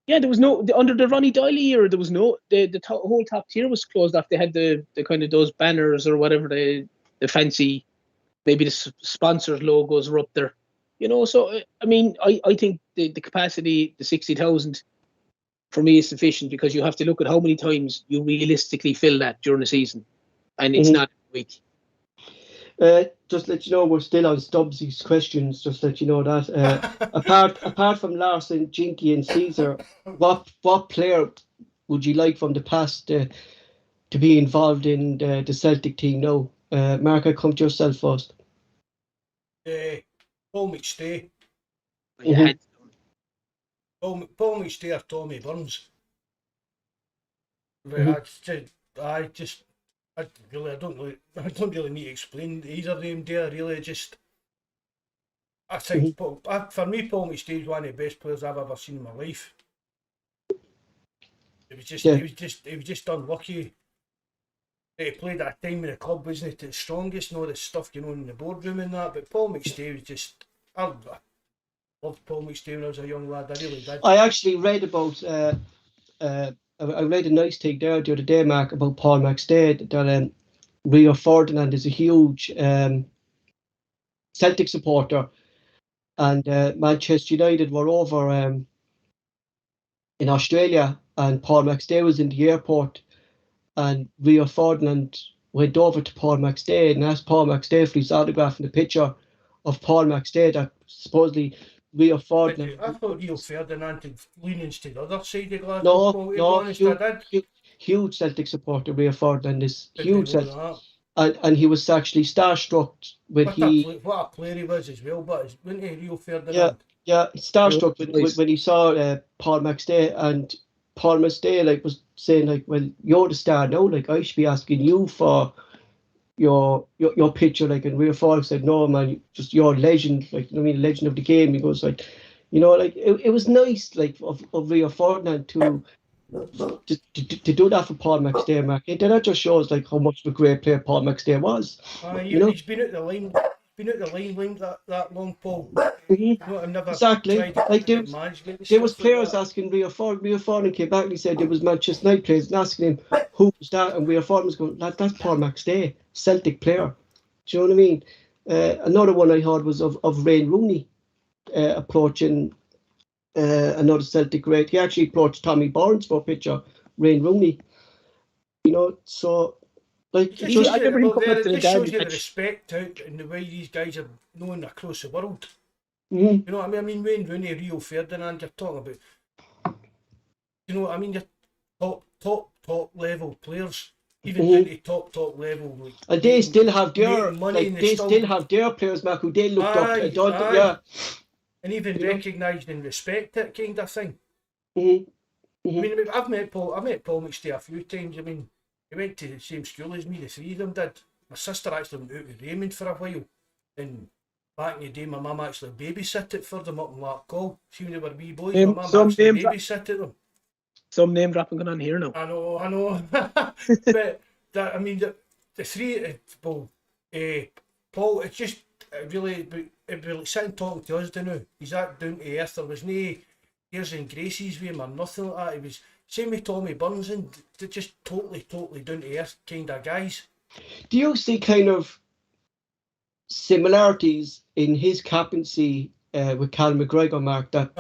yeah, there was no under the Ronnie Doyley era. There was no the whole top tier was closed off. They had the kind of those banners or whatever, the fancy, maybe the sponsors logos were up there. You know, so I mean, I think the capacity, the 60,000, for me is sufficient, because you have to look at how many times you realistically fill that during the season, and it's not a week. Just let you know, we're still on Stubbsy's questions. Just let you know that. Apart from Larson, Jinky, and Caesar, what player would you like from the past to be involved in the Celtic team now? Mark, I come to yourself first. Paul McStay. Yeah, Paul McStay or Tommy Burns. I don't really need to explain either of them, do I? Really, just I think for me, Paul McStay is one of the best players I've ever seen in my life. He was just unlucky that he played at a time when the club wasn't at its strongest and all this stuff, you know, in the boardroom and that. But Paul McStay was just, I loved Paul McStay when I was a young lad. I really did. I actually read about I read a nice thing there the other day, Mark, about Paul McStay, that Rio Ferdinand is a huge Celtic supporter, and Manchester United were over in Australia, and Paul McStay was in the airport, and Rio Ferdinand went over to Paul McStay and asked Paul McStay for his autograph and the picture of Paul McStay that supposedly Rio Ferdinand. I thought Rio Ferdinand had leanings to the other side of Glasgow. No, huge Celtic supporter. Rio Ferdinand is huge Celtic. And he was actually starstruck when what a player he was as well, but wasn't he, Rio Ferdinand? Yeah, starstruck when he saw Paul McStay, and Paul McStay was saying well, you're the star now, I should be asking you for your picture, and Rio Ferdinand said, no man, just your legend, legend of the game. He goes it was nice of Rio Ferdinand to do that for Paul McStay, Mark. And that just shows how much of a great player Paul McStay was. He's been out the line. That long, Paul. Never exactly. There was players like asking Rio Ferdinand. Rio Ferdinand came back and he said there was Manchester United players and asking him who was that, and Rio Ferdinand was going, that's Paul McStay, Celtic player. Do you know what I mean? Another one I heard was of Wayne Rooney approaching another Celtic great. He actually approached Tommy Barnes for a picture. Wayne Rooney. So. I remember him coming up to the shows you the respect out and the way these guys are known across the world. Mm-hmm. You know what I mean? Wayne Rooney, Rio Ferdinand, you're talking about. You know what I mean? You're top level players, even down to top level. And they still have their money. Still have their players, Mark, who they looked up to. Yeah. And even recognised and respect it, kind of thing. Mm-hmm. I mean, I've met Paul McStay a few times. I mean, he went to the same school as me, the three of them did. My sister actually went out with Raymond for a while. And back in the day, my mum actually babysitted for them up in Larkcall. See, when they were wee boys, my mum actually babysitted them. Some name dropping going on here now. I know. But, the three, Paul, it's just really, it really sitting talking to us, now. He's that down to earth. There was no airs and graces with him or nothing like that. He was same with Tommy Burns, and they're just totally down to earth kind of guys. Do you see kind of similarities in his captaincy with Cal McGregor, Mark? That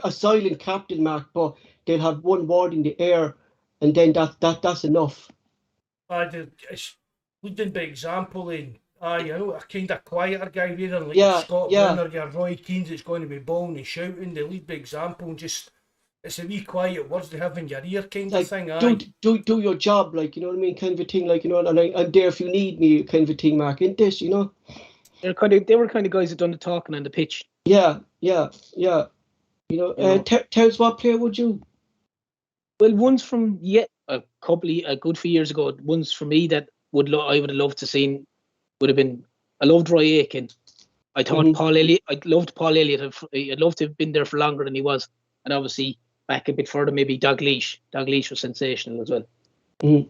a silent captain, Mark, but they'll have one word in the air, and then that's enough. It's leading by example, and I know a kind of quieter guy rather than Scott Brown or your Roy Keane that's going to be bawling and shouting. They lead by example and just it's a wee quiet words they have in your ear kind of thing. Do your job, you know what I mean, kind of a thing, and I'm there if you need me, kind of a thing, Mark, isn't this, They were kind of guys that done the talking on the pitch. Yeah. Tell us, what player would you? Well, one's from a good few years ago. One's from me that I would have loved to seen would have been. I loved Roy Aitken. I thought Paul Elliott. I loved Paul Elliott. I'd loved to have been there for longer than he was. And obviously, back a bit further, maybe Dalglish. Dalglish was sensational as well. Mm.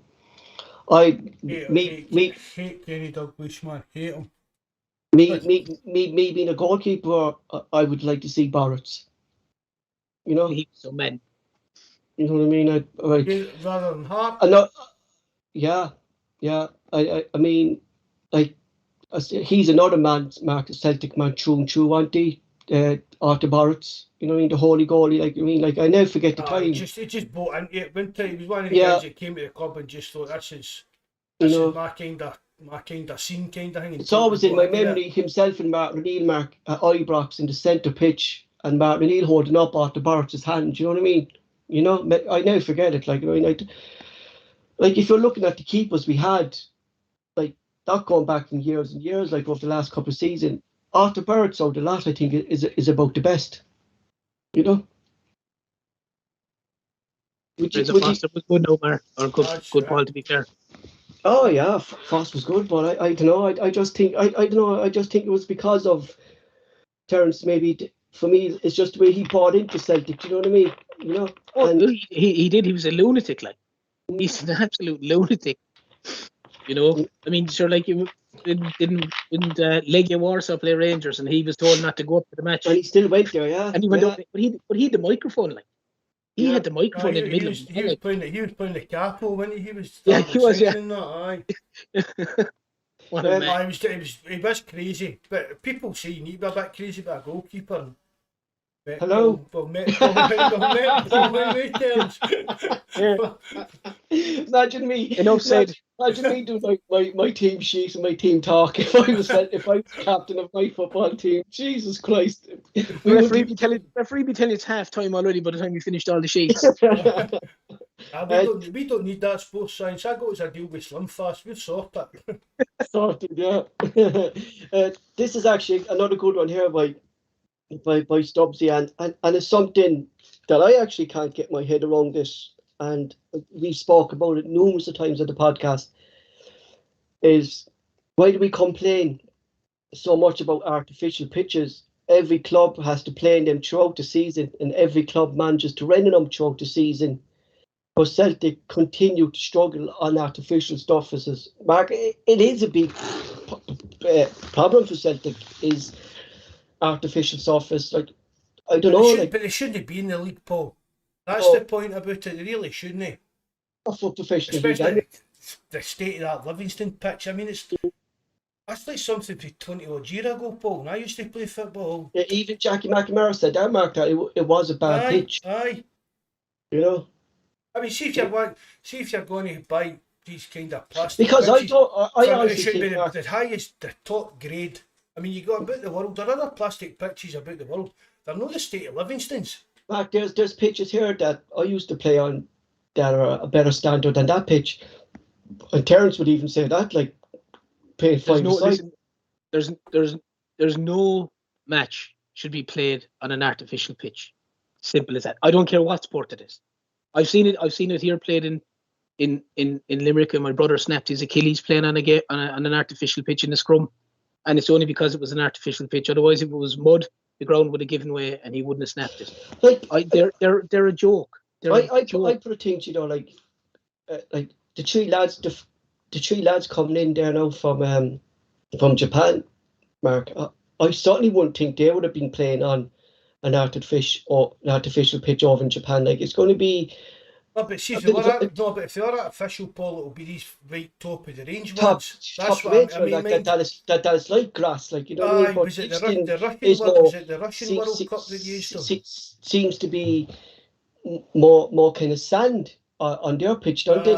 Hate Kenny Dalglish, man. Hate him. Me being a goalkeeper, I would like to see Barrett's. You know, He's so men. you know what I mean. Rather than Hart. Yeah. I mean, like, he's another man, Mark, Celtic man, true and true, aren't he? Arthur Barrett's, you know what I mean, the holy goalie. Like, I mean, like, I never forget the time. It just bought into it. One time, he was one of the guys that came to the club and just thought, this is my kind of scene kind of thing. It's always in my memory, himself and Martin O'Neill, Mark, at Ibrox in the centre pitch, and Martin O'Neill holding up Arthur Barrett's hand. You know what I mean? You know, I never forget it. Like, I mean, like, if you're looking at the keepers we had, like, not going back in years and years, like over the last couple of seasons, Arthur Barrett's out of the lot, I think, is about the best. You know? Foster was good, no, Mark, or good ball, to be fair. Oh yeah, Foss was good, but I don't know. I just think I don't know. I just think it was because of Terence. Maybe for me, it's just the way he bought into Celtic. You know what I mean? You know. And he did. He was a lunatic. Like, he's an absolute lunatic. You know. I mean, sure, like, you didn't Legia Warsaw play Rangers, and he was told not to go up for the match, and he still went there. Yeah. And he went up, but he had the microphone, like. He had the microphone in the middle. He was playing the capo, wasn't he? He was. Yeah, he was. Yeah. What he was crazy, but people say you need to be a bit crazy about a goalkeeper. Hello. Imagine me. Imagine me doing my team sheet and my team talk. If I was captain of my football team, Jesus Christ. Referee be telling it's half time already by the time we finished all the sheets. We don't need that sports science. I got us a deal with Slimfast. We've sorted it. Sorted, yeah. This is actually another good one here by Stubbsy, and it's something that I actually can't get my head around this, and we spoke about it numerous of times at the podcast, is why do we complain so much about artificial pitches? Every club has to play in them throughout the season, and every club manages to rent them throughout the season. But Celtic continue to struggle on artificial surfaces. Mark, it is a big problem for Celtic, is artificial surface. Like, I don't know. But they shouldn't be in the league, Paul. That's the point about it. They really shouldn't. Especially the state of that Livingston pitch. I mean, that's like something from 20 odd years ago, Paul. And I used to play football. Yeah, even Jackie McNamara said that, Mark, that it was a bad pitch. Aye. You know. I mean, see if you're going to buy these kind of plastic. Because pitches, I honestly it should think be the highest, the top grade. I mean, you go about the world. There are other plastic pitches about the world. They're not the state of Livingston's. Mark, there's pitches here that I used to play on that are a better standard than that pitch. And Terence would even say that, like, playing five-a-side. There's no match should be played on an artificial pitch. Simple as that. I don't care what sport it is. I've seen it here played in Limerick, and my brother snapped his Achilles playing on an artificial pitch in the scrum, and it's only because it was an artificial pitch. Otherwise, if it was mud, the ground would have given way, and he wouldn't have snapped it. Like, they're a joke. I put a thing, you know, like the three lads coming in there now from Japan, Mark. I certainly wouldn't think they would have been playing on an artificial pitch over in Japan. Like, it's going to be. But see, if they are artificial, Paul, it'll be these right top of the range ones. That's what I mean. That is like grass, like, you know what I mean? But was it the Russian World Cup that used them? Seems to be more kind of sand on their pitch, don't they?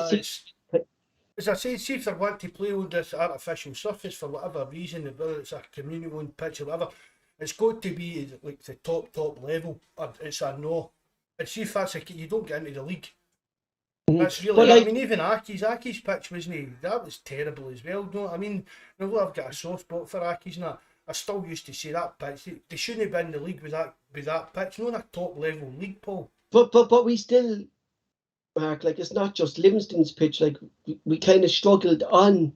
As I say, see if they want to play on this artificial surface for whatever reason, whether it's a community-owned pitch or whatever, it's got to be like the top level. Or it's a no. And see if that's you don't get into the league. That's really. Like, I mean, even Aki's pitch that was terrible as well. No, I mean, although I've got a soft spot for Aki's and that, I still used to say that pitch. They shouldn't have been in the league with that pitch. Not in a top level league, Paul. But we still, Mark, like, it's not just Livingston's pitch. Like, we kind of struggled on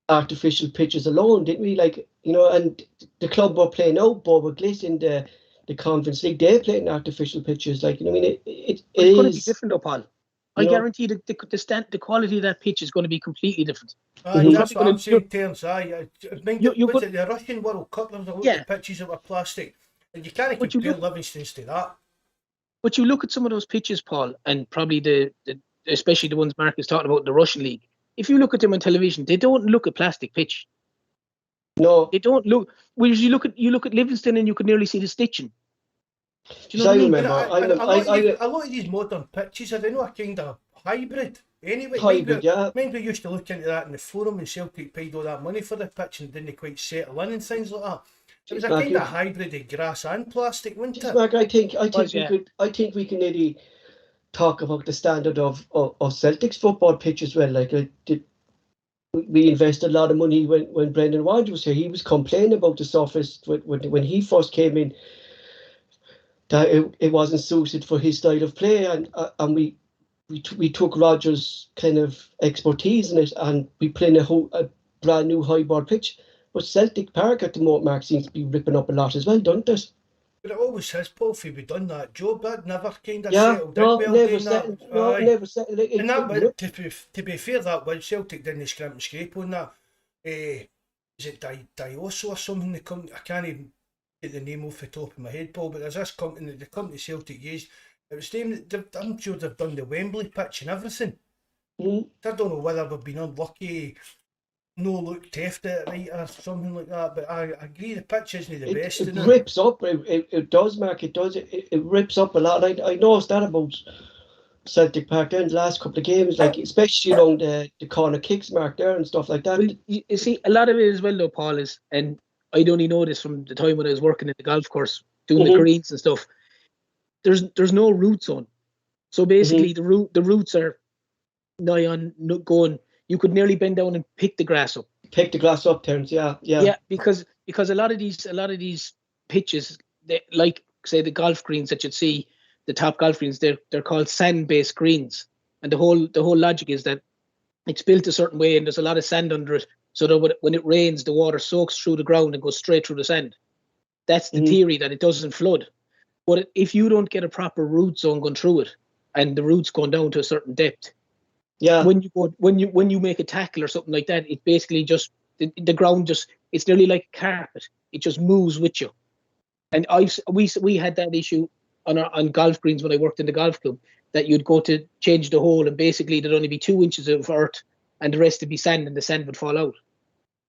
artificial pitches alone, didn't we? Like, you know, and the club were playing out, Bovril in the the Conference League, they play in artificial pitches. Like, you know, I mean, it It's going to be is different, though, Paul. I guarantee that the quality of that pitch is going to be completely different. That's what I'm saying, Terence. Mind you was could- it the Russian World Cup? There was a lot Yeah. of pitches that were plastic, and you can't But you compare look- Livingston's to that. But you look at some of those pitches, Paul, and probably the especially the ones Mark is talking about in the Russian league. If you look at them on television, they don't look a plastic pitch. no. They don't look. Whereas you look at Livingston and you can nearly see the stitching. Do you know So what I mean? remember, A lot of these modern pitches, I don't know, a kind of hybrid. Anyway, hybrid, yeah. mind we used to look into that in the forum, and Celtic paid all that money for the pitch and didn't quite settle in and things like that. It was a kind of hybrid of grass and plastic, wasn't it? Mark, I think Yeah. we can really talk about the standard of Celtic's football pitch as well. Like, we invested a lot of money when Brendan Rodgers was here. He was complaining about the surface when he first came in, that it wasn't suited for his style of play, and we took Rodgers' kind of expertise in it, and we put in a brand new high board pitch. But Celtic Park at the moment, Mark, seems to be ripping up a lot as well, don't it? But it always has, Paul, if we'd done that job, that never kind of Yeah, settled no, in well. never doing settled. that. No, Aye. never settled. And that, but to be fair, that one Celtic didn't scrimp and scrape on that. Is it Dioso or something? I can't even get the name off the top of my head, Paul. But there's this company, the company Celtic used. It was them. I'm sure they've done the Wembley pitch and everything. Mm. I don't know whether we've been unlucky, no looked after it right or something like that. But I agree, the pitch isn't the best. It rips up. It does, Mark. It does. It rips up a lot. I noticed that about Celtic Park there in the last couple of games, like especially along the corner kicks, Mark, there and stuff like that. Well, you see, a lot of it as well, though, Paul, is, and I'd only know this from the time when I was working in the golf course, doing the greens and stuff. There's no root zone, so basically the roots are nigh on going. You could nearly bend down and pick the grass up. Pick the grass up, Terence. Yeah. Yeah, because a lot of these pitches, like say the golf greens that you'd see, the top golf greens, they're called sand-based greens, and the whole logic is that it's built a certain way and there's a lot of sand under it, so that when it rains, the water soaks through the ground and goes straight through the sand. That's the theory, that it doesn't flood. But if you don't get a proper root zone going through it, and the roots going down to a certain depth, yeah, when you make a tackle or something like that, it basically just the ground it's nearly like a carpet. It just moves with you. And we had that issue on golf greens when I worked in the golf club, that you'd go to change the hole and basically there'd only be 2 inches of earth and the rest would be sand, and the sand would fall out.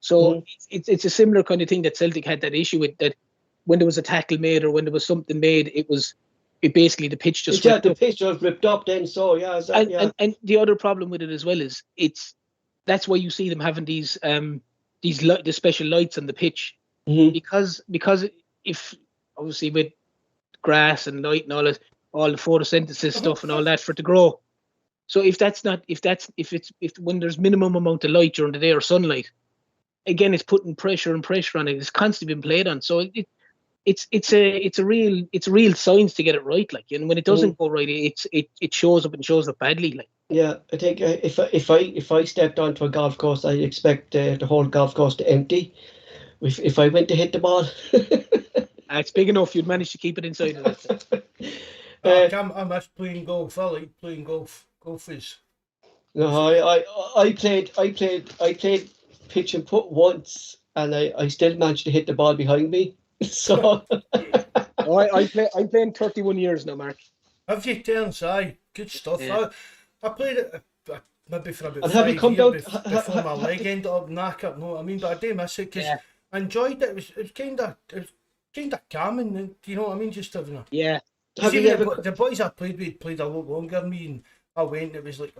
So it's a similar kind of thing that Celtic had that issue with, that when there was a tackle made or when there was something made, it basically the pitch just ripped up. pitch just ripped up then. So and the other problem with it as well is that's why you see them having these the special lights on the pitch, because if obviously with grass and light and all the photosynthesis stuff and all that for it to grow. So if when there's minimum amount of light during the day or sunlight, again it's putting pressure on it. It's constantly been played on. So it's a real science to get it right. Like, and when it doesn't go right, it shows up badly. Like. Yeah, I think if I stepped onto a golf course, I expect the whole golf course to empty. If I went to hit the ball. It's big enough. You'd manage to keep it inside of it. I miss playing golf. I like playing golf. Golf is. No, I played pitch and putt once, and I still managed to hit the ball behind me. So. I'm playing 31 years now, Mark. Have you, Terence? Aye, good stuff. Yeah. I played it maybe for about and have 5 you come years down, before my leg ended up knackered. No, I mean, but I do miss it because I enjoyed it. It was kind of calming, and you know what I mean, just having a. Yeah. The boys I played with played a lot longer than me, and I went. It was like,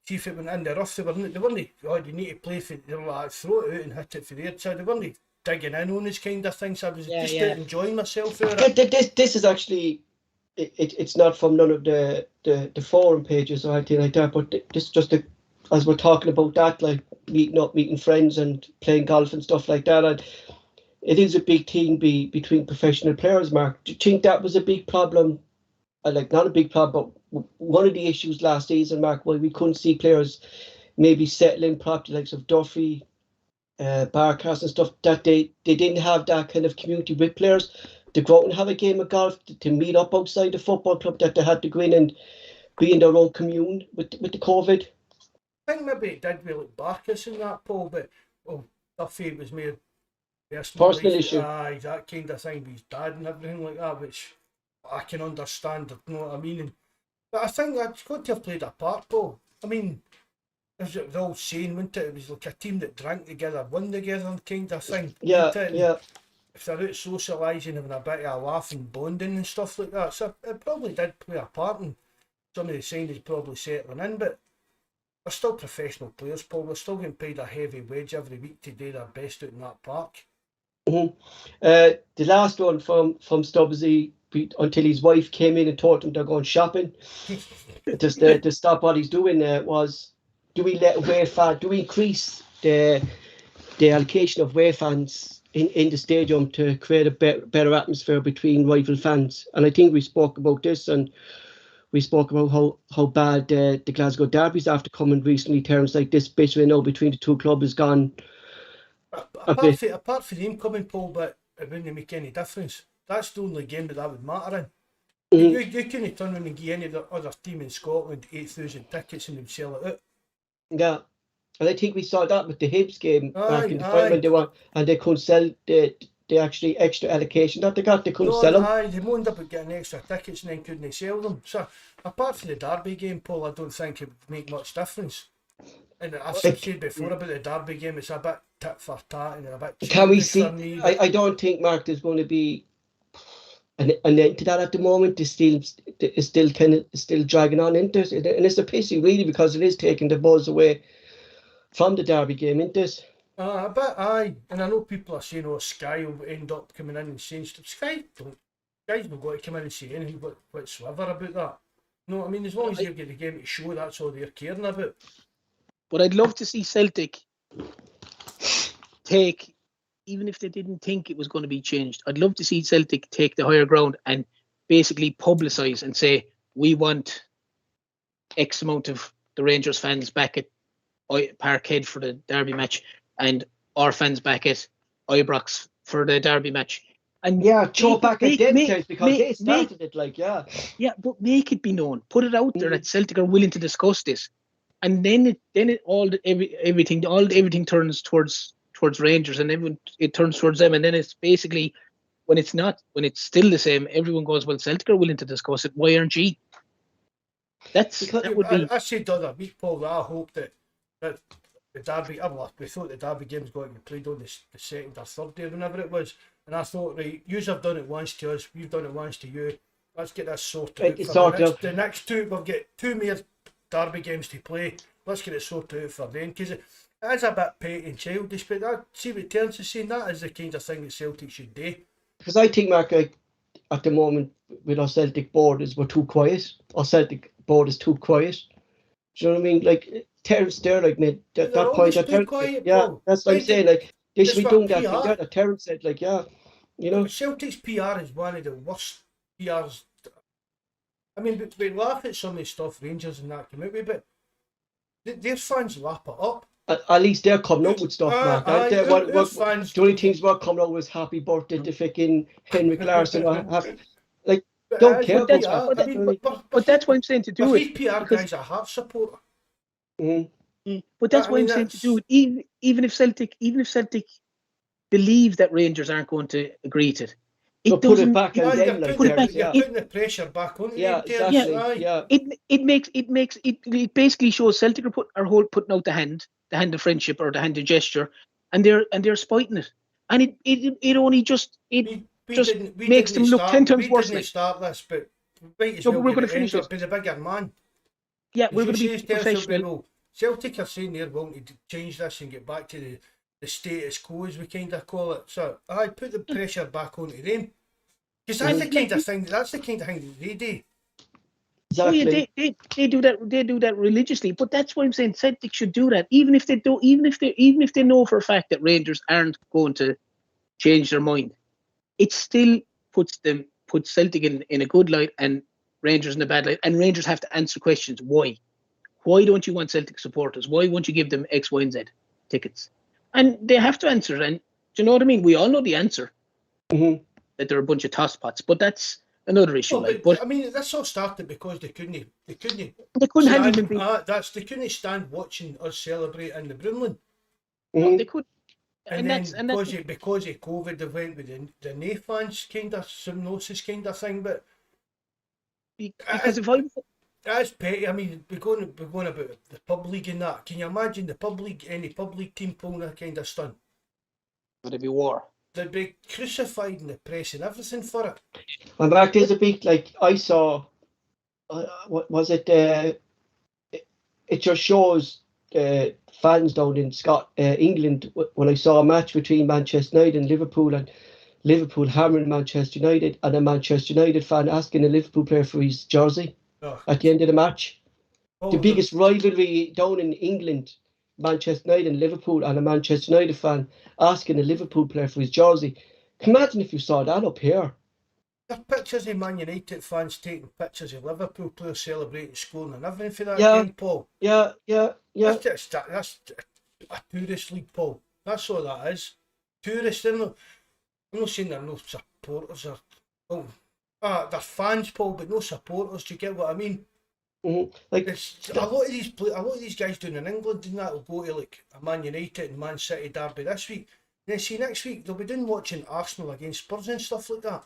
see if it went in the rough. They weren't. You need to play for. They were like, throw it out and hit it for their side. They weren't digging in on this kind of thing. So I was enjoying myself. This is actually. It's not from none of the forum pages or anything like that, but this just as we're talking about that, like meeting friends and playing golf and stuff like that, and it is a big thing between professional players, Mark. Do you think that was a big problem? Like, not a big problem, but one of the issues last season, Mark, why we couldn't see players maybe settle in properly, like of Duffy, Barkas and stuff, that they didn't have that kind of community with players. to go out and have a game of golf, to meet up outside the football club, that they had to go in and be in their own commune with the COVID? I think maybe it did really back us in that, Paul, but Duffy was more Personal issue. Aye, that kind of thing with his dad and everything like that, which I can understand, you know what I mean? But I think that's got to have played a part, Paul. I mean, as the old saying, wasn't it? It was like a team that drank together, won together kind of thing. Yeah, wasn't it? yeah. If they're out socialising, having a bit of a laugh and bonding and stuff like that, so it probably did play a part in some of the signings probably settling in, but they're still professional players, Paul. They're still getting paid a heavy wage every week to do their best out in that park. The last one from Stubbsy, until his wife came in and told him they're going shopping, just to stop what he's doing, was, do we increase the allocation of away fans in the stadium to create a better atmosphere between rival fans? And I think we spoke about this, and we spoke about how bad the Glasgow derbies after coming recently. Terms like this bickering now between the two clubs has gone. Apart from him coming, Paul, but it wouldn't make any difference. That's the only game that would matter in. You couldn't turn around and give any other team in Scotland 8,000 tickets and they'd sell it out. Yeah, and I think we saw that with the Hibs game back in the final when they couldn't sell the actually extra allocation that they got. They couldn't sell them. They wound up getting extra tickets and then couldn't sell them. So apart from the Derby game, Paul, I don't think it would make much difference. And I've said before about the Derby game, it's a bit tit for tat and a bit. Can we see? I don't think, Mark, there's going to be an end to that at the moment. It's still dragging on into it, and it's a pity really, because it is taking the buzz away from the Derby game, isn't it? A bit, aye. And I know people are saying, Skye will end up coming in and saying stuff. Skye's not going to come in and say anything whatsoever about that. No, I mean, as long as you get the game to show, that's all they're caring about. But I'd love to see Celtic take, even if they didn't think it was going to be changed, I'd love to see Celtic take the higher ground and basically publicise and say, we want X amount of the Rangers fans back at Parkhead for the Derby match, and our fans back at Ibrox for the Derby match. And choke back at them because they started it, like, yeah. Yeah, but make it be known. Put it out there that Celtic are willing to discuss this. And then everything turns towards Rangers, and it turns towards them, and then it's basically when it's still the same, everyone goes, well, Celtic are willing to discuss it. Why aren't you? That would be. I said the other week, Paul, that I hope that the Derby. We thought the Derby game was going to be played on the second or third day, whenever it was, and I thought, right, you have done it once to us, we've done it once to you. Let's get this sorted out. The next two, we'll get two more Derby games to play. Let's get it sorted out for then, because it is a bit petty and childish, but I see what Terence is saying, that is the kind of thing that Celtic should do. Because I think, Mark, at the moment with our Celtic board we're too quiet. Our Celtic board is too quiet. Do you know what I mean? Like Terence there, like made that point. Paul. That's what I'm saying. Like they should be doing that thing there that Terence said. Like, yeah, you know. Celtic's PR is one of the worst PRs. I mean, we laugh at some of the stuff Rangers and that come out with, but their fans lap it up. At least they're coming out with stuff, Mark. The only things we're coming out with happy birthday to fucking Henrik Larsson. Don't care. But that's what I'm saying to do it. His PR guy's a heart supporter. But that's what I'm saying to do it. Even if Celtic believe that Rangers aren't going to agree to it. It doesn't. Put it back. Putting the pressure back on. It basically shows Celtic are putting out the hand of friendship or the hand of gesture, and they're spiting it, and it only just makes them look 10 times worse. We didn't start this, but we're going to finish it. Be the bigger man. Yeah, we're going to be professional. Celtic are saying they're wanting to change this and get back to the status quo, as we kind of call it. So I put the pressure back onto them, because that's the kind of thing. That's the kind of thing that they do. Exactly. Oh yeah, they do that. They do that religiously. But that's what I'm saying. Celtic should do that, even if they know for a fact that Rangers aren't going to change their mind. It still puts Celtic in a good light and Rangers in a bad light. And Rangers have to answer questions. Why? Why don't you want Celtic supporters? Why won't you give them X, Y, and Z tickets? And they have to answer. And do you know what I mean? We all know the answer. Mm-hmm. that they're a bunch of tosspots. But that's another issue. No, but I mean, this all started because they couldn't handle stand. them. They couldn't stand watching us celebrate in the Broomland. No, they could. And then because of COVID, they went with the nay fans kind of symbiosis kind of thing. But because if I that's petty. I mean, we're going about the pub league and that. Can you imagine the pub league, any pub league team pulling that kind of stunt? Would it be war? They'd be crucified in the press and everything for it. And back there's a bit like I saw. What was it? It just shows fans down in England when I saw a match between Manchester United and Liverpool hammering Manchester United, and a Manchester United fan asking a Liverpool player for his jersey at the end of the match. The biggest rivalry down in England, Manchester United and Liverpool, and a Manchester United fan asking a Liverpool player for his jersey. Can you imagine if you saw that up here? There are pictures of Man United fans taking pictures of Liverpool players celebrating, scoring and everything for that game, Paul. Yeah. That's a tourist league, Paul. That's all that is. Tourists, I'm not saying they're no supporters they're fans, Paul, but no supporters. Do you get what I mean? Mm-hmm. Like a lot of these guys down in England and that will go to like a Man United and Man City derby this week. And then see next week they'll be doing watching Arsenal against Spurs and stuff like that.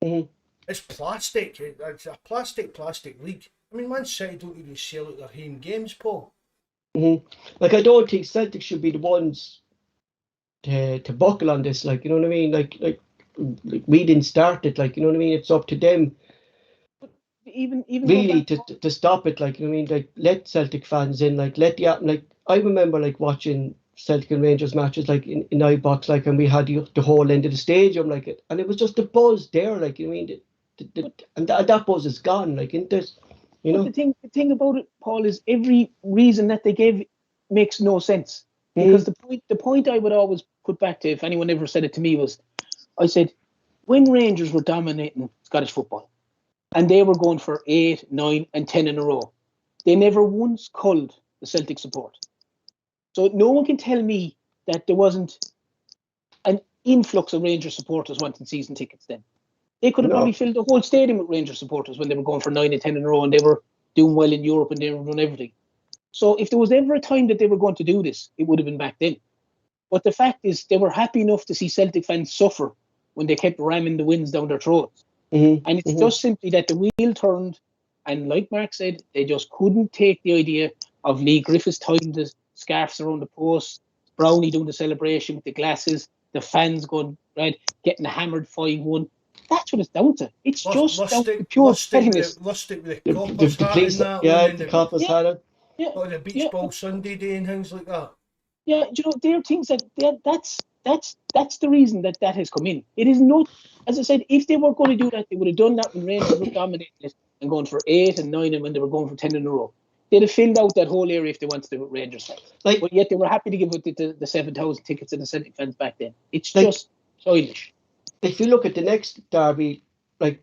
Mm-hmm. It's plastic. It's a plastic league. I mean, Man City don't even sell out their home games, Paul. Mm-hmm. Like I don't think Celtic should be the ones to buckle on this. Like, you know what I mean? Like we didn't start it. Like, you know what I mean? It's up to them. Even really to stop it. Like, you know what I mean? Like, let Celtic fans in. Like, I remember like watching Celtic and Rangers matches like in iBox, like, and we had the whole end of the stadium, like it, and it was just the buzz there. Like, you know what I mean? And that buzz is gone. Like, isn't it? You know. The thing about it, Paul, is every reason that they gave makes no sense. Because the point I would always put back to, if anyone ever said it to me, was I said, when Rangers were dominating Scottish football and they were going for 8, 9 and 10 in a row, they never once culled the Celtic support. So no one can tell me that there wasn't an influx of Rangers supporters wanting season tickets then. They could have probably filled the whole stadium with Rangers supporters when they were going for 9 and 10 in a row and they were doing well in Europe and they were doing everything. So if there was ever a time that they were going to do this, it would have been back then. But the fact is, they were happy enough to see Celtic fans suffer when they kept ramming the wins down their throats. Mm-hmm. And it's just simply that the wheel turned, and like Mark said, they just couldn't take the idea of Lee Griffiths tying the scarves around the post, Brownie doing the celebration with the glasses, the fans going, right, getting hammered 5-1. That's what it's down to. It's just down to pure pettiness. Lustig with the coppers hat and that. Yeah, the coppers hat. Yeah. Or the beach ball Sunday day and things like that. Yeah, you know, there are things that's the reason that has come in. It is not, as I said, if they were going to do that, they would have done that when Rangers were dominating it and going for 8 and 9 and when they were going for 10 in a row. They'd have filled out that whole area if they wanted to with Rangers. But yet they were happy to give the 7,000 tickets to the Celtic fans back then. It's just childish. If you look at the next derby, like,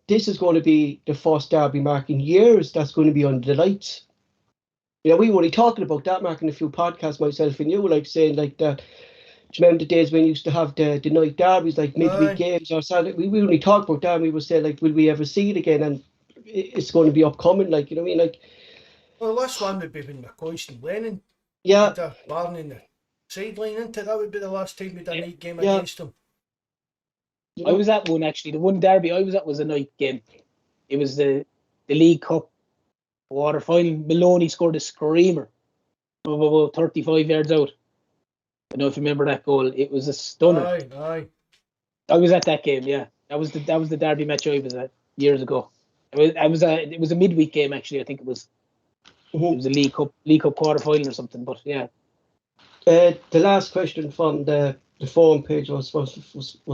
this is going to be the first derby, Mark, in years that's going to be under the lights. You know, we were only talking about that, Mark, in a few podcasts, myself and you, like saying like that. Do you remember the days when you used to have the night derbies, like midweek games or Saturday? We only talked about that and we were saying, like, will we ever see it again? And it's going to be upcoming, like, you know what I mean? Like, well, the last one would be when McCoist and Lennon. Yeah. The Barney in the sideline, isn't it? That would be the last time we'd a night game against them. I was at one, actually. The one derby I was at was a night game. It was the League Cup quarter final. Maloney scored a screamer from about 35 yards out. I don't know if you remember that goal. It was a stunner. Aye. I was at that game. Yeah, that was the derby match I was at years ago. It was a midweek game, actually. I think it was. It was a League Cup quarter final or something. But yeah. The last question from the forum page was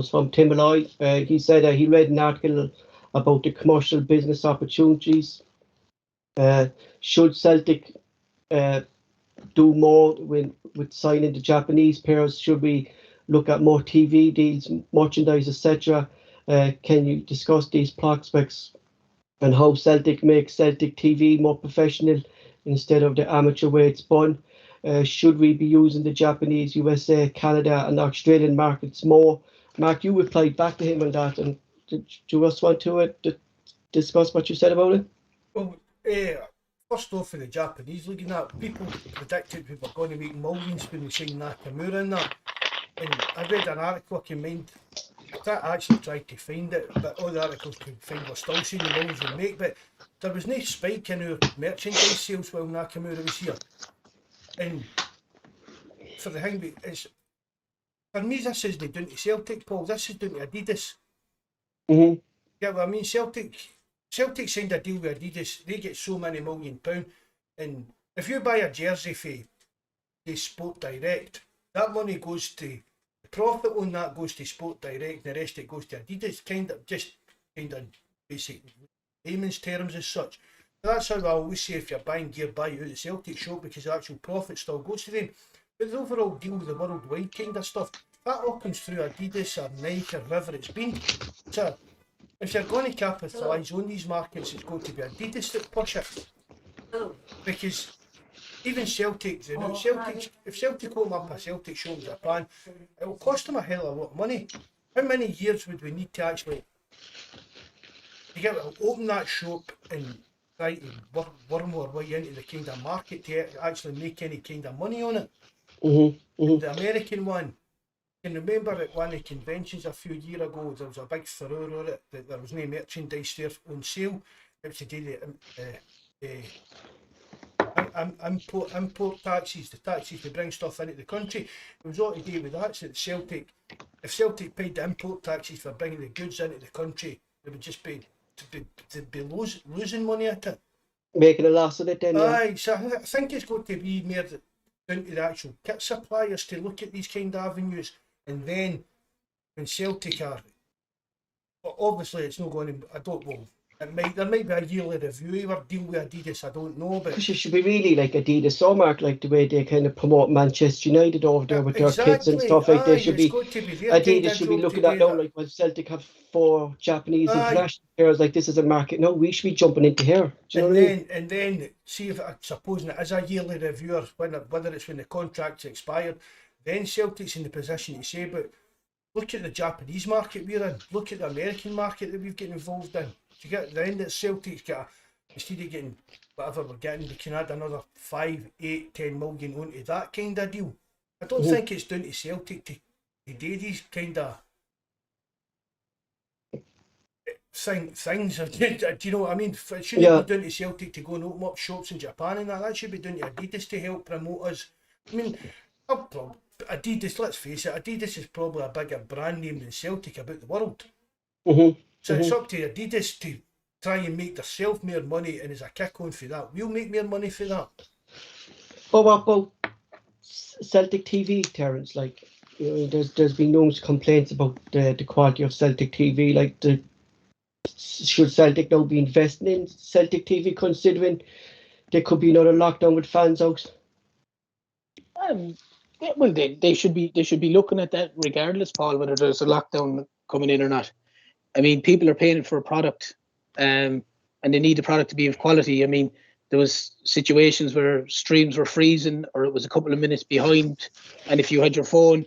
from Tim Malloy. He said he read an article about the commercial business opportunities. Should Celtic do more with signing the Japanese players? Should we look at more TV deals, merchandise, etc.? Can you discuss these prospects and how Celtic makes Celtic TV more professional instead of the amateur way it's done? Should we be using the Japanese, USA, Canada and Australian markets more, Mark, you replied back to him on that, and do you just want to discuss what you said about it? Well, first off, for the Japanese looking at, people predicted we were going to make millions when we signed Nakamura and that. And I read an article, I can mind, actually tried to find it, but all the articles could find were still saying the millions we make, but there was no spike in our merchandise sales while Nakamura was here. And for the thing, for me, this isn't down to Celtic, Paul, this is down to Adidas. Mm-hmm. Yeah, well, I mean, Celtic signed a deal with Adidas, they get so many £1 million, and if you buy a jersey for the Sport Direct, that money goes to, the profit on that goes to Sport Direct, and the rest it goes to Adidas, kind of basic layman's terms as such. So that's how I always say, if you're buying gear, buy it out of the Celtic shop, because the actual profit still goes to them. But the overall deal with the worldwide kind of stuff, that all comes through Adidas or Nike or whoever it's been. So if you're going to capitalise on these markets, it's going to be Adidas that push it. Because even Celtic, if Celtic open up a Celtic show in Japan, it will cost them a hell of a lot of money. How many years would we need to actually open that shop and try to worm our way into the kind of market to actually make any kind of money on it? Mm-hmm. Mm-hmm. The American one, I can remember at one of the conventions a few years ago, there was a big furore on it, that there was no merchandise there on sale. It was to do the import taxes, the taxes to bring stuff into the country. It was all to do with that, so that if Celtic paid the import taxes for bringing the goods into the country, they would just be losing money at it. Making a loss of it then, yeah. Aye, so I think it's got to be more down to the actual kit suppliers to look at these kind of avenues, and then when Celtic are, obviously it's not going to, there might be a yearly review or deal with Adidas, I don't know, but Because it should be really like Adidas, so Mark, like the way they kind of promote Manchester United over there with their kids and stuff like they should be. Adidas should be looking at now, like, well, Celtic have 4 Japanese international players, like this is a market. No, we should be jumping into here. Do you know what I mean? And then see if, supposing it is a yearly review, or whether it's when the contract's expired, then Celtic's in the position to say, but look at the Japanese market we're in, look at the American market that we've got involved in. To get the end that Celtic's got, instead of getting whatever we're getting, we can add another 5, 8, 10 million onto that kind of deal. I don't think it's down to Celtic to do these kind of things. Do you know what I mean? It shouldn't be down to Celtic to go and open up shops in Japan and that should be down to Adidas to help promote us. I mean, Adidas, let's face it, Adidas is probably a bigger brand name than Celtic about the world. So it's up to Adidas to try and make themselves more money, and as a kick on for that, we'll make more money for that. But what about Celtic TV, Terence? Like, you know, there's been numerous complaints about the quality of Celtic TV. Like, should Celtic now be investing in Celtic TV, considering there could be another lockdown with fans out? Well, they should be looking at that regardless, Paul, whether there's a lockdown coming in or not. I mean, people are paying for a product, and they need the product to be of quality. I mean, there was situations where streams were freezing, or it was a couple of minutes behind, and if you had your phone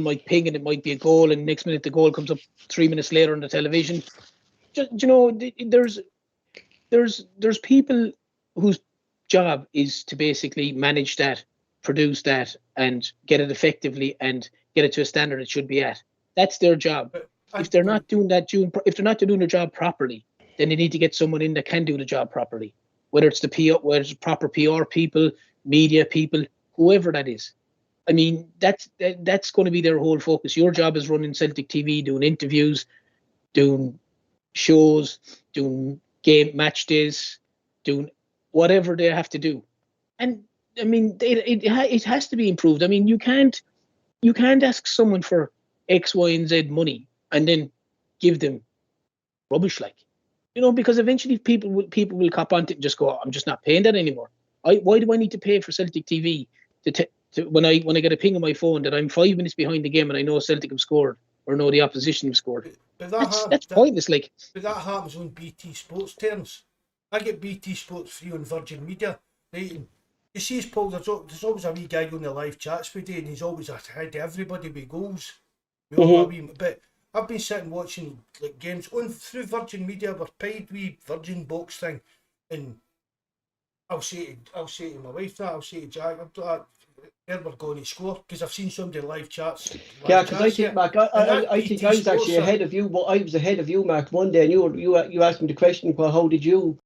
might ping and it might be a goal, and next minute the goal comes up 3 minutes later on the television. You know, there's people whose job is to basically manage that, produce that, and get it effectively and get it to a standard it should be at. That's their job. If they're not doing their job properly, then they need to get someone in that can do the job properly. Whether it's whether it's proper PR people, media people, whoever that is. I mean, that's going to be their whole focus. Your job is running Celtic TV, doing interviews, doing shows, doing match days, doing whatever they have to do. And I mean, it has to be improved. I mean, you can't ask someone for X, Y, and Z money and then give them rubbish, like, you know, because eventually people will cop on to it and just go, I'm just not paying that anymore. Why do I need to pay for Celtic TV to when I get a ping on my phone that I'm 5 minutes behind the game and I know Celtic have scored or know the opposition have scored? But that's pointless, like. But that happens on BT Sports terms. I get BT Sports free on Virgin Media. Right? You see, Paul, there's always a wee guy on the live chats with you, and he's always ahead of everybody with goals. We all got a wee, but I've been sitting watching like games on through Virgin Media, we're paid wee Virgin box thing, and I'll say to my wife that, I'll say to Jack, where we're going to score, because I've seen somebody live chats. Yeah, because I think, Mark, I think I was actually ahead of you. Well, I was ahead of you, Mark, one day, and you asked me the question, well, how did you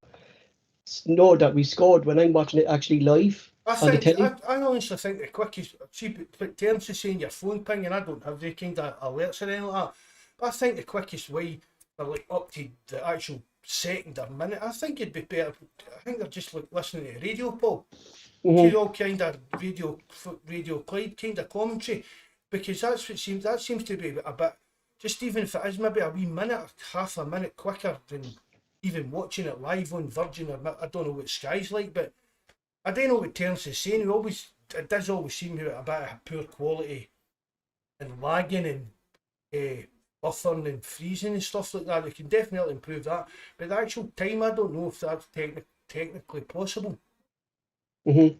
know that we scored when I'm watching it actually live on the telly? I honestly think the quickest, see, but terms of saying your phone ping, and I don't have the kind of alerts or anything like that, but I think the quickest way, for like up to the actual second or minute, I think it'd be better. I think they're just like listening to the radio, Paul. All kind of radio Clyde kind of commentary, because that's what seems. That seems to be a bit, just even if it is maybe a wee minute or half a minute quicker than even watching it live on Virgin, or I don't know what Sky's like, but I don't know what Terence is saying. It does always seem a bit of poor quality and lagging and buffering and freezing and stuff like that. They can definitely improve that, but the actual time, I don't know if that's technically possible. Just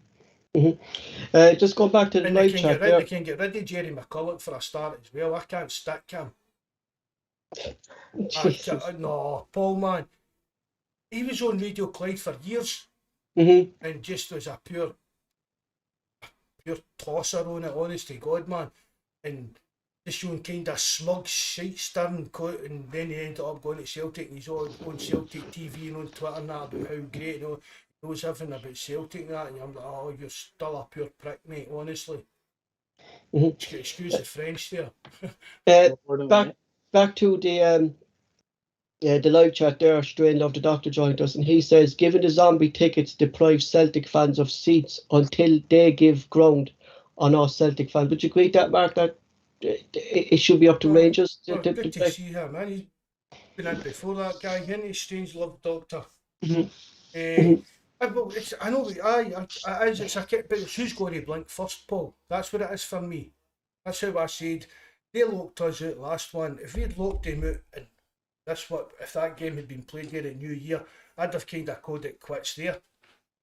going back to the live chat there. They can get rid of Jerry McCulloch for a start as well. I can't stick him. No, Paul, man. He was on Radio Clyde for years and just was a pure tosser on it, honest to God, man. And just showing kind of smug shite stirring, and then he ended up going to Celtic, and he's on Celtic TV and on Twitter and that about how great, he knows everything about Celtic and that, and I'm like, oh, you're still a pure prick, mate, honestly. Excuse the French there. Back to the live chat there. Strain Love the Doctor joined us, and he says, given the zombie tickets deprive Celtic fans of seats until they give ground on us Celtic fans. Would you agree with that, Mark, that it should be up to Rangers? Good to see him, man. He's been in before, that guy, isn't he? Strange Love Doctor. I know, it's who's going to blink first, Paul. That's what it is for me. That's how I said. They locked us out last one. If we'd locked them out, and if that game had been played here at New Year, I'd have kind of called it quits there.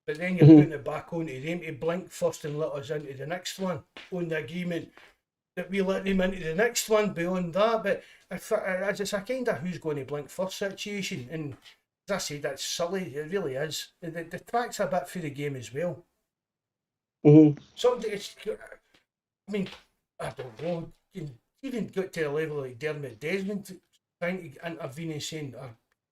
But then you're putting it back onto them to blink first and let us into the next one on the agreement that we let them into the next one beyond that. But it's a kind of who's going to blink first situation, and as I say, that's silly. It really is. It detracts a bit for the game as well. Something. I don't know. You even got to a level like Dermot Desmond trying to intervene and saying,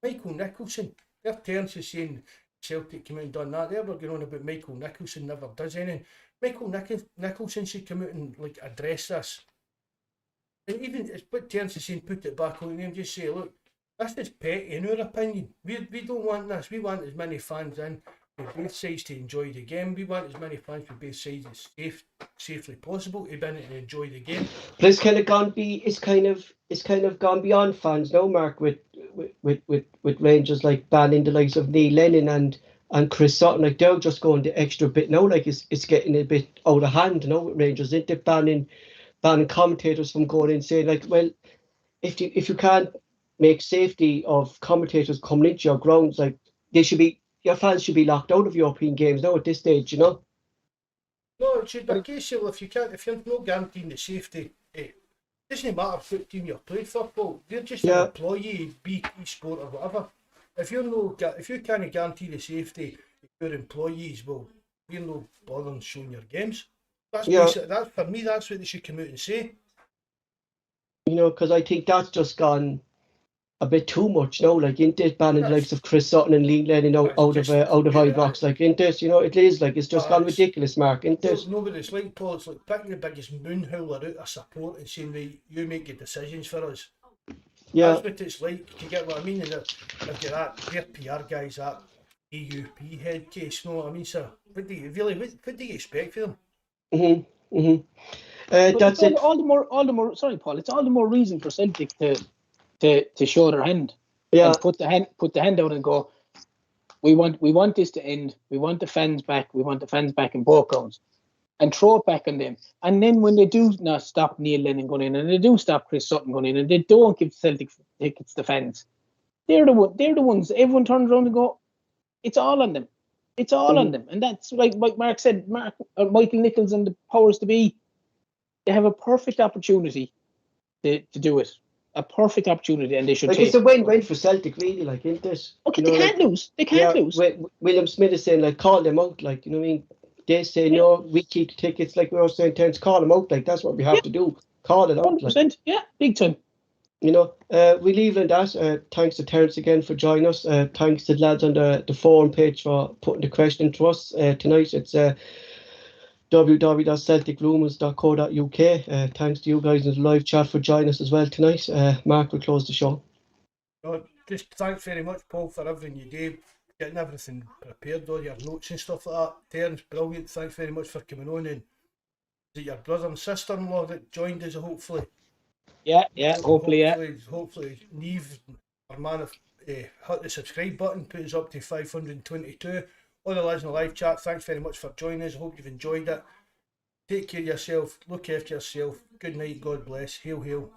Michael Nicholson. Their terms is saying Celtic came out and done that. They were going on about Michael Nicholson never does anything. Michael Nicholson should come out and address this. And even it's what Terence is saying, put it back on and just say, look, this is petty in our opinion. We don't want this. We want as many fans in with both sides to enjoy the game. We want as many fans with both sides as safely possible to be in and enjoy the game. But it's kind of gone beyond fans now, Mark, with Rangers like banning the likes of Neil Lennon and Chris Sutton. Like they're just going the extra bit now. Like it's getting a bit out of hand now with Rangers. They're banning commentators from going in saying like, well, if you can't make safety of commentators coming into your grounds, like your fans should be locked out of European games now at this stage, No, it should be a case of if you're not guaranteeing the safety, it doesn't matter what team you're playing for, Paul. They're just an employee, BT Sport or whatever. If you can't guarantee the safety of your employees, well, we're no bothering showing your games. That's for me. That's what they should come out and say. Because I think that's just gone a bit too much now, like in this banning the likes of Chris Sutton and Lee Lennon out of Ibrox, like in this, it is like it's just gone ridiculous, Mark, in this. No, but it's like, Paul, it's like picking the biggest moon howler out of support and saying, right, you make your decisions for us. Yeah. That's what it's like, you get what I mean? And they've got their PR guys, that AUP head case, you know what I mean, sir? What do you expect for them? That's it. All the more. Sorry, Paul. It's all the more reason for Celtic to show their hand. Yeah. And put the hand out and go. We want this to end. We want the fans back. We want the fans back in both grounds, and throw it back on them. And then when they do not stop Neil Lennon going in, and they do stop Chris Sutton going in, and they don't give Celtic tickets to fans, they're the ones. Everyone turns around and go, it's all on them. It's all on them. And that's like Mark said. Michael Nichols and the powers to be. They have a perfect opportunity to do it. A perfect opportunity, and they should Like, take it's a it. win-win for Celtic, really, like, isn't it? Okay, You they know, can't like, lose. They can't lose. William Smith is saying, like, call them out, like, you know what I mean? They say, Yeah. no, we keep the tickets, like we were saying, Terence, call them out, like, that's what we have Yeah. to do. Call it out, like, 100%. Yeah, big time. you know. We leave it at that. Thanks to Terence again for joining us. Thanks to the lads on the forum page for putting the question to us tonight. It's www.celticrumours.co.uk. Thanks to you guys in the live chat for joining us as well tonight. Mark will close the show. Just thanks very much, Paul, for everything you do, getting everything prepared, all your notes and stuff like that. Terence, brilliant. Thanks very much for coming on. And is it your brother and sister-in-law that joined us, hopefully? Yeah. Hopefully, Hopefully, Neve, our man, have hit the subscribe button, put us up to 522. All the lads in the live chat, thanks very much for joining us. Hope you've enjoyed it. Take care of yourself, look after yourself. Good night, God bless. Hail, hail.